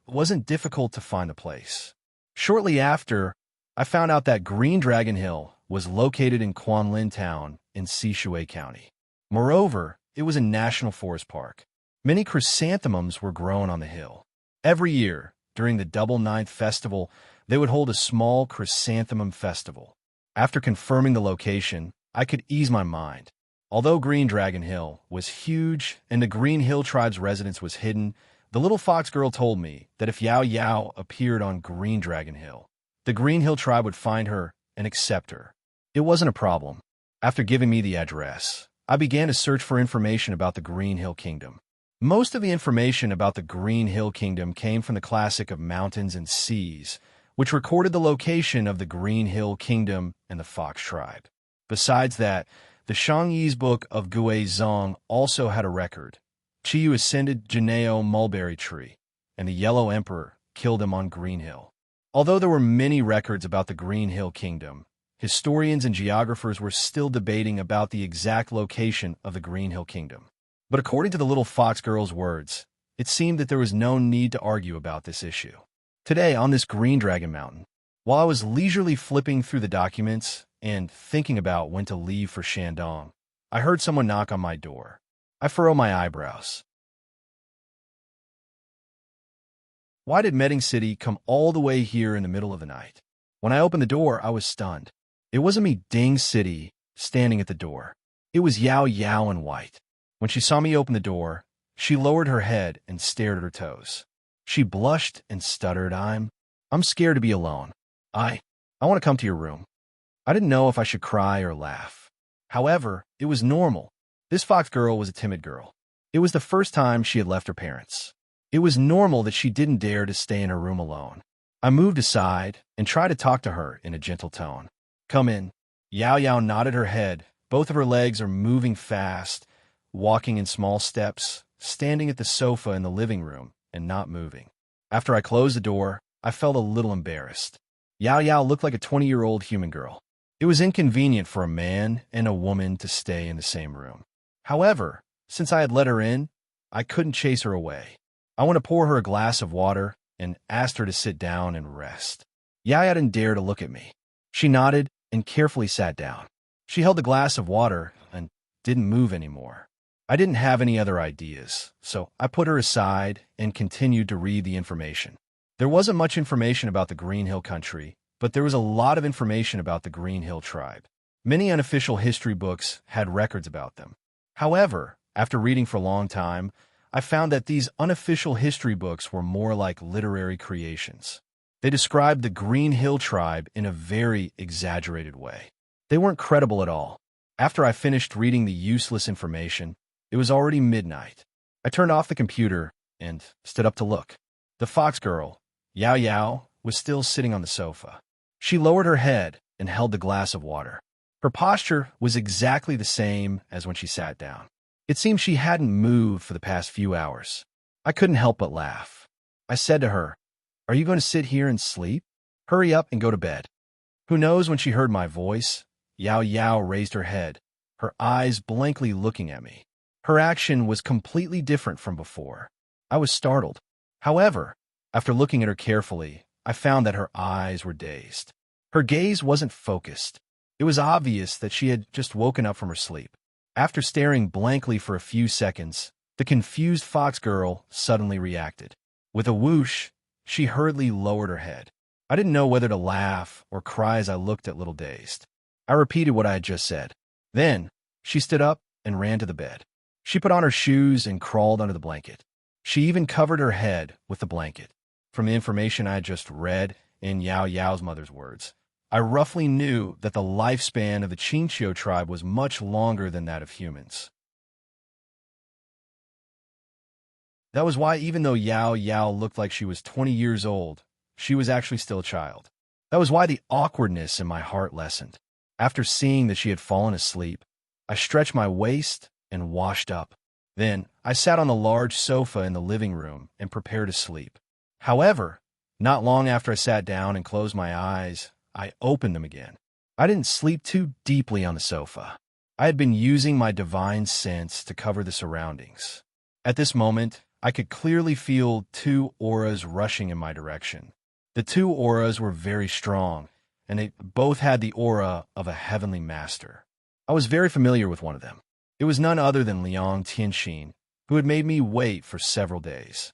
it wasn't difficult to find the place. Shortly after, I found out that Green Dragon Hill was located in Quanlin Town in Sishui County. Moreover, it was a national forest park. Many chrysanthemums were grown on the hill. Every year, during the Double Ninth Festival, they would hold a small chrysanthemum festival. After confirming the location, I could ease my mind. Although Green Dragon Hill was huge and the Green Hill tribe's residence was hidden, the little fox girl told me that if Yao Yao appeared on Green Dragon Hill, the Green Hill tribe would find her and accept her. It wasn't a problem. After giving me the address, I began to search for information about the Green Hill Kingdom. Most of the information about the Green Hill Kingdom came from the classic of Mountains and Seas, which recorded the location of the Green Hill Kingdom and the Fox tribe. Besides that, the Shangyi's Book of Gui Zong also had a record. Qiyu ascended Janeo Mulberry Tree, and the Yellow Emperor killed him on Green Hill. Although there were many records about the Green Hill Kingdom, historians and geographers were still debating about the exact location of the Green Hill Kingdom. But according to the little fox girl's words, it seemed that there was no need to argue about this issue. Today, on this Green Dragon Mountain, while I was leisurely flipping through the documents and thinking about when to leave for Shandong, I heard someone knock on my door. I furrowed my eyebrows. Why did Meeting City come all the way here in the middle of the night? When I opened the door, I was stunned. It wasn't Meeting City standing at the door. It was Yao Yao in white. When she saw me open the door, she lowered her head and stared at her toes. She blushed and stuttered, I'm scared to be alone. I want to come to your room. I didn't know if I should cry or laugh. However, it was normal. This fox girl was a timid girl. It was the first time she had left her parents. It was normal that she didn't dare to stay in her room alone. I moved aside and tried to talk to her in a gentle tone. Come in. Yao Yao nodded her head. Both of her legs are moving fast, walking in small steps, standing at the sofa in the living room, and not moving. After I closed the door, I felt a little embarrassed. Yao Yao looked like a 20-year-old human girl. It was inconvenient for a man and a woman to stay in the same room. However, since I had let her in, I couldn't chase her away. I went to pour her a glass of water and asked her to sit down and rest. Yao Yao didn't dare to look at me. She nodded and carefully sat down. She held the glass of water and didn't move anymore. I didn't have any other ideas, so I put her aside and continued to read the information. There wasn't much information about the Green Hill country, but there was a lot of information about the Green Hill tribe. Many unofficial history books had records about them. However, after reading for a long time, I found that these unofficial history books were more like literary creations. They described the Green Hill tribe in a very exaggerated way. They weren't credible at all. After I finished reading the useless information, it was already midnight. I turned off the computer and stood up to look. The fox girl, Yao Yao, was still sitting on the sofa. She lowered her head and held the glass of water. Her posture was exactly the same as when she sat down. It seemed she hadn't moved for the past few hours. I couldn't help but laugh. I said to her, "Are you going to sit here and sleep? Hurry up and go to bed." Who knows when she heard my voice? Yao Yao raised her head, her eyes blankly looking at me. Her action was completely different from before. I was startled. However, after looking at her carefully, I found that her eyes were dazed. Her gaze wasn't focused. It was obvious that she had just woken up from her sleep. After staring blankly for a few seconds, the confused fox girl suddenly reacted. With a whoosh, she hurriedly lowered her head. I didn't know whether to laugh or cry as I looked at Little Dazed. I repeated what I had just said. Then, she stood up and ran to the bed. She put on her shoes and crawled under the blanket. She even covered her head with the blanket. From the information I had just read in Yao Yao's mother's words, I roughly knew that the lifespan of the Qingqiu tribe was much longer than that of humans. That was why, even though Yao Yao looked like she was 20 years old, she was actually still a child. That was why the awkwardness in my heart lessened. After seeing that she had fallen asleep, I stretched my waist and washed up. Then, I sat on the large sofa in the living room and prepared to sleep. However, not long after I sat down and closed my eyes, I opened them again. I didn't sleep too deeply on the sofa. I had been using my divine sense to cover the surroundings. At this moment, I could clearly feel two auras rushing in my direction. The two auras were very strong, and they both had the aura of a heavenly master. I was very familiar with one of them. It was none other than Liang Tianxin, who had made me wait for several days.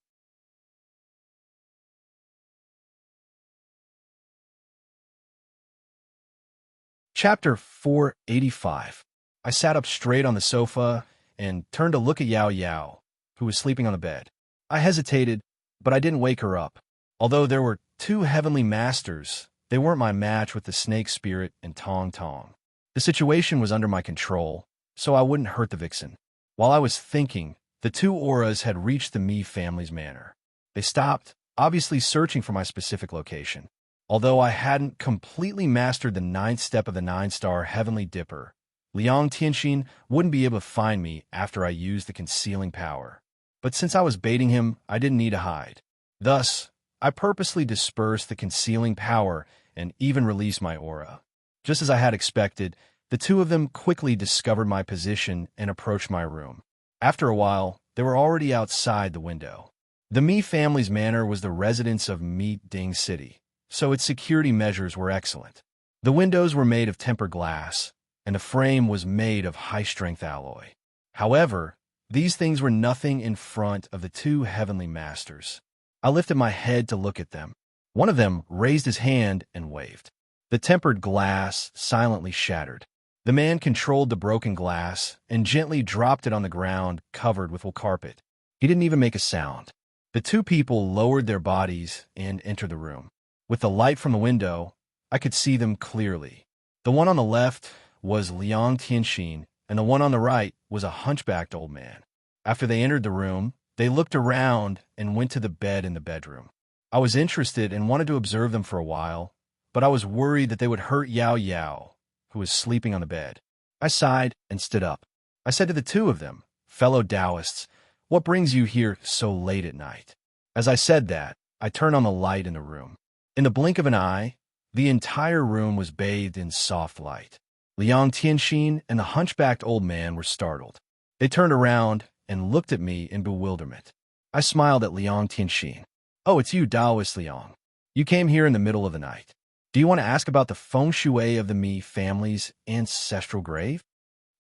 Chapter 485. I sat up straight on the sofa and turned to look at Yao Yao, who was sleeping on the bed. I hesitated, but I didn't wake her up. Although there were two heavenly masters, they weren't my match with the snake spirit and Tong Tong. The situation was under my control, so I wouldn't hurt the vixen. While I was thinking, the two auras had reached the Mi family's manor. They stopped, obviously searching for my specific location. Although I hadn't completely mastered the 9th step of the 9-star Heavenly Dipper, Liang Tianxin wouldn't be able to find me after I used the concealing power. But since I was baiting him, I didn't need to hide. Thus, I purposely dispersed the concealing power and even released my aura. Just as I had expected, the two of them quickly discovered my position and approached my room. After a while, they were already outside the window. The Mi family's manor was the residence of Mi Ding City, so its security measures were excellent. The windows were made of tempered glass, and the frame was made of high-strength alloy. However, these things were nothing in front of the two heavenly masters. I lifted my head to look at them. One of them raised his hand and waved. The tempered glass silently shattered. The man controlled the broken glass and gently dropped it on the ground covered with wool carpet. He didn't even make a sound. The two people lowered their bodies and entered the room. With the light from the window, I could see them clearly. The one on the left was Liang Tianxin, and the one on the right was a hunchbacked old man. After they entered the room, they looked around and went to the bed in the bedroom. I was interested and wanted to observe them for a while, but I was worried that they would hurt Yao Yao, who was sleeping on the bed. I sighed and stood up. I said to the two of them, "Fellow Taoists, what brings you here so late at night?" As I said that, I turned on the light in the room. In the blink of an eye, the entire room was bathed in soft light. Liang Tianxin and the hunchbacked old man were startled. They turned around and looked at me in bewilderment. I smiled at Liang Tianxin. "Oh, it's you, Taoist Liang. You came here in the middle of the night. Do you want to ask about the feng shui of the Mi family's ancestral grave?"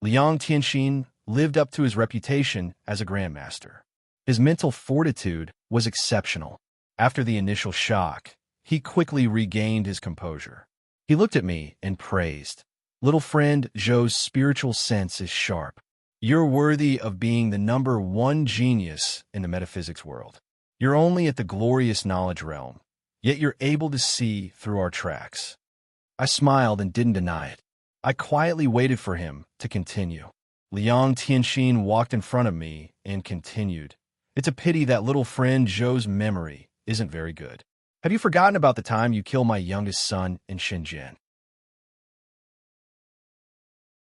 Liang Tianxin lived up to his reputation as a grandmaster. His mental fortitude was exceptional. After the initial shock, he quickly regained his composure. He looked at me and praised. "Little friend, Zhou's spiritual sense is sharp. You're worthy of being the #1 genius in the metaphysics world. You're only at the glorious knowledge realm, yet you're able to see through our tracks." I smiled and didn't deny it. I quietly waited for him to continue. Liang Tianxin walked in front of me and continued. "It's a pity that little friend Zhou's memory isn't very good. Have you forgotten about the time you killed my youngest son in Shenzhen?"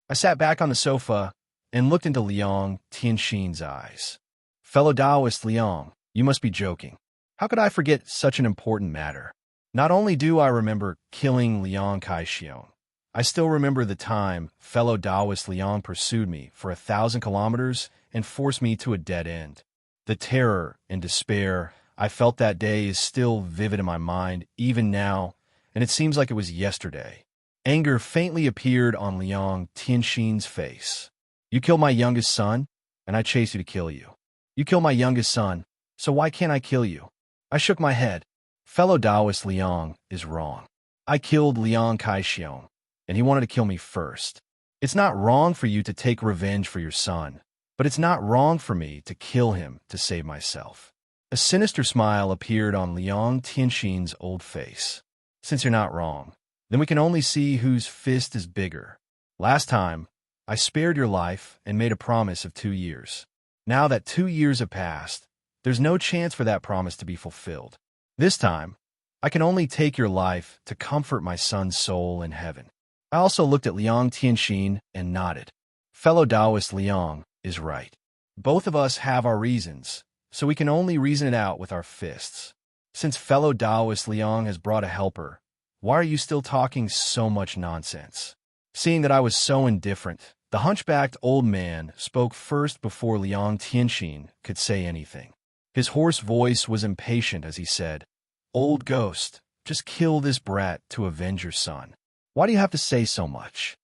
I sat back on the sofa and looked into Liang Tianxin's eyes. "Fellow Taoist Liang, you must be joking. How could I forget such an important matter? Not only do I remember killing Liang Kaixiong, I still remember the time fellow Taoist Liang pursued me for 1,000 kilometers and forced me to a dead end. The terror and despair I felt that day is still vivid in my mind, even now, and it seems like it was yesterday." Anger faintly appeared on Liang Tianxin's face. You killed my youngest son, and I chased you to kill you. You killed my youngest son, so why can't I kill you? I shook my head. Fellow Taoist Liang is wrong. I killed Liang Kaixiong, and he wanted to kill me first. It's not wrong for you to take revenge for your son, but it's not wrong for me to kill him to save myself. A sinister smile appeared on Liang Tianxin's old face. Since you're not wrong, then we can only see whose fist is bigger. Last time, I spared your life and made a promise of 2 years. Now that 2 years have passed, there's no chance for that promise to be fulfilled. This time, I can only take your life to comfort my son's soul in heaven. I also looked at Liang Tianxin and nodded. Fellow Taoist Liang is right. Both of us have our reasons, so we can only reason it out with our fists. Since fellow Taoist Liang has brought a helper, why are you still talking so much nonsense? Seeing that I was so indifferent, the hunchbacked old man spoke first before Liang Tianxin could say anything. His hoarse voice was impatient as he said, "Old ghost, just kill this brat to avenge your son. Why do you have to say so much?"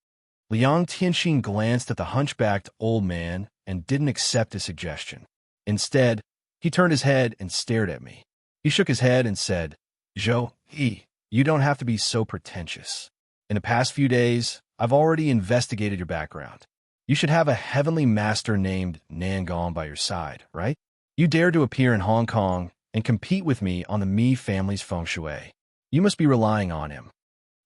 Liang Tianxin glanced at the hunchbacked old man and didn't accept his suggestion. Instead, he turned his head and stared at me. He shook his head and said, "Zhou Yi, you don't have to be so pretentious. In the past few days, I've already investigated your background. You should have a heavenly master named Nangong by your side, right? You dared to appear in Hong Kong and compete with me on the Mi family's feng shui. You must be relying on him."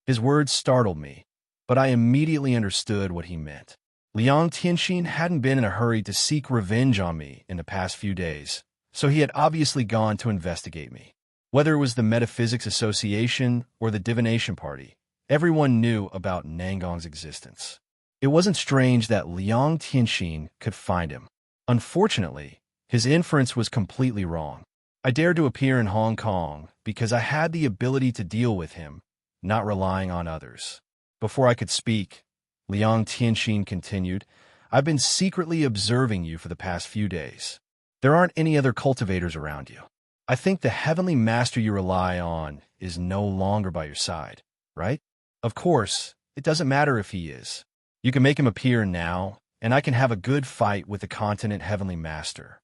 His words startled me, but I immediately understood what he meant. Liang Tianxin hadn't been in a hurry to seek revenge on me in the past few days, so he had obviously gone to investigate me. Whether it was the Metaphysics Association or the Divination Party, everyone knew about Nangong's existence. It wasn't strange that Liang Tianxin could find him. Unfortunately, his inference was completely wrong. I dared to appear in Hong Kong because I had the ability to deal with him, not relying on others. Before I could speak, Liang Tianxin continued, "I've been secretly observing you for the past few days. There aren't any other cultivators around you. I think the heavenly master you rely on is no longer by your side, right? Of course, it doesn't matter if he is. You can make him appear now, and I can have a good fight with the continent heavenly master."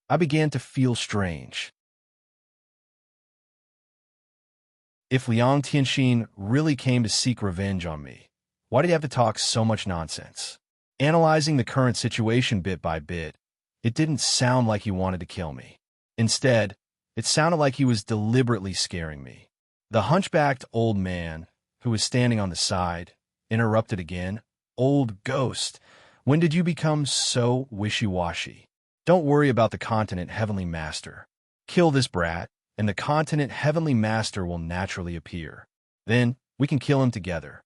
I began to feel strange. If Liang Tianxin really came to seek revenge on me, why did he have to talk so much nonsense? Analyzing the current situation bit by bit, it didn't sound like he wanted to kill me. Instead, it sounded like he was deliberately scaring me. The hunchbacked old man, who was standing on the side, interrupted again. "Old ghost, when did you become so wishy-washy? Don't worry about the continent heavenly master. Kill this brat, and the continent heavenly master will naturally appear. Then we can kill him together."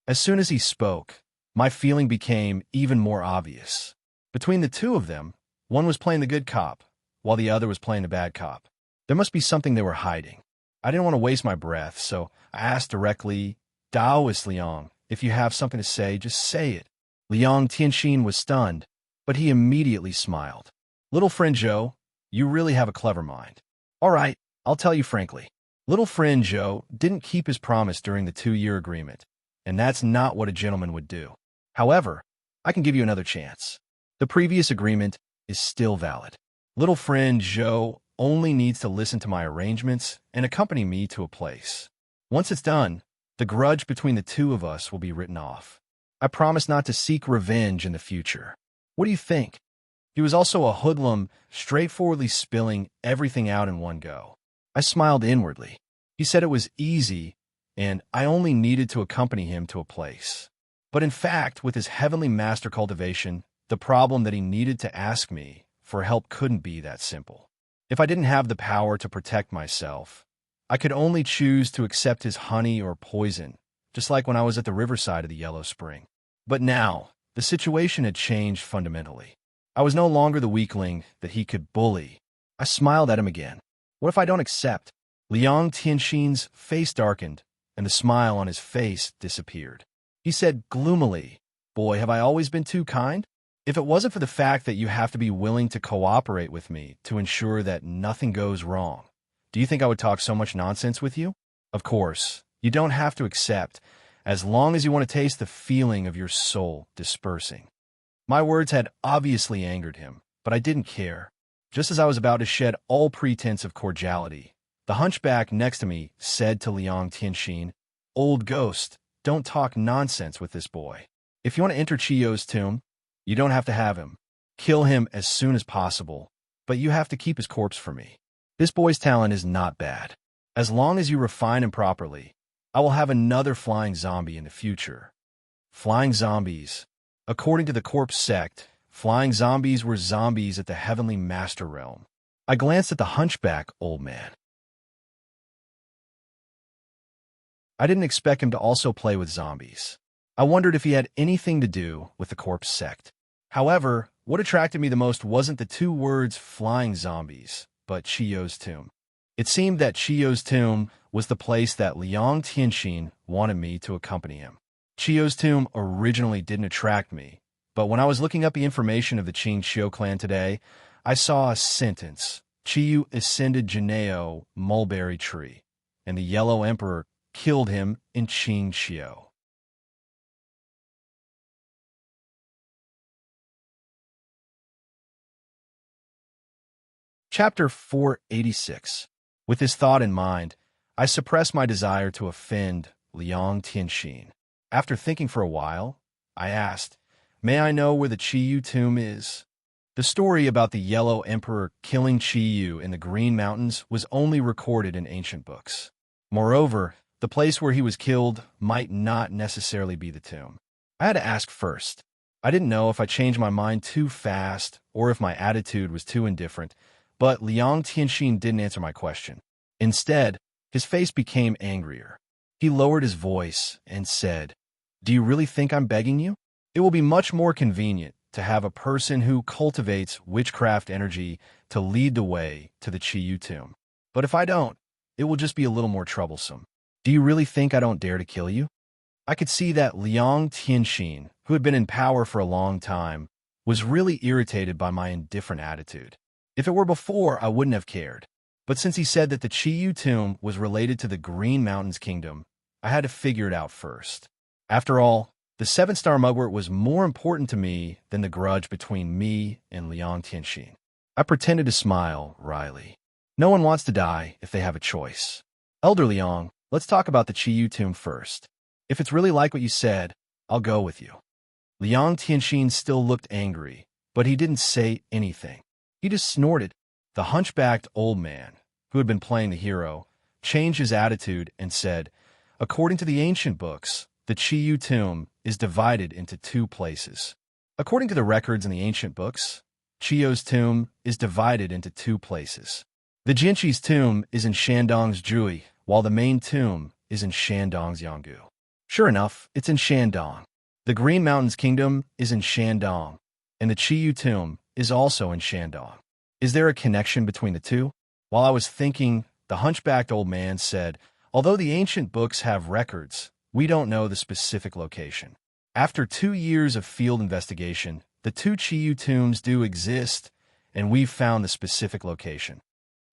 As soon as he spoke, my feeling became even more obvious. Between the two of them, one was playing the good cop, while the other was playing the bad cop. There must be something they were hiding. I didn't want to waste my breath, so I asked directly, "Taoist Liang, if you have something to say, just say it." Liang Tianxin was stunned, but he immediately smiled. "Little friend Zhou, you really have a clever mind. All right, I'll tell you frankly. Little friend Zhou didn't keep his promise during the 2-year agreement, and that's not what a gentleman would do. However, I can give you another chance. The previous agreement is still valid. Little friend Zhou only needs to listen to my arrangements and accompany me to a place. Once it's done, the grudge between the two of us will be written off. I promise not to seek revenge in the future. What do you think?" He was also a hoodlum, straightforwardly spilling everything out in one go. I smiled inwardly. He said it was easy, and I only needed to accompany him to a place. But in fact, with his heavenly master cultivation, the problem that he needed to ask me for help couldn't be that simple. If I didn't have the power to protect myself, I could only choose to accept his honey or poison, just like when I was at the riverside of the Yellow Spring. But now, the situation had changed fundamentally. I was no longer the weakling that he could bully. I smiled at him again. What if I don't accept? Liang Tianxin's face darkened, and the smile on his face disappeared. He said gloomily, "Boy, have I always been too kind? If it wasn't for the fact that you have to be willing to cooperate with me to ensure that nothing goes wrong, do you think I would talk so much nonsense with you? Of course, you don't have to accept, as long as you want to taste the feeling of your soul dispersing." My words had obviously angered him, but I didn't care. Just as I was about to shed all pretense of cordiality, the hunchback next to me said to Liang Tianxin, "Old ghost, don't talk nonsense with this boy. If you want to enter Chiyo's tomb, you don't have to have him. Kill him as soon as possible, but you have to keep his corpse for me. This boy's talent is not bad. As long as you refine him properly, I will have another flying zombie in the future." Flying zombies. According to the corpse sect, flying zombies were zombies at the heavenly master realm. I glanced at the hunchback old man. I didn't expect him to also play with zombies. I wondered if he had anything to do with the corpse sect. However, what attracted me the most wasn't the two words flying zombies, but Chiyo's tomb. It seemed that Chiyo's tomb was the place that Liang Tianxin wanted me to accompany him. Chiyo's tomb originally didn't attract me, but when I was looking up the information of the Qing Xiu clan today, I saw a sentence: Chiyu ascended Janeo mulberry tree, and the Yellow Emperor killed him in Qing Xiu. Chapter 486. With this thought in mind, I suppressed my desire to offend Liang Tianxin. After thinking for a while, I asked, "May I know where the Chiyu tomb is?" The story about the Yellow Emperor killing Chiyu in the Green Mountains was only recorded in ancient books. Moreover, the place where he was killed might not necessarily be the tomb. I had to ask first. I didn't know if I changed my mind too fast or if my attitude was too indifferent, but Liang Tianxin didn't answer my question. Instead, his face became angrier. He lowered his voice and said, "Do you really think I'm begging you? It will be much more convenient to have a person who cultivates witchcraft energy to lead the way to the Chiyu tomb. But if I don't, it will just be a little more troublesome. Do you really think I don't dare to kill you?" I could see that Liang Tianxin, who had been in power for a long time, was really irritated by my indifferent attitude. If it were before, I wouldn't have cared. But since he said that the Chiyu tomb was related to the Green Mountains Kingdom, I had to figure it out first. After all, the seven-star mugwort was more important to me than the grudge between me and Liang Tianxin. I pretended to smile wryly. No one wants to die if they have a choice. Elder Liang, let's talk about the Chiyu tomb first. If it's really like what you said, I'll go with you. Liang Tianxin still looked angry, but he didn't say anything. He just snorted. The hunchbacked old man, who had been playing the hero, changed his attitude and said, "According to the ancient books, the Chiyu tomb is divided into two places. According to the records in the ancient books, Chiyo's tomb is divided into two places. The Jinchi's tomb is in Shandong's Jui, while the main tomb is in Shandong's Yanggu." Sure enough, it's in Shandong. The Green Mountains Kingdom is in Shandong, and the Chiyu tomb is also in Shandong. Is there a connection between the two? While I was thinking, the hunchbacked old man said, "Although the ancient books have records, we don't know the specific location. After 2 years of field investigation, the two Chiyu tombs do exist, and we've found the specific location."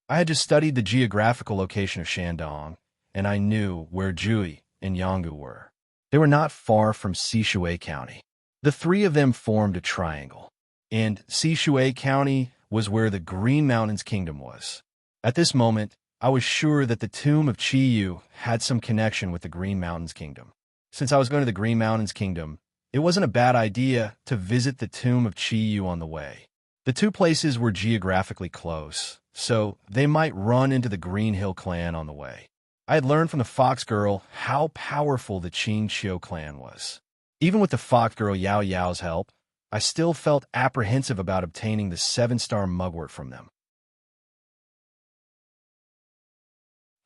I had just studied the geographical location of Shandong, and I knew where Jui and Yanggu were. They were not far from Sishui County. The three of them formed a triangle, and Sishui County was where the Green Mountains Kingdom was. At this moment, I was sure that the tomb of Chiyu had some connection with the Green Mountains Kingdom. Since I was going to the Green Mountains Kingdom, it wasn't a bad idea to visit the tomb of Chiyu on the way. The two places were geographically close, so they might run into the Green Hill clan on the way. I had learned from the Fox Girl how powerful the Qing Xiu clan was. Even with the Fox Girl Yao Yao's help, I still felt apprehensive about obtaining the 7-star mugwort from them.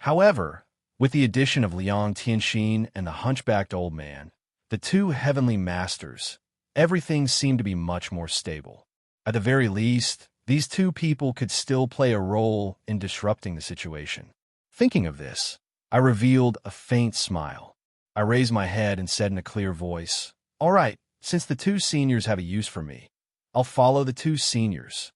However, with the addition of Liang Tianxin and the hunchbacked old man, the two heavenly masters, everything seemed to be much more stable. At the very least, these two people could still play a role in disrupting the situation. Thinking of this, I revealed a faint smile. I raised my head and said in a clear voice, "All right, since the two seniors have a use for me, I'll follow the two seniors."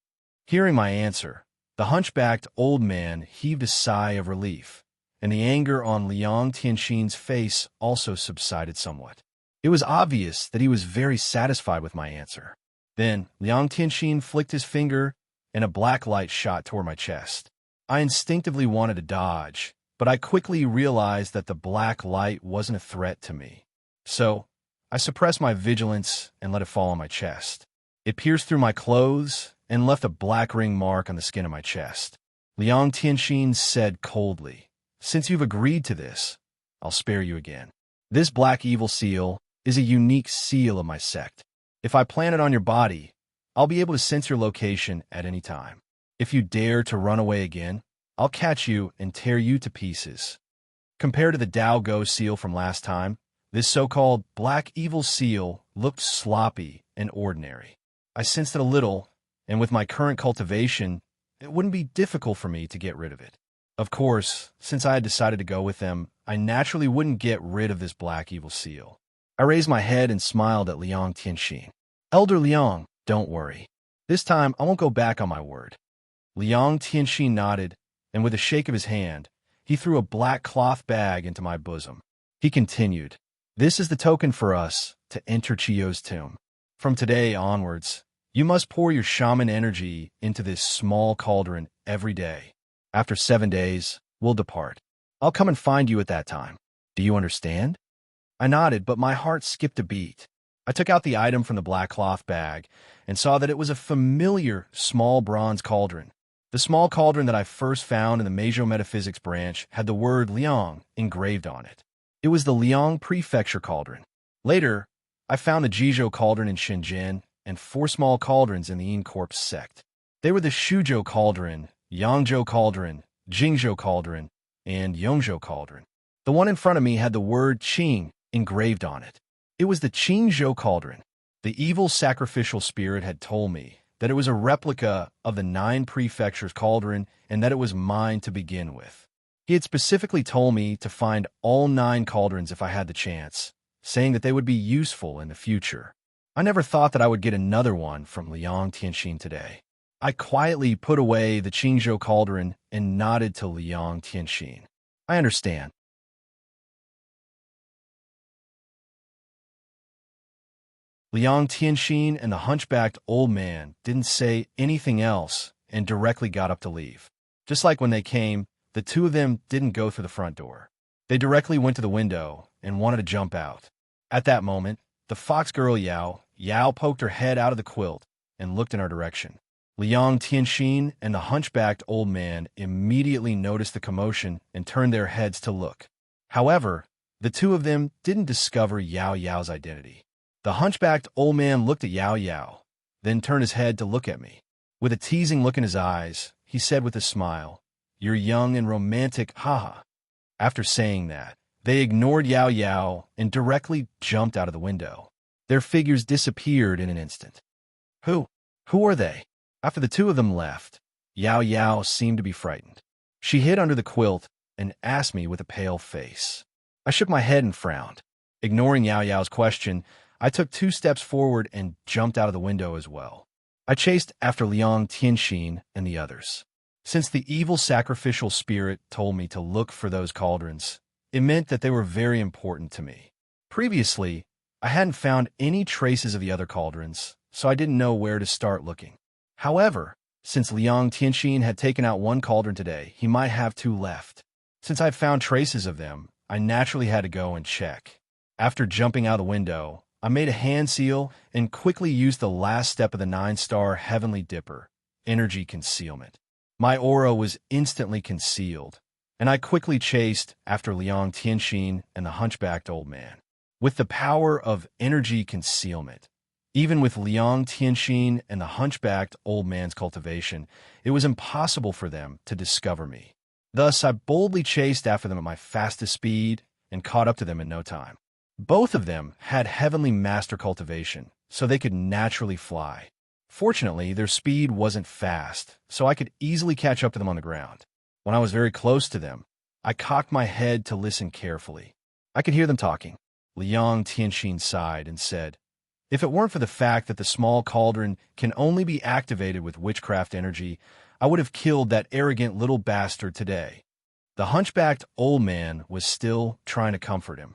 Hearing my answer, the hunchbacked old man heaved a sigh of relief, and the anger on Liang Tianxin's face also subsided somewhat. It was obvious that he was very satisfied with my answer. Then, Liang Tianxin flicked his finger, and a black light shot toward my chest. I instinctively wanted to dodge, but I quickly realized that the black light wasn't a threat to me. So, I suppressed my vigilance and let it fall on my chest. It pierced through my clothes and left a black ring mark on the skin of my chest. Liang Tianxin said coldly, "Since you've agreed to this, I'll spare you again. This black evil seal is a unique seal of my sect. If I plant it on your body, I'll be able to sense your location at any time. If you dare to run away again, I'll catch you and tear you to pieces." Compared to the Dao Go seal from last time, this so-called black evil seal looked sloppy and ordinary. I sensed it a little, and with my current cultivation, it wouldn't be difficult for me to get rid of it. Of course, since I had decided to go with them, I naturally wouldn't get rid of this black evil seal. I raised my head and smiled at Liang Tianxin. "Elder Liang, don't worry. This time I won't go back on my word." Liang Tianxin nodded, and with a shake of his hand, he threw a black cloth bag into my bosom. He continued, "This is the token for us to enter Chiyo's tomb. From today onwards, you must pour your shaman energy into this small cauldron every day. After 7 days, we'll depart. I'll come and find you at that time. Do you understand?" I nodded, but my heart skipped a beat. I took out the item from the black cloth bag and saw that it was a familiar small bronze cauldron. The small cauldron that I first found in the Meizhou Metaphysics branch had the word Liang engraved on it. It was the Liang Prefecture cauldron. Later, I found the Jizhou cauldron in Shenzhen and 4 small cauldrons in the Yin Corpse sect. They were the Shuzhou cauldron, Yangzhou cauldron, Jingzhou cauldron, and Yongzhou cauldron. The one in front of me had the word Qing engraved on it. It was the Qingzhou cauldron. The evil sacrificial spirit had told me that it was a replica of the 9 prefectures cauldron and that it was mine to begin with. He had specifically told me to find all 9 cauldrons if I had the chance, saying that they would be useful in the future. I never thought that I would get another one from Liang Tianxin today. I quietly put away the Qingzhou cauldron and nodded to Liang Tianxin. "I understand." Liang Tianxin and the hunchbacked old man didn't say anything else and directly got up to leave. Just like when they came, the two of them didn't go through the front door. They directly went to the window and wanted to jump out. At that moment, the fox girl Yao poked her head out of the quilt and looked in our direction. Liang Tianxin and the hunchbacked old man immediately noticed the commotion and turned their heads to look. However, the two of them didn't discover Yao's identity. The hunchbacked old man looked at Yao, then turned his head to look at me. With a teasing look in his eyes, he said with a smile, "You're young and romantic, haha." After saying that, they ignored Yao and directly jumped out of the window. Their figures disappeared in an instant. Who are they? After the two of them left, Yao seemed to be frightened. She hid under the quilt and asked me with a pale face. I shook my head and frowned. Ignoring Yao's question, I took 2 steps forward and jumped out of the window as well. I chased after Liang Tianxin and the others. Since the evil sacrificial spirit told me to look for those cauldrons, it meant that they were very important to me. Previously, I hadn't found any traces of the other cauldrons, so I didn't know where to start looking. However, since Liang Tianxin had taken out 1 cauldron today, he might have 2 left. Since I'd found traces of them, I naturally had to go and check. After jumping out the window, I made a hand seal and quickly used the last step of the 9-star Heavenly Dipper, energy concealment. My aura was instantly concealed, and I quickly chased after Liang Tianxin and the hunchbacked old man. With the power of energy concealment, even with Liang Tianxin and the hunchbacked old man's cultivation, it was impossible for them to discover me. Thus, I boldly chased after them at my fastest speed and caught up to them in no time. Both of them had heavenly master cultivation, so they could naturally fly. Fortunately, their speed wasn't fast, so I could easily catch up to them on the ground. When I was very close to them, I cocked my head to listen carefully. I could hear them talking. Liang Tianxin sighed and said, "If it weren't for the fact that the small cauldron can only be activated with witchcraft energy, I would have killed that arrogant little bastard today." The hunchbacked old man was still trying to comfort him.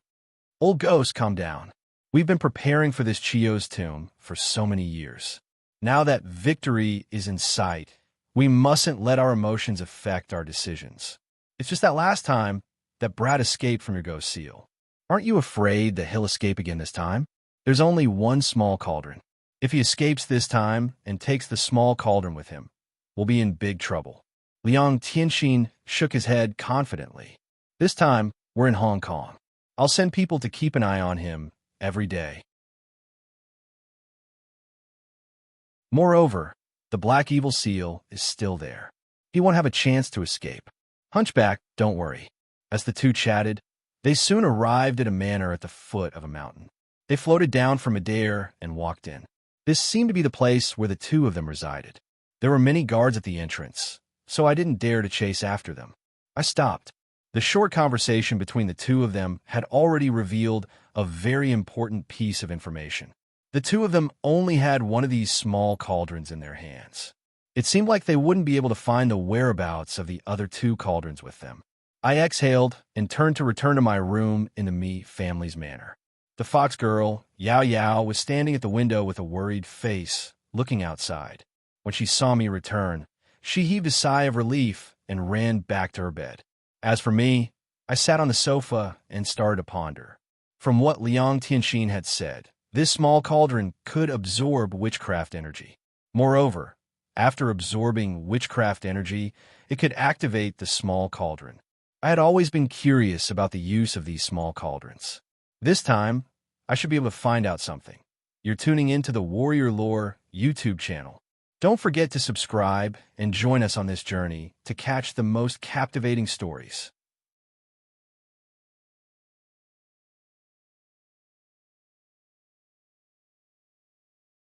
"Old ghost, calm down. We've been preparing for this Chiyo's tomb for so many years. Now that victory is in sight, we mustn't let our emotions affect our decisions. It's just that last time that Brad escaped from your ghost seal. Aren't you afraid that he'll escape again this time? There's only one small cauldron. If he escapes this time and takes the small cauldron with him, we'll be in big trouble. Liang Tianxin shook his head confidently. This time, we're in Hong Kong. I'll send people to keep an eye on him every day. Moreover, the black evil seal is still there. He won't have a chance to escape. Hunchback, don't worry. As the two chatted, they soon arrived at a manor at the foot of a mountain. They floated down from midair and walked in. This seemed to be the place where the two of them resided. There were many guards at the entrance, so I didn't dare to chase after them. I stopped. The short conversation between the two of them had already revealed a very important piece of information. The two of them only had one of these small cauldrons in their hands. It seemed like they wouldn't be able to find the whereabouts of the other two cauldrons with them. I exhaled and turned to return to my room in the Me family's manor. The fox girl, Yao Yao, was standing at the window with a worried face, looking outside. When she saw me return, she heaved a sigh of relief and ran back to her bed. As for me, I sat on the sofa and started to ponder. From what Liang Tianxin had said, this small cauldron could absorb witchcraft energy. Moreover, after absorbing witchcraft energy, it could activate the small cauldron. I had always been curious about the use of these small cauldrons. This time, I should be able to find out something. You're tuning into the Warrior Lore YouTube channel. Don't forget to subscribe and join us on this journey to catch the most captivating stories.